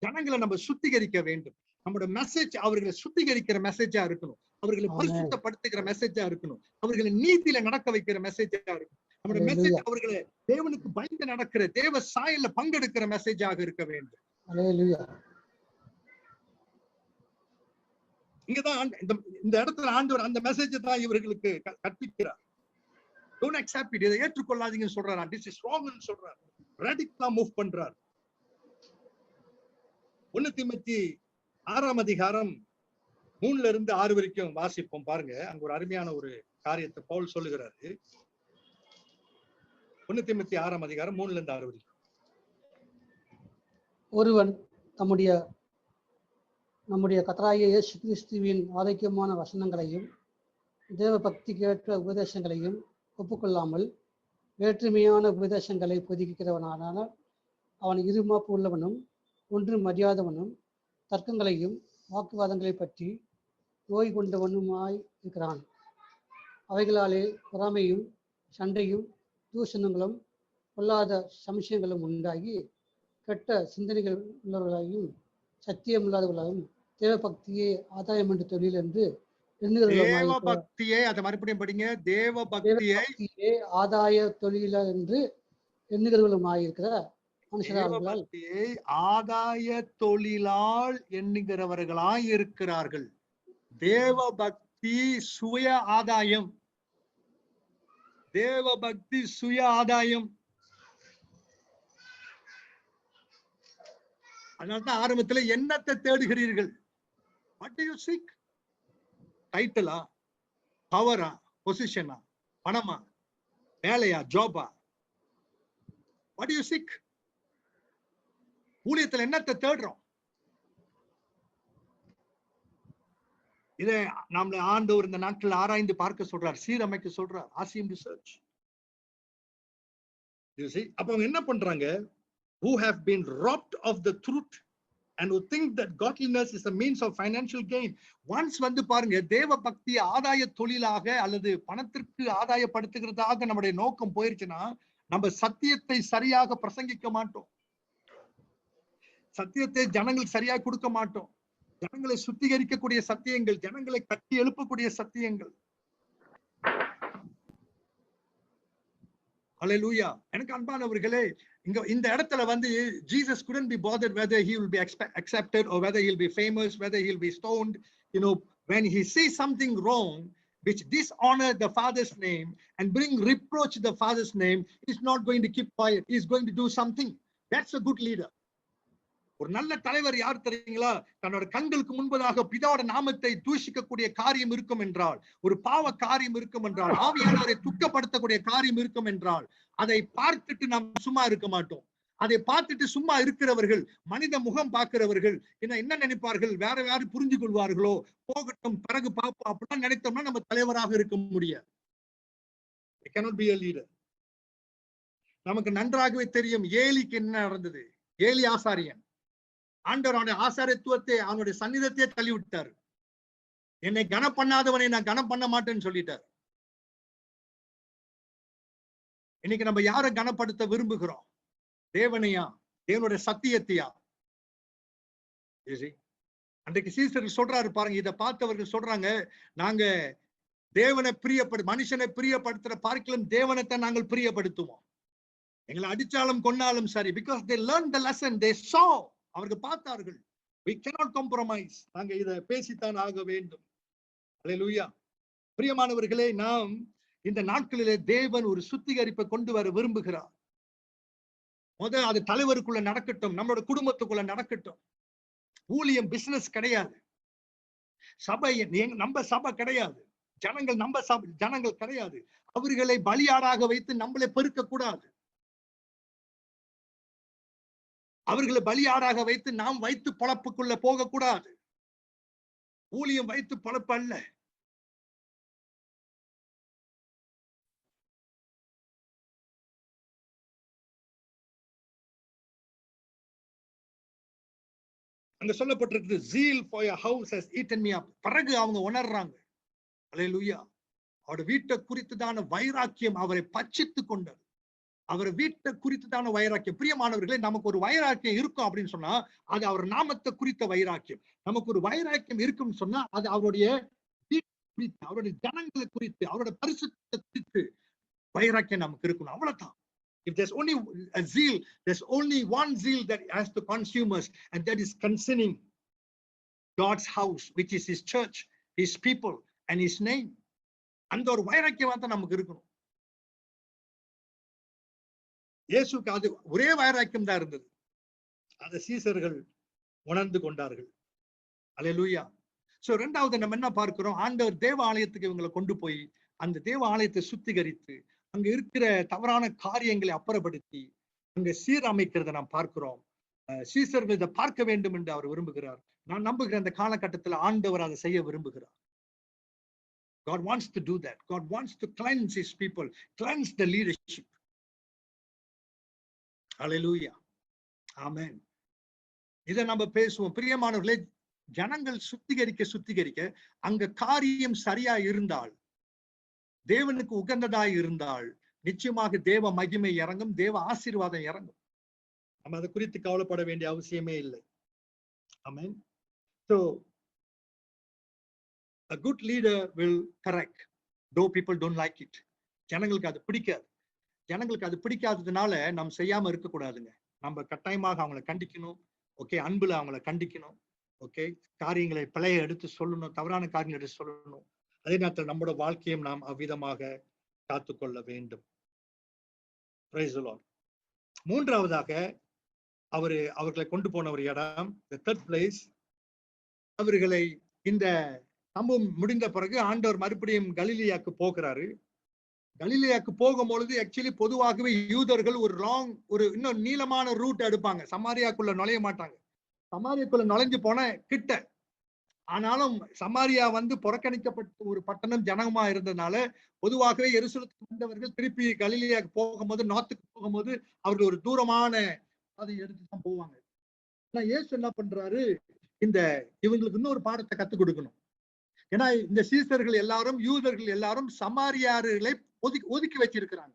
ஜனங்களை நம்ம சுத்திகரிக்க வேண்டும். நம்மளோட மெசேஜ் அவர்களை சுத்திகரிக்கிற மெசேஜா இருக்கணும். அவர்களை பரிசுத்தப்படுத்துகிற மெசேஜா இருக்கணும். அவர்களை நீதியில நடக்க வைக்கிற மெசேஜா இருக்கணும். நம்மளோட மெசேஜ் அவர்களை தேவனுக்கு பயந்து நடக்கிற, தேவ சாயல்ல பங்கெடுக்கிற மெசேஜாக இருக்க வேண்டும். இங்கதான் இந்த இடத்துல ஆண்டவர் அந்த மெசேஜ் தான் இவர்களுக்கு கற்பிக்கிறார். Don't accept it. இதை ஏற்றுக்கொள்ளாதீங்கன்னு சொல்றாரு. This is wrong ன்னு சொல்றாரு. ராடிக்கலா மூவ் பண்றார். 1 தீமோத்தேயு 6ஆம் அதிகாரம் 3ல இருந்து 6 வரைக்கும் வாசிப்போம். பாருங்க, அங்க ஒரு அருமையான ஒரு காரியத்தை பவுல் சொல்லுகிறாரு. 1 தீமோத்தேயு 6ஆம் அதிகாரம் 3ல இருந்து 6 வரைக்கும். ஒருவன் நம்முடைய கர்த்தராகிய இயேசு கிறிஸ்துவின் ஆரோக்கியமான வசனங்களையும் தேவ பக்திக்கேற்ற உபதேசங்களையும் ஒப்புக்கொள்ளாமல் வேற்றுமையான உபதேசங்களை பொதிக்கிறவனானால் அவன் இருமாப்பு உள்ளவனும் ஒன்றும் அறியாதவனும் தர்க்கங்களையும் வாக்குவாதங்களை பற்றி நோய் கொண்டவனுமாய் இருக்கிறான். அவைகளாலே பொறாமையும் சண்டையும் தூஷணங்களும் பொல்லாத சம்சயங்களும் உண்டாகி கெட்ட சிந்தனைகள் உள்ளவர்களாயும் சத்தியம் இல்லாதவர்களாயும் தேவ பக்தியே ஆதாயம் என்று தொழில் என்று தேவபக்தியை, அதை மறுபடியும் படிங்க, தேவபக்தியை ஆதாய தொழில என்று எண்ணுகிறவர்களுமாயிருக்கிற மனுஷரால் ஆதாய தொழிலால் எண்ணுகிறவர்களாய் இருக்கிறார்கள். தேவபக்தி சுய ஆதாயம். தேவபக்தி சுய ஆதாயம். அதனால்தான் ஆரம்பத்துல என்னத்தை தேடுகிறீர்கள்? What do you seek? டைட்டிலா, பவரா, பொசிஷனா, பணமா, வேலையா, ஜாபா? What do you seek? ஊழியத்துல என்னத்தை தேடுறோம்? இதை நாம ஆண்டவர் இந்த நாட்கள் ஆராய்ந்து பார்க்க சொல்றார், சீரமைக்க சொல்றார். Ask him to search. You see, அப்ப அவங்க என்ன பண்றாங்க? Who have been robbed of the truth and who think that godliness is a means of financial gain. Once வந்து பாருங்க, தேவ பக்தி ஆதாய தொழிலாக அல்லது பணத்திற்கு ஆதாயப்படுத்துகிறதாக நம்முடைய நோக்கம் போயிருச்சுன்னா, நம்ம சத்தியத்தை சரியாக பிரசங்கிக்க மாட்டோம். சத்தியத்தை ஜனங்களுக்கு சரியாக கொடுக்க மாட்டோம். ஜனங்களை சுத்திகரிக்கக்கூடிய சத்தியங்கள், ஜனங்களை கட்டி எழுப்பக்கூடிய சத்தியங்கள். ஹல்லேலூயா. எனக்கு அன்பானவர்களே, இந்த இடத்துல வந்து Jesus couldn't be bothered whether he will be accepted or whether he'll be famous, whether he'll be stoned. You know, when he sees something wrong which dishonor the Father's name and bring reproach to the Father's name, he's not going to keep quiet. He's going to do something. That's a good leader. ஒரு நல்ல தலைவர் யார் தெரியுங்களா? தன்னோட கண்களுக்கு முன்பதாக பிதாவோட நாமத்தை தூஷிக்கக்கூடிய காரியம் இருக்கும் என்றால், ஒரு பாவ காரியம் இருக்கும் என்றால், ஆவியானவரை துக்கப்படுத்தக்கூடிய காரியம் இருக்கும் என்றால், அதை பார்த்துட்டு நாம் சும்மா இருக்க மாட்டோம். அதை பார்த்துட்டு சும்மா இருக்கிறவர்கள், மனித முகம் பார்க்கிறவர்கள் என்ன நினைப்பார்கள், வேற யாரும் புரிஞ்சு கொள்வார்களோ, போகட்டும் பிறகு பார்ப்போம் அப்படிலாம் நினைத்தோம்னா நம்ம தலைவராக இருக்க முடியாது. We cannot be a leader. நமக்கு நன்றாகவே தெரியும் ஏலிக்கு என்ன நடந்தது. ஏலி ஆசாரியன் ஆண்டவர் அவனுடைய ஆசாரியத்துவத்தை அவனுடைய சந்நிதத்தையே தள்ளி விட்டார். என்னை கனம் பண்ணாதவனை நான் கனம் பண்ண மாட்டேன்னு சொல்லிட்டார். இன்னைக்கு நம்ம யாரை கனப்படுத்த விரும்புகிறோம்? தேவனையா? தேவனுடைய சத்தியத்தையா? அன்றைக்கு சீசர்கள் சொல்றாரு பாருங்க, இதை பார்த்தவர்கள் சொல்றாங்க, நாங்க தேவனை மனுஷனை பிரியப்படுத்துற பார்க்கலாம் தேவனைத்தான் நாங்கள் பிரியப்படுத்துவோம். எங்களை அடிச்சாலும் கொன்னாலும் சரி, because they learned the lesson, they saw. அவர்கள் பார்த்தார்கள். We cannot compromise. நாங்க இதை பேசித்தான் ஆக வேண்டும். அல்லேலூயா. பிரியமானவர்களே, நாம் இந்த நாட்களிலே தேவன் ஒரு சுத்திகரிப்பை கொண்டு வர விரும்புகிறார். அது தலைவருக்குள்ள நடக்கட்டும், நம்மளோட குடும்பத்துக்குள்ள நடக்கட்டும். ஊழியம் பிசினஸ் கிடையாது. சபை நம்ம சபை கிடையாது. ஜனங்கள் நம்ம ஜனங்கள் கிடையாது. அவர்களை பலியாடாக வைத்து நம்மளை பெருக்க கூடாது. அவர்களை பலியாடாக வைத்து நாம் வைத்து பொழப்புக்குள்ள போகக்கூடாது. ஊழியம் வைத்து பொழப்பு அல்ல. அங்க சொல்லப்பட்டிருக்கு, zeal for your house has eaten me up. பிறகு அவங்க உணர்றாங்க, அல்லேலூயா, அவருடைய வீட்டை குறித்துதான வைராக்கியம் அவரை பட்சித்து கொண்டது. அவர் வீட்டை குறித்துதான வைராக்கியம். பிரியமானவர்களே, நமக்கு ஒரு வைராக்கியம் இருக்கும் அப்படின்னு சொன்னா அது அவர் நாமத்தை குறித்த வைராக்கியம். நமக்கு ஒரு வைராக்கியம் இருக்குன்னு சொன்னா அது அவருடைய வீட்டை குறித்து, அவருடைய ஜனங்களை குறித்து, அவருடைய பரிசுத்தத்தை குறித்து வைராக்கியம் நமக்கு இருக்கணும். அவ்வளவுதான். If there's only a zeal, there's only one zeal that has to consume us, and that is concerning God's house, which is His church, His people, and His name. அந்த ஒரு வைராக்கியம் தான் நமக்கு இருக்கணும். இயேசுக்கு அது ஒரே வைராக்கியம் தான் இருந்தது. அந்த சீசர்கள் உணர்ந்து கொண்டார்கள். அல்லேலூயா. சோ இரண்டாவது நம்ம என்ன பார்க்கிறோம்? ஆண்டவர் தேவ ஆலயத்துக்கு இவங்களை கொண்டு போய் அந்த தேவ ஆலயத்தை சுத்திகரித்து அங்க இருக்கிற தவறான காரியங்களை அப்புறப்படுத்தி அங்க சீரமைக்கிறத நாம் பார்க்கிறோம். சீசர்கள் இதை பார்க்க வேண்டும் என்று அவர் விரும்புகிறார். நான் நம்புகிறேன் அந்த காலகட்டத்தில் ஆண்டவர் அதை செய்ய விரும்புகிறார். God wants to do that. God wants to cleanse His people, cleanse the leadership. Hallelujah. Amen. இதை நம்ம பேசுவோம். பிரியமானவர்களே, ஜனங்கள் சுத்திகரிக்க அங்க காரியம் சரியா இருந்தால், தேவனுக்கு உகந்ததாய் இருந்தால், நிச்சயமாக தேவ மகிமை இறங்கும், தேவ ஆசீர்வாதம் இறங்கும். நம்ம அதை குறித்து கவலைப்பட வேண்டிய அவசியமே இல்லை. Amen. So a good leader will correct, though people don't like it. ஜனங்களுக்கு அது பிடிக்காது. ஜனங்களுக்கு அது பிடிக்காததுனால நாம் செய்யாம இருக்கக்கூடாதுங்க. நம்ம கட்டாயமாக அவங்களை கண்டிக்கணும். ஓகே, அன்புல அவங்களை கண்டிக்கணும். ஓகே, காரியங்களை பிழைய எடுத்து சொல்லணும், தவறான காரியங்களை எடுத்து சொல்லணும். அதே நேரத்தில் நம்மளோட வாழ்க்கையும் நாம் அவ்விதமாக காத்துக்கொள்ள வேண்டும். Price the Lord. மூன்றாவதாக அவர்களை கொண்டு போன ஒரு இடம், the third place, அவர்களை இந்த சம்பவம் முடிந்த பிறகு ஆண்டவர் மறுபடியும் கலிலேயாக்கு போகிறாரு. கலிலேயாக்கு போகும்பொழுது ஆக்சுவலி பொதுவாகவே யூதர்கள் ஒரு இன்னும் நீளமான ரூட் எடுப்பாங்க. சமாரியாக்குள்ள நுழைய மாட்டாங்க. சமாரியாக்குள்ள நுழைஞ்சு போன கிட்ட, ஆனாலும் சமாரியா புறக்கணிக்கப்பட்ட ஒரு பட்டணம் ஜனகமா இருந்ததுனால பொதுவாகவே எருசலேமுக்கு வந்தவர்கள் திருப்பி கலிலேயாக்கு போகும்போது, நார்த்துக்கு போகும்போது அவர்கள் ஒரு தூரமான அதை எடுத்துதான் போவாங்க. ஆனா இயேசு என்ன பண்றாரு, இவங்களுக்கு இன்னொரு பாடத்தை கத்துக் கொடுக்கணும். ஏன்னா இந்த சீசர்கள் எல்லாரும், யூதர்கள் எல்லாரும் சமாரியார்களை ஒதுக்கி வச்சிருக்கிறாங்க.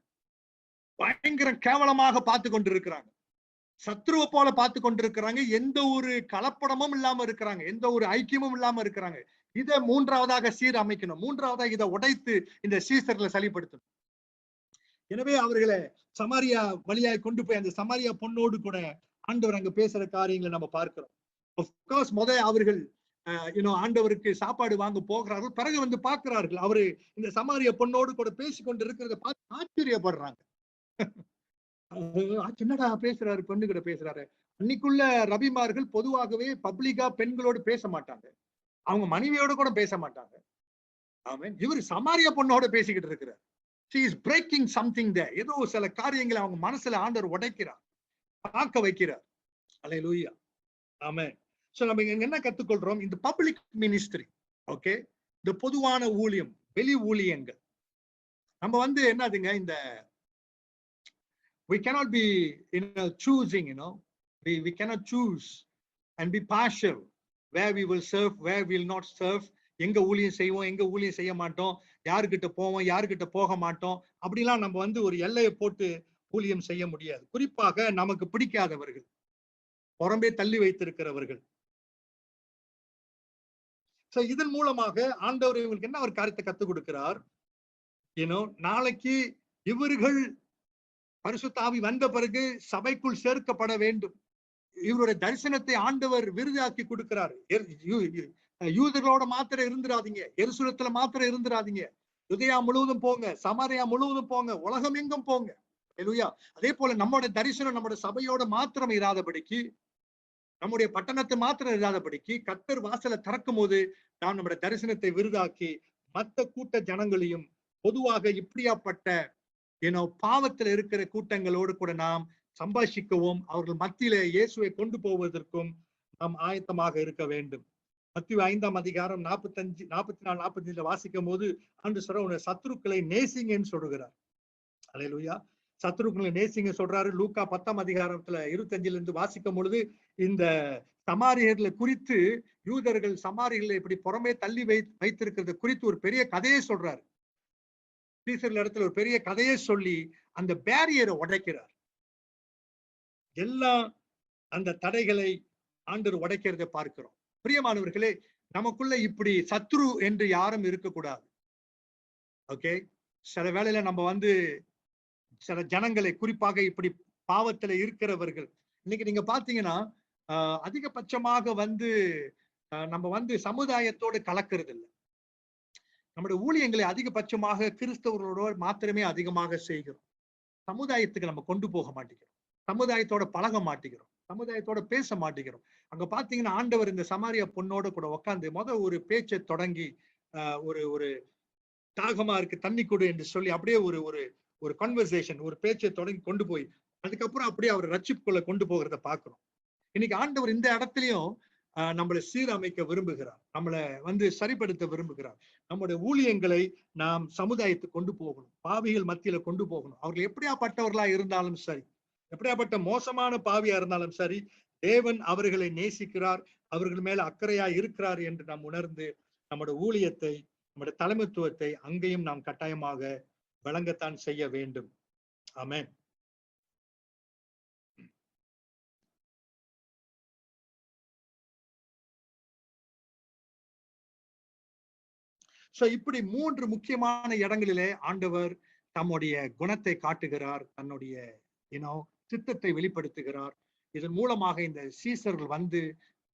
பயங்கர கேவலமாக பார்த்து கொண்டிருக்கிறாங்க. சத்ருவை போல பார்த்து கொண்டிருக்கிறாங்க. எந்த ஒரு கலப்படமும் இல்லாம இருக்கிறாங்க. எந்த ஒரு ஐக்கியமும் இல்லாம இருக்கிறாங்க. இதை மூன்றாவதாக சீரமைக்கணும். மூன்றாவதாக இதை உடைத்து இந்த சீசர்களை சளிப்படுத்தணும். எனவே அவர்களை சமாரியா வழியாய் கொண்டு போய் அந்த சமாரியா பொண்ணோடு கூட ஆண்டவர் அங்க பேசுற காரியங்களை நம்ம பார்க்கிறோம். ஆஃப்கோர்ஸ் அவர்கள் ஆண்டவருக்கு சாப்பாடு வாங்க போகிறார்கள். பிறகு பார்க்கிறார்கள் அவரு இந்த சமாரிய பொண்ணோடு கூட பேசி கொண்டு இருக்கிறத பார்த்து ஆச்சரியப்படுறாங்க. என்னடா பேசுறாரு, பொண்ணு கூட பேசுறாரு. அன்னைக்குள்ள ரபிமார்கள் பொதுவாகவே பப்ளிக்கா பெண்களோடு பேச மாட்டாங்க, அவங்க மனைவியோட கூட பேச மாட்டாங்க. ஆமென். இவர் சமாரியா பொண்ணோட பேசிக்கிட்டு இருக்கிறார். She is breaking something there. ஏதோ சில காரியங்களை அவங்க மனசுல ஆண்டவர் உடைக்கிறார், பார்க்க வைக்கிறார். அல்லேலூயா. ஆமென். சோ நம்ம இங்க என்ன கத்துக்கொள்றோம்? இந்த பப்ளிக் மினிஸ்ட்ரி, ஓகே, இந்த பொதுவான ஊழியம், வெளி ஊழியங்கள். நம்ம என்னதுங்க, இந்த we cannot be choosing, we cannot choose and be partial where we will serve, where we will not serve. எங்க ஊழியம் செய்வோம், எங்க ஊழியம் செய்ய மாட்டோம், யாருக்கிட்ட போவோம், யாருக்கிட்ட போக மாட்டோம், அப்படிலாம் நம்ம ஒரு எல்லையை போட்டு ஊழியம் செய்ய முடியாது. குறிப்பாக நமக்கு பிடிக்காதவர்கள், புறம்பே தள்ளி வைத்திருக்கிறவர்கள். சோ இதன் மூலமாக ஆண்டவர் இவங்களுக்கு என்ன ஒரு காரியத்தை கத்துக் கொடுக்கிறார்? நாளைக்கு இவர்கள் பரிசுத்த ஆவி வந்த பிறகு சபைக்குள் சேர்க்கப்பட வேண்டும். இவருடைய தரிசனத்தை ஆண்டவர் விருதாக்கி கொடுக்கிறார். யூதர்களோட மாத்திரம் இருந்துராதீங்க, எருசலேத்துல மாத்திரம் இருந்துராதீங்க, யூதேயா முழுவதும் போங்க, சமாரியா முழுவதும் போங்க, உலகம் எங்கும் போங்க. அல்லேலூயா. அதே போல நம்முடைய தரிசனம் நம்முடைய சபையோட மாத்திரம் இராதபடிக்கு, நம்முடைய பட்டணத்தை மாத்திரம் இராதபடிக்கு, கர்த்தர் வாசலை திறக்கும் போது நாம் நம்முடைய தரிசனத்தை விருதாக்கி மற்ற கூட்ட ஜனங்களையும், பொதுவாக இப்படியாப்பட்ட பாவத்தில் இருக்கிற கூட்டங்களோடு கூட நாம் சம்பாஷிக்கவும் அவர்கள் மத்தியில இயேசுவை கொண்டு போவதற்கும் நாம் ஆயத்தமாக இருக்க வேண்டும். மத்தேயு 5ஆம் அதிகாரம் 45, 44, 45 வாசிக்கும் போது ஆண்டு சொல்ற சத்துருக்களை நேசிங்கன்னு சொல்லுகிறார். அல்லேலூயா. சத்துருக்களை நேசிங்க சொல்றாரு. லூக்கா 10ஆம் அதிகாரத்துல 25 இருந்து வாசிக்கும் பொழுது இந்த சமாரியர்களை குறித்து, யூதர்கள் சமாரியர்களை இப்படி புறமே தள்ளி வைத்திருக்கிறது குறித்து ஒரு பெரிய கதையை சொல்றாரு. சீசர்கள் இடத்துல ஒரு பெரிய கதையை சொல்லி அந்த பேரியரை உடைக்கிறார். எல்லா அந்த தடைகளை ஆண்டவர் உடைக்கிறதை பார்க்கிறோம். பிரியமானவர்களே, நமக்குள்ள இப்படி சத்ரு என்று யாரும் இருக்கக்கூடாது. ஓகே, சில வேளையில நம்ம சில ஜனங்களை, குறிப்பாக இப்படி பாவத்துல இருக்கிறவர்கள், இன்னைக்கு நீங்க பாத்தீங்கன்னா அதிகபட்சமாக நம்ம சமுதாயத்தோடு கலக்கிறது இல்லை. நம்முடைய ஊழியங்களை அதிகபட்சமாக கிறிஸ்தவர்களோடு மாத்திரமே அதிகமாக செய்கிறோம். சமுதாயத்துக்கு நம்ம கொண்டு போக மாட்டேங்கிறோம், சமுதாயத்தோட பழக மாட்டேங்கிறோம், சமுதாயத்தோட பேச மாட்டேங்கிறோம். அங்க பாத்தீங்கன்னா ஆண்டவர் இந்த சமாரியா பொண்ணோட கூட உட்காந்து ஒரு பேச்சை தொடங்கி ஒரு தாகமா இருக்கு தண்ணி கொடு என்று சொல்லி அப்படியே ஒரு கன்வர்சேஷன், ஒரு பேச்சை தொடங்கி கொண்டு போய் அதுக்கப்புறம் அப்படியே அவர் ரட்சிப்புக்குள்ள கொண்டு போகிறத பாக்குறோம். இன்னைக்கு ஆண்டவர் இந்த இடத்துலயும் நம்மளை சீரமைக்க விரும்புகிறார், நம்மளை சரிப்படுத்த விரும்புகிறார். நம்முடைய ஊழியங்களை நாம் சமுதாயத்துக்கு கொண்டு போகணும், பாவிகள் மத்தியில கொண்டு போகணும். அவர்கள் எப்படியாப்பட்டவர்களா இருந்தாலும் சரி, எப்படியாப்பட்ட மோசமான பாவியா இருந்தாலும் சரி, தேவன் அவர்களை நேசிக்கிறார், அவர்கள் மேல அக்கறையா இருக்கிறார் என்று நாம் உணர்ந்து நம்முடைய ஊழியத்தை, நம்முடைய தலைமைத்துவத்தை அங்கேயும் நாம் கட்டாயமாக வழங்கத்தான் செய்ய வேண்டும். ஆமென். சோ இப்படி 3 முக்கியமான இடங்களிலே ஆண்டவர் தம்முடைய குணத்தை காட்டுகிறார், தன்னுடைய சித்தத்தை வெளிப்படுத்துகிறார். இதன் மூலமாக இந்த சீசர்கள்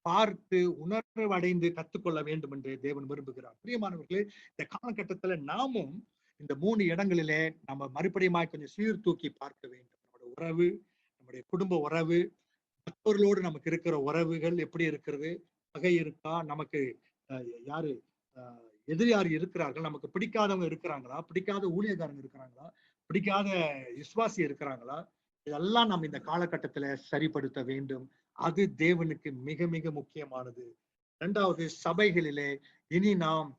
பார்த்து உணர்வடைந்து கற்றுக்கொள்ள வேண்டும் என்று தேவன் விரும்புகிறார். பிரியமானவர்களே, இந்த காலகட்டத்துல நாமும் இந்த 3 இடங்களிலே நம்ம மறுபடியுமாய் கொஞ்சம் சீர்தூக்கி பார்க்க வேண்டும். நம்முடைய உறவு, நம்முடைய குடும்ப உறவு, மற்றவர்களோடு நமக்கு இருக்கிற உறவுகள் எப்படி இருக்கிறது, பகை இருக்கா, நமக்கு யாரு எதிரியார் இருக்கிறார்கள், நமக்கு பிடிக்காதவங்க இருக்கிறாங்களா, பிடிக்காத ஊழியக்காரங்க இருக்கிறாங்களா, பிடிக்காத விசுவாசி இருக்கிறாங்களா, இதெல்லாம் நம்ம இந்த காலகட்டத்துல சரிப்படுத்த வேண்டும். அது தேவனுக்கு மிக மிக முக்கியமானது. 2வது, சபைகளிலே இனி நாம்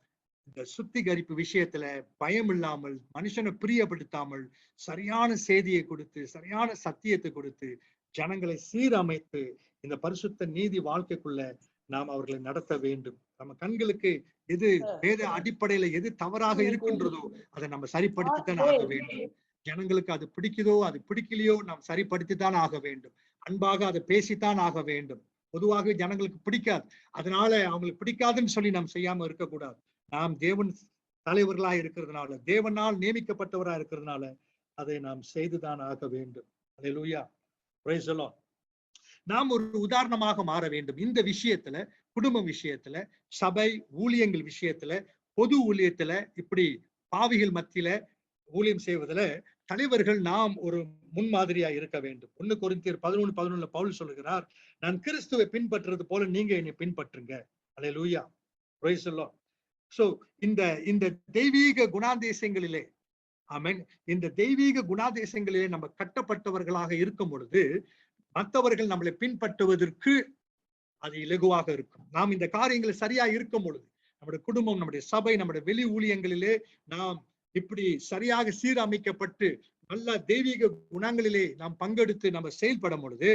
இந்த சுத்திகரிப்பு விஷயத்துல பயம் இல்லாமல், மனுஷனை பிரியப்படுத்தாமல், சரியான செய்தியை கொடுத்து, சரியான சத்தியத்தை கொடுத்து, ஜனங்களை சீரமைத்து இந்த பரிசுத்த நீதி வாழ்க்கைக்குள்ள நாம் அவர்களை நடத்த வேண்டும். நம்ம கண்களுக்கு எது வேத அடிப்படையில எது தவறாக இருக்கின்றதோ அதை நம்ம சரிப்படுத்தித்தான் ஆக வேண்டும். ஜனங்களுக்கு அது பிடிக்குதோ அது பிடிக்கலையோ நாம் சரிப்படுத்தித்தான் ஆக வேண்டும். அன்பாக அதை பேசித்தான் ஆக வேண்டும். பொதுவாக ஜனங்களுக்கு பிடிக்காது, அதனால அவங்களுக்கு பிடிக்காதுன்னு சொல்லி நாம் செய்யாம இருக்கக்கூடாது. நாம் தேவன் தலைவர்களா இருக்கிறதுனால, தேவனால் நியமிக்கப்பட்டவரா இருக்கிறதுனால அதை நாம் செய்துதான் ஆக வேண்டும். அல்லேலூயா, பிரைஸ் தி லார்ட். நாம் ஒரு உதாரணமாக மாற வேண்டும் இந்த விஷயத்துல, குடும்ப விஷயத்துல, சபை ஊழியங்கள் விஷயத்துல, பொது ஊழியத்துல, இப்படி பாவிகள் மத்தியில ஊழியம் செய்வதில் தலைவர்கள் நாம் ஒரு முன்மாதிரியா இருக்க வேண்டும். 1 கொரிந்தியர் 11:11 பவுல் சொல்லுகிறார், நான் கிறிஸ்துவை பின்பற்றுறது போல நீங்க என்னை பின்பற்றுங்க. அல்லேலூயா, பிரைஸ் தி லார்ட். சோ இந்த தெய்வீக குணாதிசயங்களிலே, ஆமென், இந்த தெய்வீக குணாதிசயங்களிலே நம்ம கட்டப்பட்டவர்களாக இருக்கும் பொழுது மற்றவர்கள் நம்மளை பின்பற்றுவதற்கு அது இலகுவாக இருக்கும். நாம் இந்த காரியங்களை சரியா இருக்கும் பொழுது, நம்முடைய குடும்பம், நம்முடைய சபை, நம்முடைய வெளி ஊழியங்களிலே நாம் இப்படி சரியாக சீரமைக்கப்பட்டு நல்ல தெய்வீக குணங்களிலே நாம் பங்கெடுத்து நம்ம செயல்படும் பொழுது,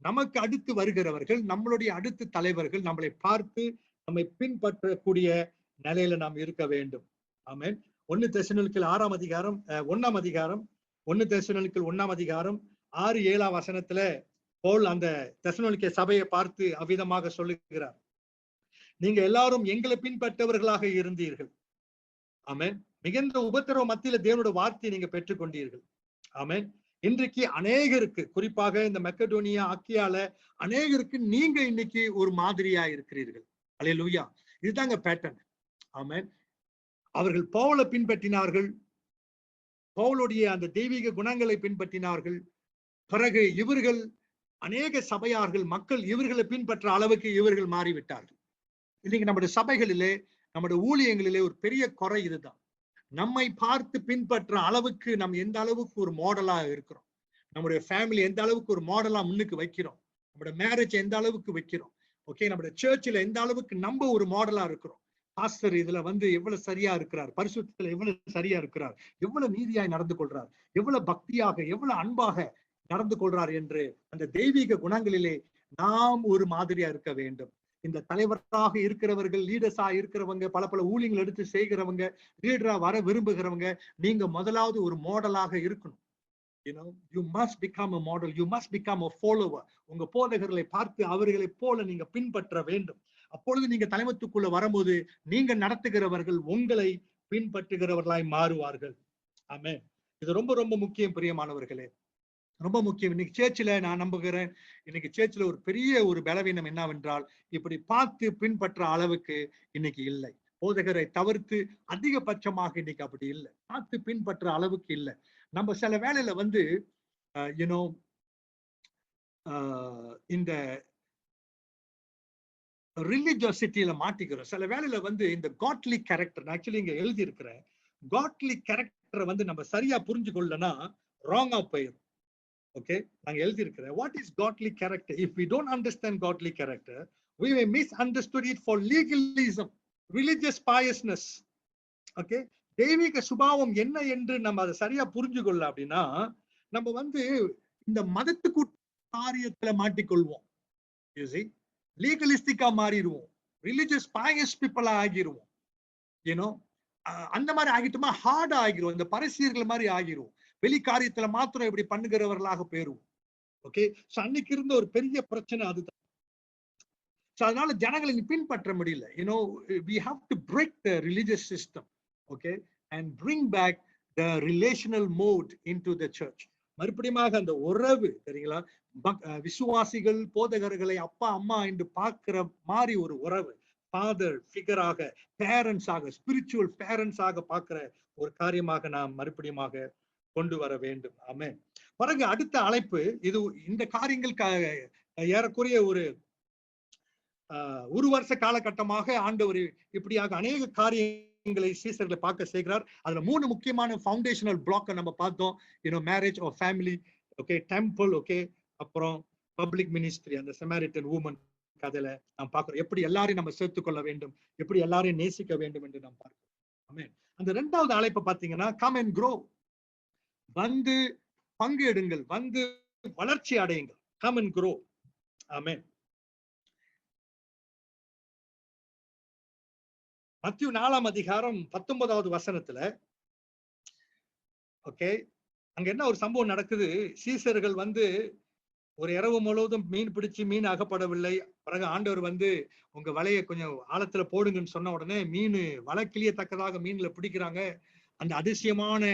நமக்கு அடுத்து வருகிறவர்கள், நம்மளுடைய அடுத்த தலைவர்கள் நம்மளை பார்த்து நம்மை பின்பற்றக்கூடிய நிலையில நாம் இருக்க வேண்டும். ஆமென். 1 தெசலோனிக்கேயர் 6 அதிகாரம் 1 அதிகாரம் 1 தெசலோனிக்கேயர் 1 அதிகாரம் 6-7 வசனத்துல பவுல் அந்த தெசலோனிக்கே சபையை பார்த்து அவ்விதமாக சொல்லுகிறார், நீங்க எல்லாரும் எங்களை பின்பற்றவர்களாக இருந்தீர்கள். ஆமென். மிகுந்த உபத்திரவ மத்தியில தேவனுடைய வார்த்தையை நீங்க பெற்றுக்கொண்டீர்கள். ஆமென். இன்றைக்கு அநேகருக்கு, குறிப்பாக இந்த மக்கெடோனியா, அக்கியால அநேகருக்கு நீங்க இன்னைக்கு ஒரு மாதிரியா இருக்கிறீர்கள். அல்லேலூயா. இதுதாங்க பேட்டர்ன். ஆமென். அவர்கள் பவுலை பின்பற்றினார்கள், பவுலுடைய அந்த தெய்வீக குணங்களை பின்பற்றினார்கள். பிறகு இவர்கள் அநேக சபையார்கள், மக்கள் இவர்களை பின்பற்ற அளவுக்கு இவர்கள் மாறிவிட்டார்கள். இன்னைக்கு நம்முடைய சபைகளிலே, நம்முடைய ஊழியங்களிலே ஒரு பெரிய குறை இதுதான். நம்மை பார்த்து பின்பற்ற அளவுக்கு நம்ம எந்த அளவுக்கு ஒரு மாடலா இருக்கிறோம், நம்முடைய ஃபேமிலி எந்த அளவுக்கு ஒரு மாடலா முன்னுக்கு வைக்கிறோம், நம்முடைய மேரேஜ் எந்த அளவுக்கு வைக்கிறோம், ஓகே, நம்முடைய சர்ச்சில் எந்த அளவுக்கு நம்ம ஒரு மாடலா இருக்கிறோம். பாஸ்டர் இதுல எவ்வளவு சரியா இருக்கிறார், பரிசுத்தத்துல எவ்வளவு சரியா இருக்கிறார், எவ்வளவு நீதியாய் நடந்து கொள்றார், எவ்வளவு பக்தியாக, எவ்வளவு அன்பாக நடந்து கொள்றார் என்று அந்த தெய்வீக குணங்களிலே நாம் ஒரு மாதிரியா இருக்க வேண்டும். இந்த தலைவராக இருக்கிறவர்கள், லீடர்ஸா இருக்கிறவங்க, பல ஊழியங்கள் எடுத்து செய்கிறவங்க, லீடரா வர விரும்புகிறவங்க, நீங்க முதலாவது ஒரு மாடலாக இருக்கணும். You must become a model, you must become a follower. உங்க போதகர்களை பார்த்து அவர்களை போல நீங்க பின்பற்ற வேண்டும். அப்பொழுது நீங்க தலைமைத்துக்குள்ள வரும்போது நீங்க நடத்துகிறவர்கள் உங்களை பின்பற்றுகிறவர்களாய் மாறுவார்கள். ஆமென். இது ரொம்ப ரொம்ப முக்கியம் பிரியமானவர்களே, ரொம்ப முக்கியம். இன்னைக்கு சேர்ச்சில நான் நம்புகிறேன், இன்னைக்கு சேர்ச்சில ஒரு பெரிய ஒரு பலவீனம் என்னவென்றால், இப்படி பார்த்து பின்பற்ற அளவுக்கு இன்னைக்கு இல்லை. போதகரை தவிர்த்து அதிகபட்சமாக இன்னைக்கு அப்படி இல்லை, பார்த்து பின்பற்ற அளவுக்கு இல்லை. நம்ம சில வேளையில இந்த ரிலிஜியசிட்டியில மாட்டிக்கிறோம். சில வேளையில இந்த காட்லி கேரக்டர், ஆக்சுவலி இங்க எழுதி இருக்கிற காட்லி கேரக்டரை நம்ம சரியா புரிஞ்சு கொள்ளனா ராங்கா போயிடும். Okay, நாங்க எழுதி இருக்கிறேன், what is godly character? If we don't understand godly character, we may misunderstood it for legalism, religious piousness. Okay, தெய்வீக சுபாவம் என்ன என்று நம்ம அதை சரியா புரிஞ்சு கொள்ள அப்படின்னா, நம்ம இந்த மதத்துக்கு காரியத்துல மாட்டிக்கொள்வோம். You see, legalistic-ஆ மாறிடுவோம், religious pious people-ஆ ஆகிருவோம். அந்த மாதிரி ஆகிட்டுமா ஹார்டா ஆகிரும், இந்த பரிசீர்கள் மாதிரி ஆகிரும், வெளி காரியத்துல மாத்திரம் இப்படி பண்ணுகிறவர்களாக போயிருவோம். ஓகே, அன்னைக்கு இருந்த ஒரு பெரிய பிரச்சனை அதுதான். அதனால ஜனங்களை பின்பற்ற முடியல. We have to break the religious system, okay, and bring back the relational mode into the church. மறுபடியும் அந்த உறவு, சரிங்களா, விசுவாசிகள் போதகர்களை அப்பா அம்மா என்று பார்க்கிற மாதிரி ஒரு உறவு, ஃபாதர் ஃபிகராக, பேரண்ட்ஸாக, ஸ்பிரிச்சுவல் பேரண்ட்ஸாக பார்க்கிற ஒரு காரியமாக நாம் மறுபடியும் கொண்டு வர வேண்டும். ஆமென். பிறகு அடுத்த அழைப்பு இது, இந்த காரியங்கள் ஏறக்குறைய ஒரு வருஷ காலகட்டமாக ஆண்டவர் இப்படியாக அநேக காரியங்களை சீசர்களை பார்க்க செய்கிறார். அதுல 3 முக்கியமான ஃபவுண்டேஷனல் பிளாக் நம்ம பார்த்தோம். Marriage or family, okay, temple, okay, அப்புறம் பப்ளிக் மினிஸ்ட்ரி, அந்த சமாரிட்டன் வூமன் கதையில நாம் பார்க்கிறோம். எப்படி எல்லாரையும் நம்ம சேர்த்துக் கொள்ள வேண்டும், எப்படி எல்லாரையும் நேசிக்க வேண்டும் என்று நாம் பார்க்கிறோம். ஆமென். அந்த 2வது அழைப்பை பார்த்தீங்கன்னா கம் அண்ட் க்ரோ, பங்கு எடுங்கள், வளர்ச்சி அடையுங்கள், கம் அண்ட் க்ரோ. ஆமென். மத்தேயு 4 அதிகாரம் 19வது வசனத்துல, ஓகே, அங்க என்ன ஒரு சம்பவம் நடக்குது. சீசர்கள் ஒரு இரவு முழுவதும் மீன் பிடிச்சு மீன் அகப்படவில்லை. பிறகு ஆண்டவர் உங்க வலையை கொஞ்சம் ஆழத்துல போடுங்கன்னு சொன்ன உடனே மீன் வலை கிளியத்தக்கதாக மீன்ல பிடிக்கிறாங்க. அந்த அதிசயமான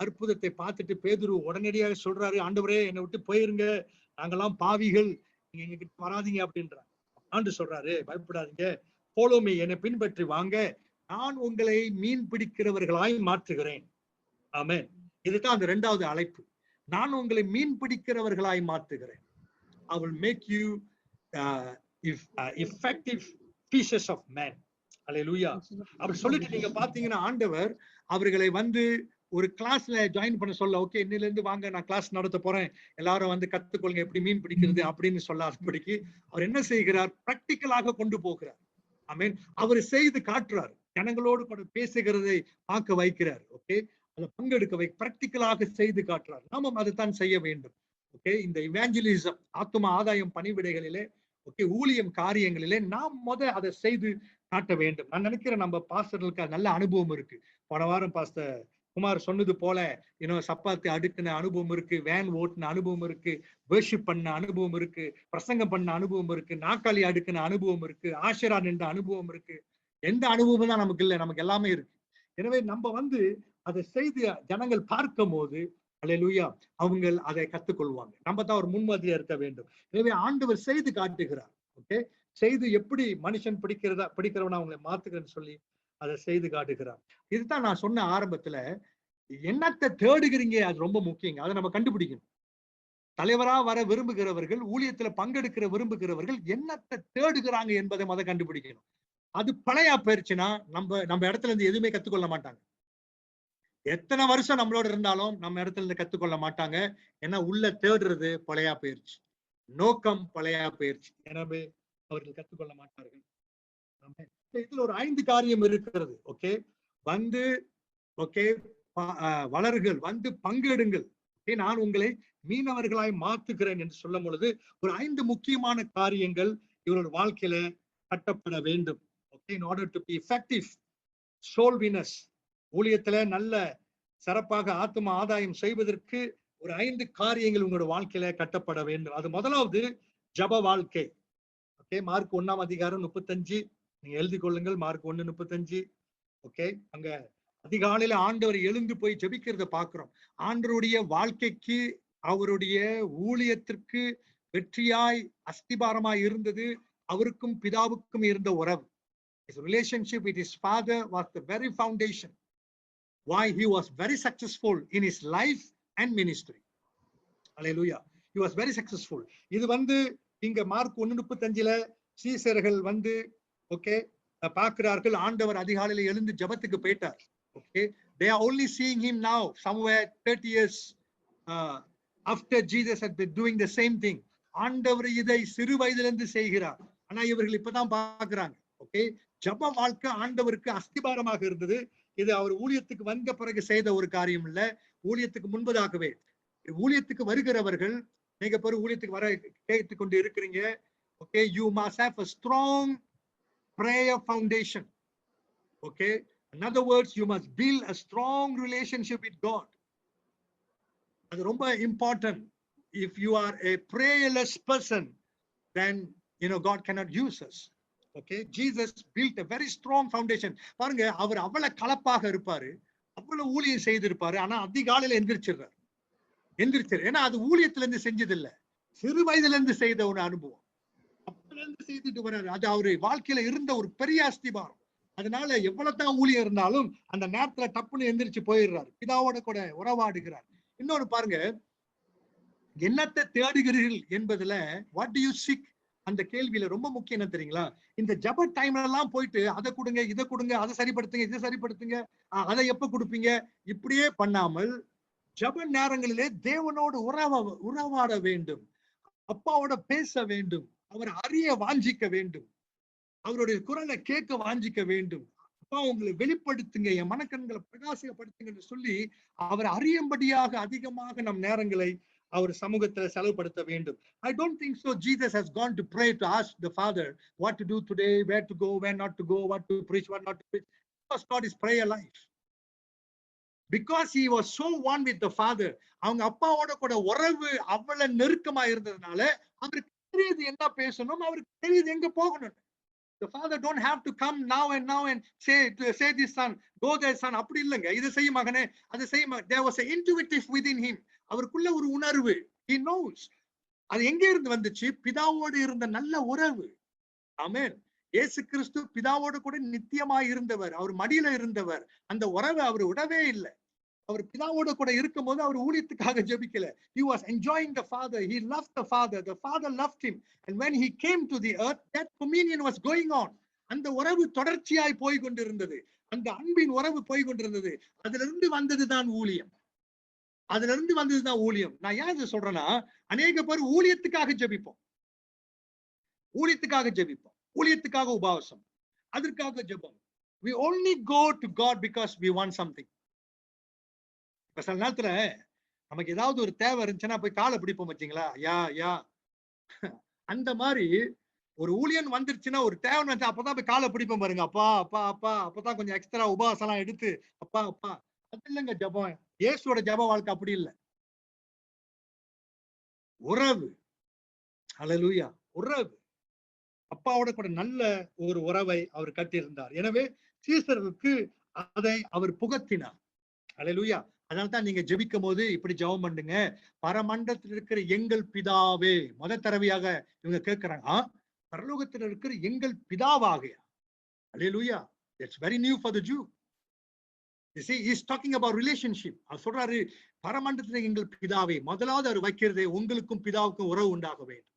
அற்புதத்தை பார்த்துட்டு பேதுரு உடனடியாக சொல்றாரு, ஆண்டவரே என்னை விட்டு போயிருங்க, நாங்கெல்லாம் பாவிகள், நீங்க எங்க கிட்ட வராதீங்க அப்படின்றாங்க. ஆண்டு சொல்றாரு, பயப்படாதீங்க, ஃபாலோ மீ, என்னை பின்பற்றி வாங்க, நான் உங்களை மீன் பிடிக்கிறவர்களாய் மாற்றுகிறேன். ஆமென். இதுதான் அந்த இரண்டாவது அழைப்பு. நான் உங்களை மீன் பிடிக்கிறவர்களாய் மாற்றுகிறேன். I will make you effective fishers of men. Hallelujah. அப்படி சொல்லிட்டு நீங்க பாத்தீங்கன்னா ஆண்டவர் அவர்களை வந்து ஒரு கிளாஸ்ல ஜாயின் பண்ண சொல்ல, ஓகே இன்னில இருந்து வாங்க நான் கிளாஸ் நடத்த போறேன், எல்லாரும் வந்து கத்துக்கொள்ளுங்க எப்படி மீன் பிடிக்கிறது அப்படின்னு சொல்லாதபடிக்கு அவர் என்ன செய்கிறார், பிராக்டிக்கலாக கொண்டு போகிறார். ஆமென். அவர் செய்து காட்டுறார், ஜனங்களோடு கூட பேசுகிறதை பார்க்க வைக்கிறார். ஓகே, அதை பங்கெடுக்க பிராக்டிக்கலாக செய்து காட்டுறார். நாமும் அதைத்தான் செய்ய வேண்டும். ஓகே, இந்த இவாஞ்சலிசம் ஆத்தும ஆதாயம் பணிவிடைகளிலே, ஓகே ஊழியம் காரியங்களிலே நாம் அதை செய்து காட்ட வேண்டும். நான் நினைக்கிறேன் நம்ம பாஸ்டர்களுக்கு நல்ல அனுபவம் இருக்கு. போன வாரம் பாஸ்டர் குமார் சொன்னது போல சப்பாத்தி அடுக்கின அனுபவம் இருக்கு, வேன் ஓட்டின அனுபவம் இருக்கு, வர்ஷிப் பண்ண அனுபவம் இருக்கு, பிரசங்கம் பண்ண அனுபவம் இருக்கு, நாக்காளி அடுக்கின அனுபவம் இருக்கு, ஆசிரா நின்ற அனுபவம் இருக்கு. எந்த அனுபவம் தான் நமக்கு இல்லை, நமக்கு எல்லாமே இருக்கு. எனவே நம்ம அதை செய்து ஜனங்கள் பார்க்கும் போது அல்லேலூயா அவங்க அதை கத்துக்கொள்வாங்க. நம்ம தான் ஒரு முன்மாதிரியா இருக்க வேண்டும். எனவே ஆண்டவர் செய்து காட்டுகிறார். ஓகே, செய்து எப்படி மனுஷன் பிடிக்கிறவனா அவங்களை மாத்துக்கிறேன்னு சொல்லி அதை செய்து காட்டுகிறார். இதுதான் நான் சொன்ன ஆரம்பத்துல, என்னத்தை தேடுகிறீங்க அது ரொம்ப முக்கியங்க. அதை நம்ம கண்டுபிடிக்கணும். தலைவரா வர விரும்புகிறவர்கள், ஊழியத்துல பங்கெடுக்கிற விரும்புகிறவர்கள் என்னத்தை தேடுகிறாங்க என்பதை கண்டுபிடிக்கணும். அது பழையா போயிருச்சுன்னா நம்ம இடத்துல இருந்து எதுவுமே கத்துக்கொள்ள மாட்டாங்க. எத்தனை வருஷம் நம்மளோட இருந்தாலும் நம்ம இடத்துல இருந்து கத்துக்கொள்ள மாட்டாங்க. ஏன்னா உள்ள தேடுறது பழையா போயிருச்சு, நோக்கம் பழையா போயிருச்சு. எனவே அவர்கள் கத்துக்கொள்ள மாட்டார்கள். இதுல ஒரு 5 காரியம் இருக்கிறது. ஓகே, ஓகே வளர்கள் பங்கெடுங்கள், நான் உங்களை மீனவர்களாய் மாத்துகிறேன் என்று சொல்லும் பொழுது ஒரு 5 முக்கியமான காரியங்கள் இவரோட வாழ்க்கையில கட்டப்பட வேண்டும். Okay, in order to be effective soul winners, ஊழியத்துல நல்ல சிறப்பாக ஆத்தும ஆதாயம் செய்வதற்கு ஒரு 5 காரியங்கள் உங்களோட வாழ்க்கையில கட்டப்பட வேண்டும். அது முதலாவது ஜப வாழ்க்கை. ஓகே, மார்க் 1:35 நீங்க எழுதி கொள்ளுங்கள். மார்க் 1:35. ஓகே, அங்க அதிகாலையில ஆண்டவர் எழுந்து போய் ஜெபிக்கிறத பாக்குறோம். ஆண்டவருடைய வாழ்க்கைக்கு அவருடைய ஊழியத்திற்கு வெற்றியாய் அஸ்திபாரமாய் இருந்தது அவருக்கும் பிதாவுக்கும் இருந்த உறவு. His relationship with his father was the very foundation why he was very successful in his life and ministry. Hallelujah. He was very successful. இது இங்க மார்க் 1:35 சீசர்கள் ஓகே பார்க்கிறார்கள். ஆண்டவர் அதிகாலையில எழுந்து ஜெபத்துக்கு போயிட்டார். Okay, they are only seeing him now somewhere 30 years after Jesus had been doing the same thing. ஆண்டவர் இதை சிறு வயதிலிருந்து செய்கிறார். ஆனா இவர்கள் இப்பதான் பார்க்கிறாங்க. ஓகே, ஜப வாழ்க்கை ஆண்டவருக்கு அஸ்திபாரமாக இருந்தது. இது அவர் ஊழியத்துக்கு வந்த பிறகு செய்த ஒரு காரியம் இல்ல, ஊழியத்துக்கு முன்பதாகவே. ஊழியத்துக்கு வருகிறவர்கள் நீங்க பேர் ஊழியத்துக்கு வர கேட்டுக் கொண்டு இருக்கிறீங்க. Okay, you must have a strong prayer foundation. Okay, in other words, you must build a strong relationship with God. அது ரொம்ப important. If you are a prayerless person, then God cannot use us. Okay, Jesus built a very strong foundation. பாருங்க, அவர் அவ்வளவு கலப்பாக இருப்பாரு, அவ்வளவு ஊழியம் செய்திருப்பாரு. ஆனா அதிகாலையில எந்திரிச்சிடுறாரு. ஏன்னா அது ஊழியத்துல இருந்து செஞ்சது இல்ல, சிறு வயதுல இருந்து செய்த ஒரு அனுபவம். அப்பல இருந்து செய்துட்டு வர்றாரு. அது அவரு வாழ்க்கையில இருந்த ஒரு பெரிய அஸ்திபாரம். அதனால எவ்வளவுதான் ஊழியம் இருந்தாலும் அந்த நேரத்துல டப்புன்னு எந்திரிச்சு போயிடுறாரு, பிதாவோட கூட உறவாடுகிறார். இன்னொன்னு பாருங்க, என்னத்தை தேடுகிறீர்கள் என்பதுல வாட் டு யூ சீக் அந்த கேள்வியில ரொம்ப முக்கியம் என்ன தெரியுங்களா? இந்த ஜப டைம்ல எல்லாம் போயிட்டு அதை கொடுங்க, இதை கொடுங்க, அதை சரிப்படுத்துங்க, இதை சரிப்படுத்துங்க, அதை எப்ப கொடுப்பீங்க, இப்படியே பண்ணாமல் ஜப நேரங்களிலே தேவனோடு உறவாட வேண்டும், அப்பாவோட பேச வேண்டும், அவர் அறிய வாஞ்சிக்க வேண்டும், அவருடைய குரலை கேட்க வாஞ்சிக்க வேண்டும். அப்பா உங்களை வெளிப்படுத்துங்க, என் மனக்கண்களை பிரகாசப்படுத்துங்க சொல்லி அவர் அறியும்படியாக அதிகமாக நம் நேரங்களை அவர் சமூகத்தில் செலவுபடுத்த வேண்டும். I don't think so Jesus has gone to pray to ask the Father what to do today, where to go, where not to go, what to preach, what not to preach. It was not his prayer life. Because he was so one with the Father, அவங்க அப்பாவோட கூட உறவு அவ்வளவு நெருக்கமா இருந்ததுனால அவருக்கு தெரியுது என்ன பேசணும், அவருக்கு தெரியுது எங்க போகணும். The Father don't have to come now and say this son, go there son, அப்படி இல்லைங்க. இதை செய்ய மகனே, அதை செய்ய. There was an intuitive within him. அவருக்குள்ள ஒரு உணர்வு, he knows. அது எங்க இருந்து வந்துச்சு? பிதாவோடு இருந்த நல்ல உறவு. ஆமென். இயேசு கிறிஸ்து பிதாவோடு கூட நித்தியமாய் இருந்தவர், அவர் மடியில இருந்தவர். அந்த உறவை அவர் விடவே இல்லை. அவர் பிதாவோட கூட இருக்கும்போது அவர் ஊழியத்துக்காக ஜெபிக்கல. He was enjoying the Father. He loved the Father. The Father loved him. And when he came to the earth, that communion was going on. அந்த உறவு தொடர்ச்சியாய் போய் கொண்டிருந்தது. அந்த அன்பின் உறவு போய் கொண்டிருந்தது. அதிலிருந்து வந்ததுதான் ஊழியம். அதிலிருந்து வந்ததுதான் ஊழியம். நான் ஏன் இதை சொல்றேன்னா, அநேக பேர் ஊழியத்துக்காக ஜெபிப்போம், ஊழியத்துக்காக ஜெபிப்போம், ஊழியத்துக்காக உபவாசம், அதற்காக ஜெபம். We only go to God because we want something. இப்ப சில நேரத்துல நமக்கு ஏதாவது ஒரு தேவை இருந்துச்சுன்னா போய் காலை பிடிப்போம் வச்சீங்களா, யா அந்த மாதிரி ஒரு ஊழியன் வந்துருச்சுன்னா, ஒரு தேவை வந்துச்சு அப்பதான் போய் காலை பிடிப்போம் பாருங்க. அப்பா அப்பா அப்பா, அப்பதான் கொஞ்சம் எக்ஸ்ட்ரா உபவாசம் எல்லாம் எடுத்து அப்பா அப்பா. அது இல்லைங்க ஜபம். இயேசுவோட ஜப வாழ்க்கை அப்படி இல்லை. உறவு. ஹல்லேலூயா. உறவு. அப்பாவோட கூட நல்ல ஒரு உறவை அவர் கட்டியிருந்தார். எனவே சீசருக்கு அதை அவர் புகத்தினார். ஹல்லேலூயா. அதனால்தான் நீங்க ஜெபிக்கும் போது இப்படி ஜெபம் பண்ணுங்க. பரமண்டலத்தில் இருக்கிற எங்கள் பிதாவே, முத தடவையாக இவங்க கேட்கிறாங்க, பரலோகத்தில் இருக்கிற எங்கள் பிதாவாக. ஹல்லேலூயா. That's very new for the Jew. You see, he's talking about relationship. அவர் சொல்றாரு, பரமண்டலத்தில் எங்கள் பிதாவே. முதலாவது அவர் வைக்கிறது, உங்களுக்கும் பிதாவுக்கும் உறவு உண்டாக வேண்டும்,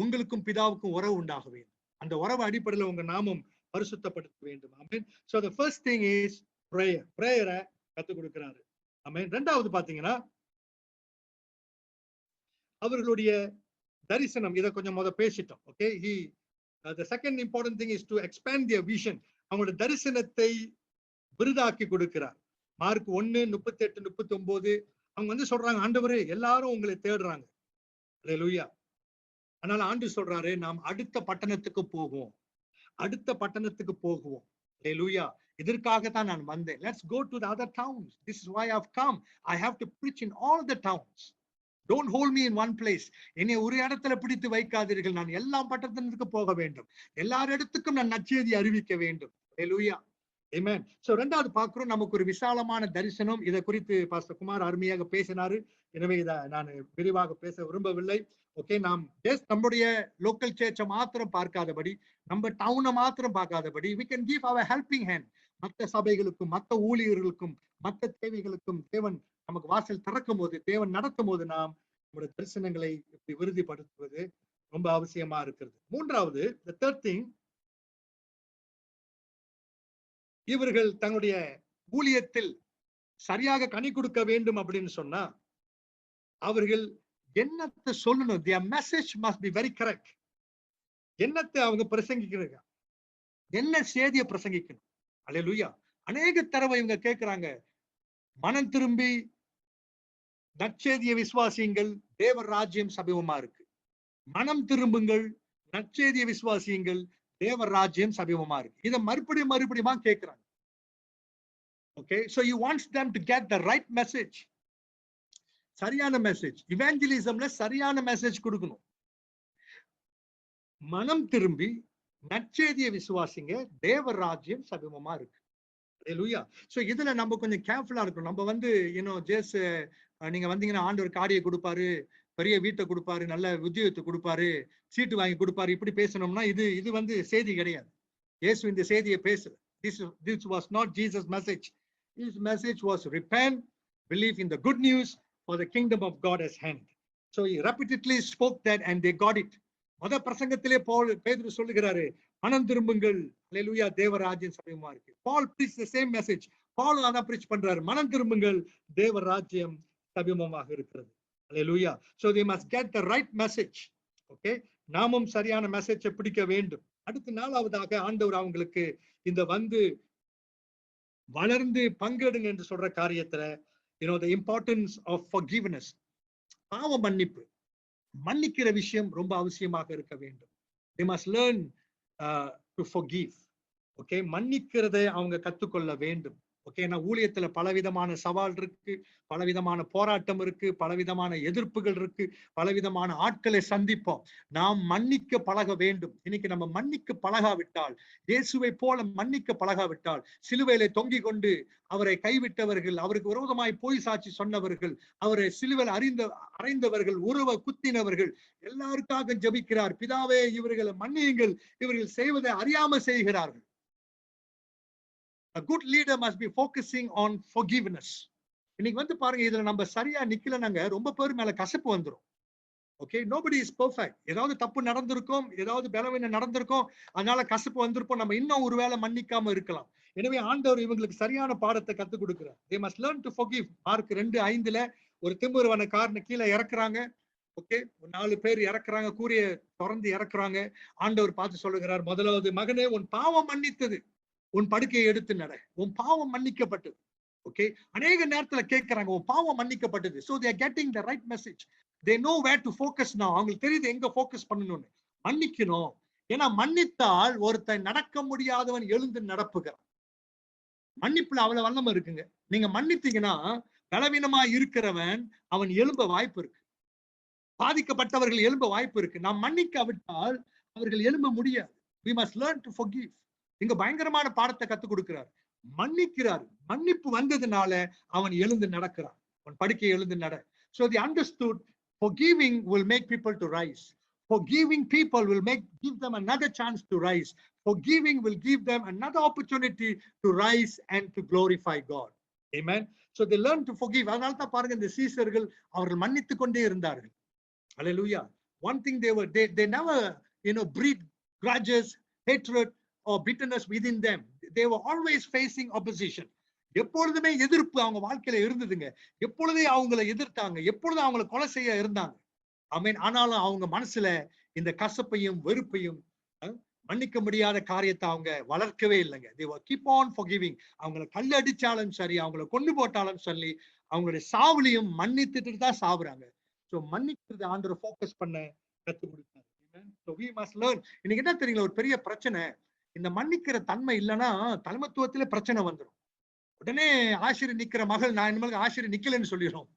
உங்களுக்கும் பிதாவுக்கும் உறவு உண்டாக வேண்டும். அந்த உறவு அடிப்படையில் உங்க நாமம் பரிசுத்தப்படுத்த வேண்டும். ஆமென். So the first thing is prayer. பிரேயரை கத்துக் கொடுக்கிறாரு. ஆமென். ரெண்டாவது பாத்தீங்கன்னா அவர்களுடைய தரிசனம். இதை கொஞ்சம் முத பேசிட்டோம். Okay. The second important thing is to expand their vision. அவங்களோட தரிசனத்தை விருதாக்கி கொடுக்கிறார். மார்க் 1:38-39 அவங்க வந்து சொல்றாங்க, ஆண்டவரே எல்லாரும் உங்களை தேடுறாங்க. அல்லேலூயா. அதனால ஆண்டு சொல்றாரு, நாம் அடுத்த பட்டணத்துக்கு போகுவோம், அடுத்த பட்டணத்துக்கு போகுவோம். அல்லேலூயா. இதற்காக தான் நான் வந்தேன். Let's go to the other towns. This is why I've come. I have to preach in all the towns. Don't hold me in one place. என்னை ஒரு இடத்துல பிடித்து வைக்காதீர்கள். நான் எல்லா பட்டணத்துக்கு போக வேண்டும், எல்லார் இடத்துக்கும் நான் நற்செய்தி அறிவிக்க வேண்டும். அல்லேலூயா. ஆமென். சோ ரெண்டாவது பார்க்கிறோம், நமக்கு ஒரு விசாலமான தரிசனம். இதை குறித்து பாஸ்டர் குமார் அருமையாக பேசினாரு. எனவே இதை நான் விரிவாக பேச விரும்பவில்லை. ஓகே. நாம் நம்முடைய லோக்கல் சர்ச்சை மாத்திரம் பார்க்காதபடி, நம்ம டவுனை மாத்திரம் பார்க்காதபடி, we can give our helping hand. மற்ற சபைகளுக்கும், மற்ற ஊழியர்களுக்கும், மற்ற தேவைகளுக்கும் தேவன் நமக்கு வாசல் திறக்கும் போது, தேவன் நடத்தும் போது நாம் நம்முடைய தரிசனங்களை இப்படி உறுதிப்படுத்துவது ரொம்ப அவசியமா இருக்கிறது. மூன்றாவது, the third thing, இவர்கள் தங்களுடைய ஊழியத்தில் சரியாக கனி கொடுக்க வேண்டும் அப்படின்னு சொன்னா அவர்கள் என்னத்தை சொல்லணும். their message must be very correct. என்னத்தை அவங்க பிரசங்கிக்கிறாங்க, என்ன செய்தியை பிரசங்கிக்கணும். அல்லேலூயா. அநேக தடவை இவங்க கேட்கிறாங்க, மனம் திரும்பி நற்செய்தியை விசுவாசியுங்கள், தேவர் ராஜ்யம் சமீபமா இருக்கு. மனம் திரும்புங்கள், நற்செய்தியை விசுவாசியுங்கள், தேவர் ராஜ்யம் சமீபமா இருக்கு. இதை மறுபடியுமா கேட்கிறாங்க. Okay, so he wants them to get the right message. சரியான மெசேஜ். இவாஞ்சலிசம்ல சரியான மெசேஜ் கொடுக்கணும். மனம் திரும்பி நற்செய்தியை விசுவாசிங்க, தேவர் ராஜ்யம் சமீபமா இருக்கு. அல்லேலூயா. சோ இதுல நம்ம கொஞ்சம் கேர்ஃபுல்லா இருக்கணும். நம்ம வந்து நீங்க வந்தீங்கன்னா ஆண்டவர் காரியை கொடுப்பாரு, பெரிய வீட்டை கொடுப்பாரு, நல்ல உத்தியோகத்தை கொடுப்பாரு, சீட்டு வாங்கி கொடுப்பாரு, இப்படி பேசணும்னா இது வந்து செய்தி கிடையாது. இயேசு இந்த செய்தியை பேசல. This was not Jesus' message. His message was repent, believe in the good news, for the kingdom of God has hand. So he repeatedly spoke that and they got it. மொத பிரசங்கத்திலே பேதுரு சொல்லுகிறாரு, மனம் திரும்புங்கள், அல்லேலூயா, தேவராஜ்யம் சமீபமா இருக்கு. Paul preached the same message. Paul அதான் preach பண்றாரு, மனம் திரும்புங்கள், தேவராஜ்யம் சமீபமாக இருக்கிறது. அல்லேலூயா. So they must get the right message. Okay, நாமும் சரியான மெசேஜை பிடிக்க வேண்டும். அடுத்து நாலாவதாக ஆண்டவர் அவங்களுக்கு இந்த வந்து வளர்ந்து பங்கெடுங்க என்று சொல்ற காரியத்துல, the importance of forgiveness. பாவ மன்னிப்பு, மன்னிக்கிற விஷயம் ரொம்ப அவசியமாக இருக்க வேண்டும். They must learn to forgive. Okay, மன்னிக்கிறதை அவங்க கத்துக்கொள்ள வேண்டும். ஓகே. நான் ஊழியத்துல பலவிதமான சவால் இருக்கு, பலவிதமான போராட்டம் இருக்கு, பலவிதமான எதிர்ப்புகள் இருக்கு, பலவிதமான ஆட்களை சந்திப்போம். நாம் மன்னிக்க பழக வேண்டும். இன்னைக்கு நம்ம மன்னிக்க பழகாவிட்டால், இயேசுவை போல மன்னிக்க பழகாவிட்டால், சிலுவையிலே தொங்கிக் கொண்டு அவரை கைவிட்டவர்கள், அவருக்கு விரோதமாய் போய் சாட்சி சொன்னவர்கள், அவரை சிலுவையில் அறைந்தவர்கள், உருவ குத்தினவர்கள் எல்லாருக்காக ஜெபிக்கிறார், பிதாவே இவர்களை மன்னியுங்கள், இவர்கள் செய்வதை அறியாம செய்கிறார்கள். A good leader must be focusing on forgiveness. இன்னைக்கு வந்து பாருங்க, இதுல நம்ம சரியா நிக்கலனாங்க ரொம்ப பேர் மேல கசப்பு வந்துரும். Okay, nobody is perfect. ஏதாவது தப்பு நடந்திருக்கும், ஏதாவது பலவீனம் நடந்திருக்கும், அதனால கசப்பு வந்திருப்போம், நம்ம இன்னும் ஒருவேளை மன்னிக்காம இருக்கலாம். எனவே ஆண்டவர் இவங்களுக்கு சரியான பாடத்தை கத்துக் கொடுக்கிறார். They must learn to forgive. Mark 2:5 ஒரு திமிருவனக்காரனை கீழே இறக்குறாங்க. ஓகே, 4 பேர் இறக்குறாங்க, கூரிய திறந்து இறக்குறாங்க. ஆண்டவர் பார்த்து சொல்லுகிறார், முதலாவது, மகனே உன் பாவம் மன்னித்தது, உன் படுக்கையை எடுத்து நட, உன் பாவம் மன்னிக்கப்பட்டது. ஓகே, அநேக நேரத்துல கேட்கிறாங்க, உன் பாவம் மன்னிக்கப்பட்டது. So they are getting the right message. They know where to focus now. அவங்களுக்கு தெரியுது எங்க போக்கஸ் பண்ணணும்னு. மன்னிக்கணும். ஏன்னா மன்னித்தால் ஒருத்தன் நடக்க முடியாதவன் எழுந்து நடப்புகிறான். மன்னிப்புல அவ்வளவு வல்லமை இருக்குங்க. நீங்க மன்னித்தீங்கன்னா பலவீனமா இருக்கிறவன் அவன் எழும்ப வாய்ப்பு இருக்கு. பாதிக்கப்பட்டவர்கள் எழும்ப வாய்ப்பு இருக்கு. நாம் மன்னிக்காவிட்டால் அவர்கள் எழும்ப முடியாது. We must learn to forgive. இங்க பயங்கரமான பாடத்தை கத்துக் கொடுக்கிறார். மன்னிக்கிறார். மன்னிப்பு வந்ததுனால அவன் எழுந்து நடக்கிறான். அவன் படுக்கையை எழுந்து நட. So they understood forgiving will make people to rise. Forgiving people will give them another chance to rise. Forgiving will give them another opportunity to rise and to glorify God. Amen. So they learn to forgive. அதனால தான் பாருங்க, இந்த சீசர்கள் அவர்கள் மன்னித்துக் கொண்டே இருந்தார்கள். Hallelujah. One thing they never breed grudges, hatred or bitterness within them. They were always facing opposition. எப்பொழுதுமே எதிர்ப்பு அவங்க வாழ்க்கையில இருந்ததுங்க. எப்பொழுதே அவங்களை எதிர்த்தாங்க, எப்பொழுதும் அவங்களை கொலை செய்ய இருந்தாங்க. ஆமென். ஆனாலும் அவங்க மனசுல இந்த கசப்பையும் வெறுப்பையும் மன்னிக்க முடியாத காரியத்தை அவங்க வளர்க்கவே இல்லைங்க. they were keep on forgiving. அவங்களை கல் அடிச்சாலும் சரி, அவங்களை கொண்டு போட்டாலும் சொல்லி, அவங்களுடைய சாவுலையும் மன்னித்துட்டு தான் சாவுறாங்க. சோ மன்னிக்கிறது ஆண்டவர் ஃபோக்கஸ் பண்ண கத்துக் கொடுத்தாரு. So we must learn. இன்னைக்கு என்ன தெரியுங்களா ஒரு பெரிய பிரச்சனை, இந்த மன்னிக்கிற தன்மை இல்லைன்னா தலைமத்துவத்திலே பிரச்சனை வந்துடும். உடனே ஆசிரியர் நிக்கிற மகள், நான் இனிமேல் ஆசிரியர் நிக்கலன்னு சொல்லிடுறோம்.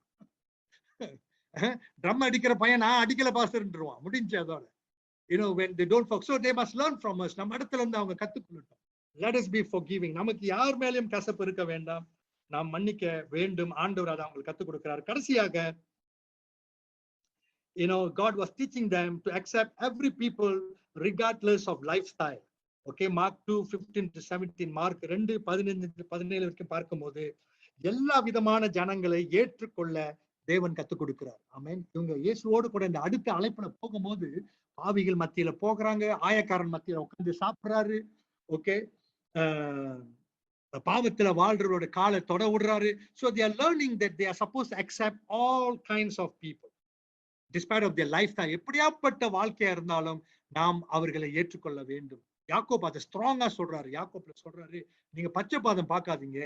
ட்ரம் அடிக்கிற பையன், நான் அடிக்கல பாஸ்டர்ன்றுவான், முடிஞ்சு அதோட. when they don't forgive, so they must learn from us. நம்ம இடத்துல இருந்து அவங்க கத்துக்கொள்ளட்டும். Let us be forgiving. நமக்கு யார் மேலயும் கசப்பு இருக்க வேண்டாம், நாம் மன்னிக்க வேண்டும். ஆண்டவர் அதை அவங்களுக்கு கத்துக் கொடுக்கிறார். கடைசியாக God was teaching them to accept every people regardless of lifestyle. Okay, Mark 2:15-17, mark 2:15-17 வரைக்கும் பார்க்கும்போது எல்லா விதமான ஜனங்களை ஏற்றுக்கொள்ள தேவன் கத்துக் கொடுக்கிறார். ஆமென். இவங்க இயேசுவோடு கூட இந்த அடுத்த அழைப்புல போகும்போது பாவிகள் மத்தியில போகிறாங்க, ஆயக்காரன் மத்தியில உட்கார்ந்து சாப்பிடுறாரு. ஓகே, பாவத்துல வாழ்றவரோட காலை தொட விடுறாரு. So they are learning that they are supposed to accept all kinds of people despite of their lifestyle. எப்படியாப்பட்ட வாழ்க்கையா இருந்தாலும் நாம் அவர்களை ஏற்றுக்கொள்ள வேண்டும். யாக்கோப் அதை ஸ்ட்ராங்கா சொல்றாரு. யாக்கோப்ல சொல்றாரு, நீங்க பச்சை பாதம் பார்க்காதீங்க.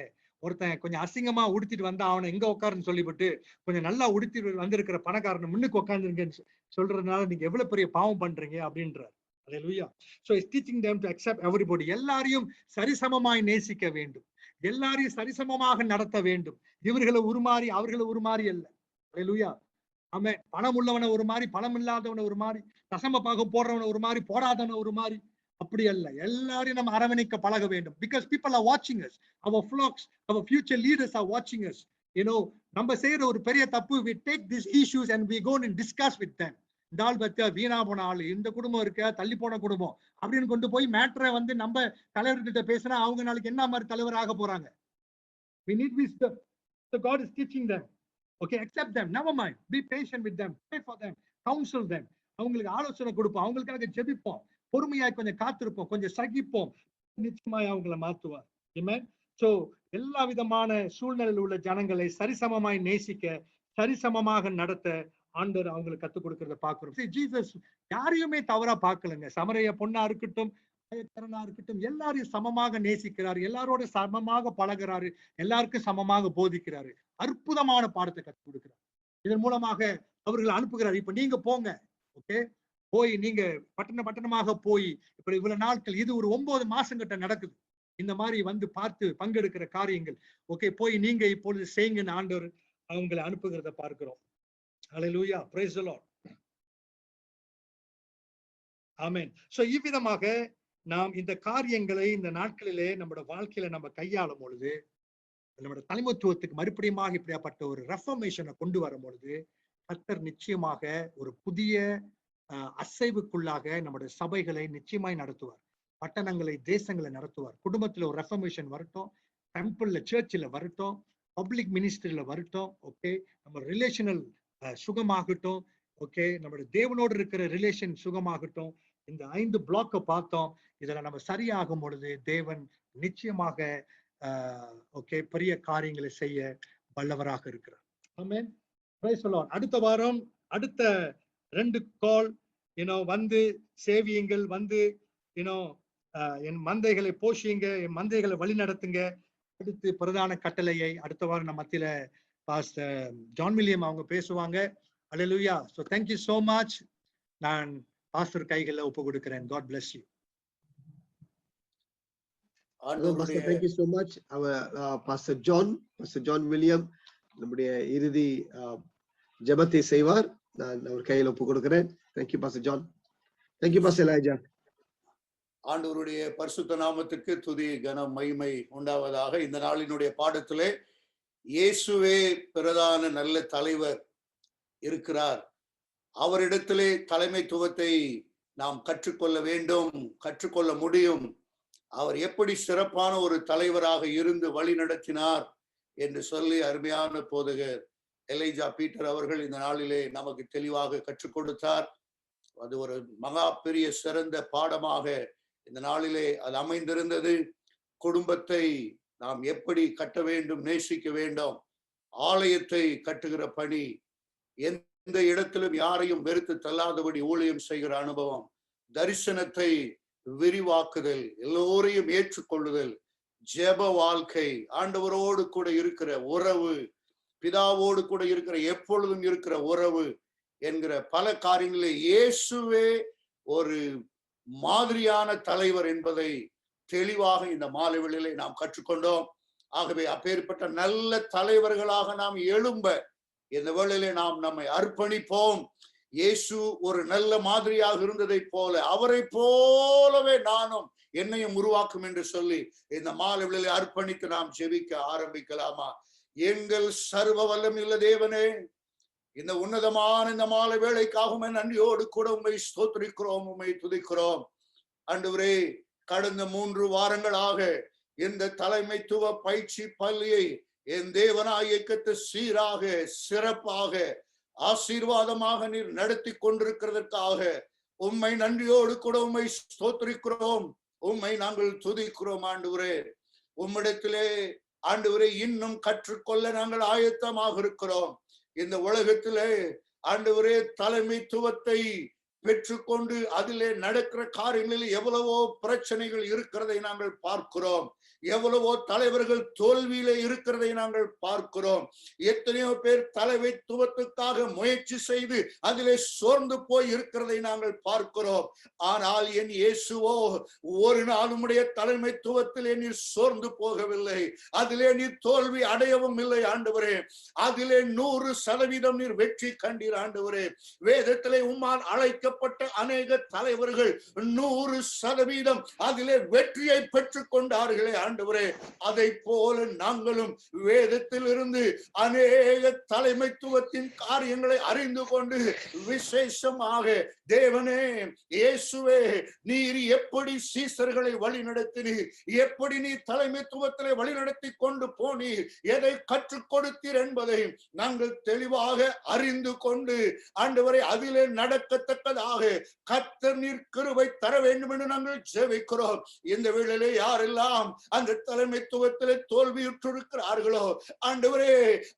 ஒருத்தன் கொஞ்சம் அசிங்கமா உடுத்திட்டு வந்தா அவனை எங்க உட்காருன்னு சொல்லிவிட்டு கொஞ்சம் நல்லா உடுத்தி வந்திருக்கிற பணக்காரனை முன்னுக்கு உட்காந்துருங்கன்னு சொல்றதுனால நீங்க எவ்வளவு பெரிய பாவம் பண்றீங்க அப்படின்றார். Hallelujah. So it's teaching them to accept everybody. எல்லாரையும் சரிசமமாய் நேசிக்க வேண்டும், எல்லாரையும் சரிசமமாக நடத்த வேண்டும். இவர்களை உருமாறி அவர்களை உருமாறி அல்ல. Hallelujah. ஆமென். பணம் உள்ளவனை ஒரு மாதிரி, பணம் இல்லாதவனை ஒரு மாதிரி, தசம பாகம் போடுறவனை ஒரு மாதிரி, போடாதவனை ஒரு மாதிரி, அப்படி அல்ல. எல்லாரையும் நம்ம அரவணைக்க பழக வேண்டும். Because people are watching us. Our flocks, our future leaders are watching us. நம்ம செய்யற ஒரு பெரிய தப்பு, we take these issues and we go and discuss with them. இந்த ஆள் பத்தியா வீணா போன ஆளு, இந்த குடும்பம் இருக்க தள்ளி போன குடும்பம் அப்படின்னு கொண்டு போய் மேட்டரை நம்ம தலைவர்கிட்ட பேசினா அவங்க நாளைக்கு என்ன மாதிரி தலைவராக போறாங்க. We need wisdom. So God is teaching them. Okay, accept them, never mind, be patient with them, pray for them, counsel them. அவங்களுக்கு ஆலோசனை கொடுப்போம், அவங்களுக்காக ஜெபிப்போம், பொறுமையாய் கொஞ்சம் காத்திருப்போம், கொஞ்சம் சகிப்போம். நிச்சயமாய் அவங்களை மாத்துவார். Amen. So எல்லா விதமான சூழ்நிலையில் உள்ள ஜனங்களை சரிசமமாய் நேசிக்க, சரிசமமாக நடத்த ஆண்டவர் அவங்களுக்கு கத்துக் கொடுக்கறத பாக்குறோம். ஜீசஸ் யாரையுமே தவறா பார்க்கலங்க. சமரிய பொண்ணா இருக்கட்டும், இருக்கட்டும், எல்லாரையும் சமமாக நேசிக்கிறாரு, எல்லாரோட சமமாக பழகிறாரு, எல்லாருக்கும் சமமாக போதிக்கிறாரு. அற்புதமான பாடத்தை கற்றுக் கொடுக்கிறார். இதன் மூலமாக அவர்கள் அனுப்புகிறார். இப்ப நீங்க போங்க, ஓகே, போய் நீங்க பட்டணமாக போய் இப்ப இவ்வளவு நாட்கள், இது ஒரு 9 மாசம் கிட்ட நடக்குது, இந்த மாதிரி பார்த்து பங்கெடுக்கிற காரியங்கள். ஓகே, போய் நீங்க இப்பொழுது செய்யுங்கன்னு ஆண்டவர் அவங்களை அனுப்புகிறத பார்க்கிறோம். ஹல்லேலூயா, பிரைஸ் தி லார்ட். ஆமென். சோ இவ்விதமாக நாம் இந்த காரியங்களை இந்த நாட்களிலே நம்முடைய வாழ்க்கையில நம்ம கையாளும் பொழுது, நம்முடைய தலைமைத்துவத்துக்கு மறுபடியுமாக இப்படியாப்பட்ட ஒரு ரெஃபர்மேஷனை கொண்டு வரும் பொழுது, கர்த்தர் நிச்சயமாக ஒரு புதிய அசைவுக்குள்ளாக நம்முடைய சபைகளை நிச்சயமாய் நடத்துவார். பட்டணங்களை, தேசங்களை நடத்துவார். குடும்பத்துல ஒரு ரெஃபர்மேஷன் வரட்டும், டெம்பிள்ல, சர்ச்சில் வரட்டும். பப்ளிக் மினிஸ்ட்ரியில வரட்டும். ஓகே, நம்ம ரிலேஷனல் சுகமாகட்டும். ஓகே, நம்மளுடைய தேவனோடு இருக்கிற ரிலேஷன் சுகமாகட்டும். இந்த 5 பிளாக்க பார்த்தோம். இதுல நம்ம சரியாகும் பொழுது தேவன் நிச்சயமாக ஓகே பெரிய காரியங்களை செய்ய வல்லவராக இருக்கிறார். ஆமென். Praise the lord. அடுத்த வாரம் அடுத்த 2 கால் வந்து சேவியுங்கள், வந்து என் மந்தைகளை போஷியுங்க, என் மந்தைகளை வழி நடத்துங்க. அடுத்து பிரதான கட்டளையை அடுத்த வாரம் நம்ம மத்தியில பாஸ்டர் ஜான் வில்லியம் அவங்க பேசுவாங்க. அல்லேலூயா. So thank you so much. நான் பாஸ்டர் கைகளில் ஒப்பு கொடுக்கிறேன். God bless you. Pastor, thank you so much. Our Pastor John William நம்முடைய இறுதி ஜெபத்தை செய்வார். நான் அவர் கையில் ஒப்பு கொடுக்கிறேன். Thank you Pastor John. Thank you Pastor Elijah. ஆண்டவருடைய பரிசுத்த நாமத்துக்கு துதி கனம் மகிமை உண்டாவதாக. இந்த நாளினுடைய பாடத்திலே இயேசுவே பிரதான நல்ல தலைவர் இருக்கிறார். அவரிடத்திலே தலைமைத்துவத்தை நாம் கற்றுக்கொள்ள வேண்டும், கற்றுக்கொள்ள முடியும். அவர் எப்படி சிறப்பான ஒரு தலைவராக இருந்து வழி நடத்தினார் என்று சொல்லி அருமையான போதகர் எலைஜா பீட்டர் அவர்கள் இந்த நாளிலே நமக்கு தெளிவாக கற்றுக் கொடுத்தார். அது ஒரு மகா பெரிய சிறந்த பாடமாக இந்த நாளிலே அது அமைந்திருந்தது. குடும்பத்தை நாம் எப்படி கட்ட வேண்டும், நேசிக்க வேண்டும். ஆலயத்தை கட்டுகிற பணி, எந்த இடத்திலும் யாரையும் வெறுத்து தள்ளாதபடி ஊழியம் செய்கிற அனுபவம், தரிசனத்தை விரிவாக்குதல், எல்லோரையும் ஏற்றுக்கொள்ளுதல், ஜெப வாழ்க்கை, ஆண்டவரோடு கூட இருக்கிற உறவு, பிதாவோடு கூட இருக்கிற எப்பொழுதும் இருக்கிற உறவு என்கிற பல காரியங்களில் இயேசுவே ஒரு மாதிரியான தலைவர் என்பதை தெளிவாக இந்த மாலை வேளையிலே நாம் கற்றுக்கொண்டோம். ஆகவே அப்பேற்பட்ட நல்ல தலைவர்களாக நாம் எழும்ப இந்த வேளையிலே நாம் நம்மை அர்ப்பணிப்போம். இயேசு ஒரு நல்ல மாதிரியாக இருந்ததை போல அவரை போலவே நானும் என்னையும் உருவாக்கும் என்று சொல்லி இந்த மாலை வேளையிலே அர்ப்பணித்து நாம் ஜெபிக்க ஆரம்பிக்கலாமா? எங்கள் சர்வ வல்லமையுள்ள தேவனே, இந்த உன்னதமான இந்த மாலை வேளைக்காக நன்றியோடு கூட உம்மை ஸ்தோத்திரிக்கிறோம், உம்மை துதிக்கிறோம். ஆண்டவரே, கடந்த 3 வாரங்களாக இந்த தலைமைத்துவ பயிற்சி பள்ளியை என் தேவனாய் இயக்கத்தை சீராக சிறப்பாக ஆசீர்வாதமாக நீர் நடத்தி கொண்டிருக்கிறதற்காக உம்மை நன்றியோடு கூட உம்மை ஸ்தோத்திரிக்கிறோம், உம்மை நாங்கள் துதிக்கிறோம். ஆண்டவரே, உம்மிடத்திலே ஆண்டவரே இன்னும் கற்றுக்கொள்ள நாங்கள் ஆயத்தமாக இருக்கிறோம். இந்த உலகத்திலே ஆண்டவரே தலைமைத்துவத்தை பெற்றுக்கொண்டு அதிலே நடக்கிற காரியங்களில் எவ்வளவோ பிரச்சனைகள் இருக்கிறதை நாங்கள் பார்க்கிறோம். எவ்வளவோ தலைவர்கள் தோல்வியிலே இருக்கிறதை நாங்கள் பார்க்கிறோம். எத்தனையோ பேர் தலைமைத்துவத்துக்காக முயற்சி செய்து அதிலே சோர்ந்து போய் இருக்கிறதை நாங்கள் பார்க்கிறோம். ஆனால் என் இயேசுவோ ஒரு நாள் உம்முடைய தலைமைத்துவத்திலே நீர் சோர்ந்து போகவில்லை, அதிலே நீர் தோல்வி அடையவும் இல்லை. ஆண்டவரே, அதிலே 100% நீர் வெற்றி கண்டீர். ஆண்டவரே, வேதத்திலே உம்மால் அழைக்கப்பட்ட அநேக தலைவர்கள் 100% அதிலே வெற்றியை பெற்றுக் கொண்டார்களே. ஆண்டவரே, அதை போல நாங்களும் வேதத்தில் இருந்து அநேக தலைமைத்துவத்தின் காரியங்களை அறிந்து கொண்டு விசேஷமாக தேவனே இயேசுவே, நீர் எப்படி சீசர்களை வழி நடத்தினீர், எப்படி நீ தலைமைத்துவத்திலே வழிநடத்தி கொண்டு போனீர், எதை கற்றுக் கொடுத்தீர் என்பதை நாங்கள் தெளிவாக அறிந்து கொண்டு ஆண்டவரை அதிலே நடக்கத்தக்கதாக கர்த்தர் நீர் கிருபை தர வேண்டும் என்று நாங்கள் ஜெபிக்கிறோம். இந்த வேளையிலே யாரெல்லாம் அந்த தலைமைத்துவத்திலே தோல்வியுற்றிருக்கிறார்களோ, ஆண்டவரே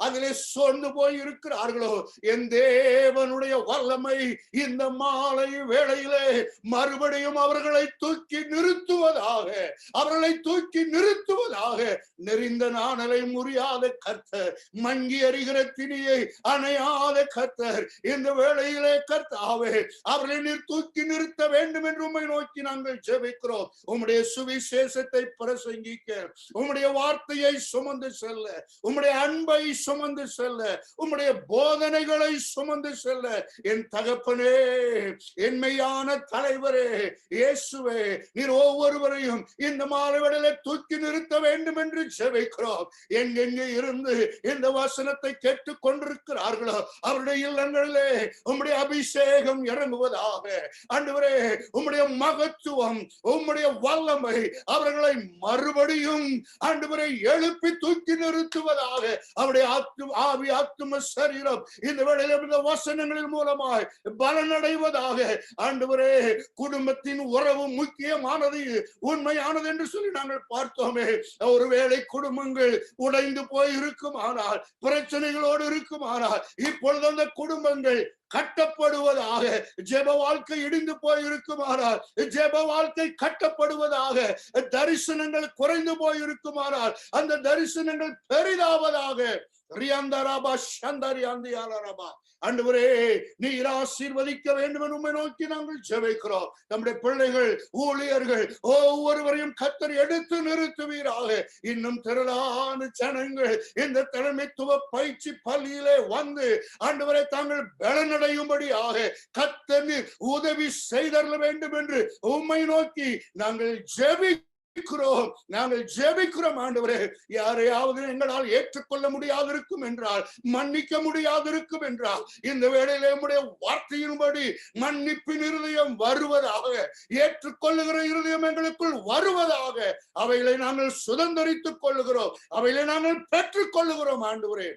அதிலே சோர்ந்து போய் இருக்கிறார்களோ, என் தேவனுடைய வல்லமை இந்த மாலை வேளையிலே மறுபடியும் அவர்களை தூக்கி நிறுத்துவதாக, அவர்களை தூக்கி நிறுத்துவதாக. நெறிந்த நாணலை முறியாத கர்த்தர், மங்கி எறிகிற திணியை அணையாத கர்த்தர், இந்த வேளையிலே கர்த்தாவே அவர்களை நீர் தூக்கி நிறுத்த வேண்டும் என்று உம்மை நோக்கி நாங்கள் ஜெபிக்கிறோம். உம்முடைய சுவிசேஷத்தை பிரசங்கிக்க, உம்முடைய வார்த்தையை சுமந்து செல்ல, உம்முடைய அன்பை சுமந்து செல்ல, உம்முடைய போதனைகளை சுமந்து செல்ல என் தகப்பனே, என்மையான தலைவரே இயேசுவே, நீர் ஒவ்வொருவரையும் இந்த மாலைவெளியிலே தூக்கி நிறுத்த வேண்டும் என்று ஜெபிக்கிறோம். எங்கெங்கே இருந்து இந்த வசனத்தை கேட்டுக் கொண்டிருக்கிறார்களோ அவருடைய இல்லங்களிலே உம்முடைய அபிஷேகம் இறங்கும் இறங்குவதாக. ஆண்டவரே, உம்முடைய மகத்துவம், உம்முடைய வல்லமை அவர்களை மறுபடியும் ஆண்டவரை எழுப்பி தூக்கி நிறுத்துவதாக. அவருடைய ஆவி ஆத்தும சரீரம் இந்த வேளையில இந்த வசனங்களின் மூலமாய் பலனடைவதாக. ஆண்டவரே, குடும்பத்தின் உறவு முக்கியமானது, உண்மையானது என்று சொல்லி நாங்கள் பார்த்தோமே. ஒருவேளை குடும்பங்கள் உடைந்து போய் இருக்குமானால், பிரச்சனைகளோடு இருக்குமானால், இப்பொழுது அந்த குடும்பங்கள் கட்டப்படுவதாக. ஜெப வாழ்க்கை இடிந்து போய் இருக்குமானால் ஜெப வாழ்க்கை கட்டப்படுவதாக. தரிசனங்கள் குறைந்து போய் இருக்குமானால் அந்த தரிசனங்கள் பெரிதாவதாக. ஆண்டவரே, நீர் ஆசீர்வதிக்க வேண்டும் என்று உம்மை நோக்கி நாங்கள் ஜெபிக்கிறோம். நம்முடைய பிள்ளைகள், ஊழியர்கள் ஒவ்வொருவரையும் கர்த்தர் எடுத்து நிறுத்துவீராக. இன்னும் திரளான ஜனங்கள் இந்த தலைமைத்துவ பயிற்சி பள்ளியிலே வந்து ஆண்டவரை தாங்கள் பலனடையும்படியாக கர்த்தர் உதவி செய்தர வேண்டும் என்று உம்மை நோக்கி நாங்கள் ஜெபிக்கிறோம். ஆண்டவரே, யாரையாவது எங்களால் ஏற்றுக்கொள்ள முடியாது இருக்கும் என்றால், மன்னிக்க முடியாது இருக்கும் என்றால், இந்த வேளையிலே உம்முடைய வார்த்தையின்படி மன்னிப்பின் இருதயம் வருவதாக, ஏற்றுக்கொள்ளுகிற இருதயம் எங்களுக்குள் வருவதாக. அவைகளை நாங்கள் சுதந்திரித்துக் கொள்ளுகிறோம், அவைகளை நாங்கள் பெற்றுக் கொள்ளுகிறோம். ஆண்டவரே,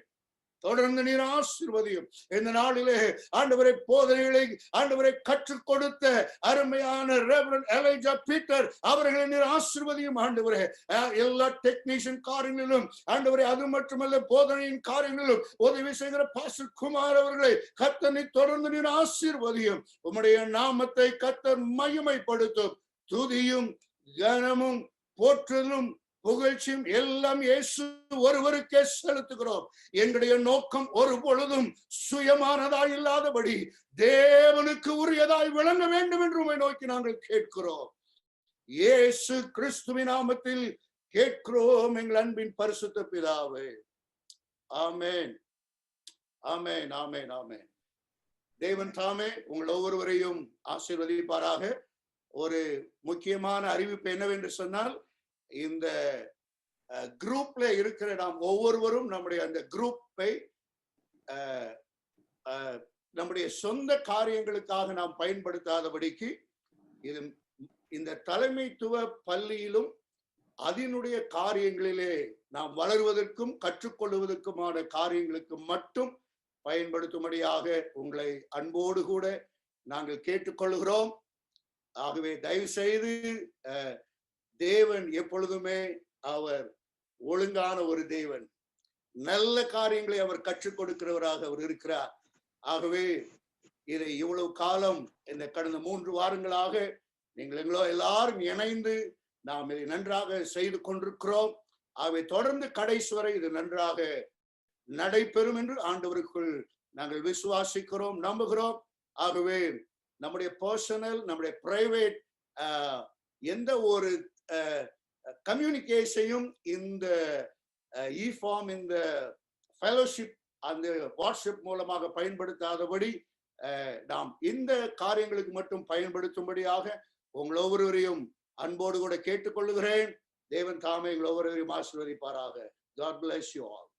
தொடர்ந்து நீர் ஆசீர்வதியும். இந்த நாளிலே ஆண்டவரை போதனைகளை ஆண்டவரை கற்றுக் கொடுத்த அருமையான ரெவரண்ட் எலைஜா பீட்டர் அவர்களை நீர் ஆசீர்வதியும். ஆண்டவரே, எல்லா டெக்னீஷியன் காரியங்களிலும் ஆண்டவரை, அது மட்டுமல்ல போதனையின் காரியங்களிலும் உதவி செய்கிற பாஸ்டர் குமார் அவர்களை கர்த்தனை தொடர்ந்து நீர் ஆசீர்வதியும். உம்முடைய நாமத்தை கர்த்தர் மகிமைப்படுத்தும். துதியும் கனமும் போற்றலும் புகழ்ச்சியும் எல்லாம் இயேசு ஒருவருக்கே செலுத்துகிறோம். எங்களுடைய நோக்கம் ஒரு பொழுதும் சுயமானதாய் இல்லாதபடி தேவனுக்கு உரியதாய் விளங்க வேண்டும் என்று உம்மை நோக்கி நாங்கள் கேட்கிறோம். இயேசு கிறிஸ்துவின் நாமத்தில் கேட்கிறோம் எங்கள் அன்பின் பரிசுத்த பிதாவே. ஆமென், ஆமென், ஆமென், ஆமென். தேவன் தாமே உங்கள் ஒவ்வொருவரையும் ஆசீர்வதிப்பாராக. ஒரு முக்கியமான அறிவிப்பு என்னவென்று சொன்னால், இந்த குரூப்ல இருக்கிற நாம் ஒவ்வொருவரும் நம்முடைய அந்த குரூப்பை நம்முடைய சொந்த காரியங்களுக்காக நாம் பயன்படுத்தாதபடிக்கு, இது இந்த தலைமைத்துவ பள்ளியிலும் அதனுடைய காரியங்களிலே நாம் வளருவதற்கும் கற்றுக்கொள்வதற்குமான காரியங்களுக்கு மட்டும் பயன்படுத்தும்படியாக உங்களை அன்போடு கூட நாங்கள் கேட்டுக்கொள்கிறோம். ஆகவே தயவு செய்து, தேவன் எப்பொழுதுமே அவர் ஒழுங்கான ஒரு தேவன், நல்ல காரியங்களை அவர் கற்றுக் கொடுக்கிறவராக அவர் இருக்கிறார். ஆகவே இதை இவ்வளவு காலம், இந்த கடந்த 3 வாரங்களாக நீங்கள் எங்களோ எல்லாரும் இணைந்து நாம் இதை நன்றாக செய்து கொண்டிருக்கிறோம். ஆகவே தொடர்ந்து கடைசி வரை இது நன்றாக நடைபெறும் என்று ஆண்டவருக்குள் நாங்கள் விசுவாசிக்கிறோம், நம்புகிறோம். ஆகவே நம்முடைய பர்சனல், நம்முடைய பிரைவேட் எந்த ஒரு கம்யூனிகேஷனையும் இந்த இஃபார்ம், இந்த ஃபெலோஷிப், அந்த வாட்ஸ்அப் மூலமாக பயன்படுத்தாதபடி நாம் இந்த காரியங்களுக்கு மட்டும் பயன்படுத்தும்படியாக உங்கள் ஒவ்வொருவரையும் அன்போடு கூட கேட்டுக்கொள்ளுகிறேன். தேவன் தாமே உங்கள் ஒவ்வொருவரையும் ஆசீர்வதிப்பாராக. God bless you all.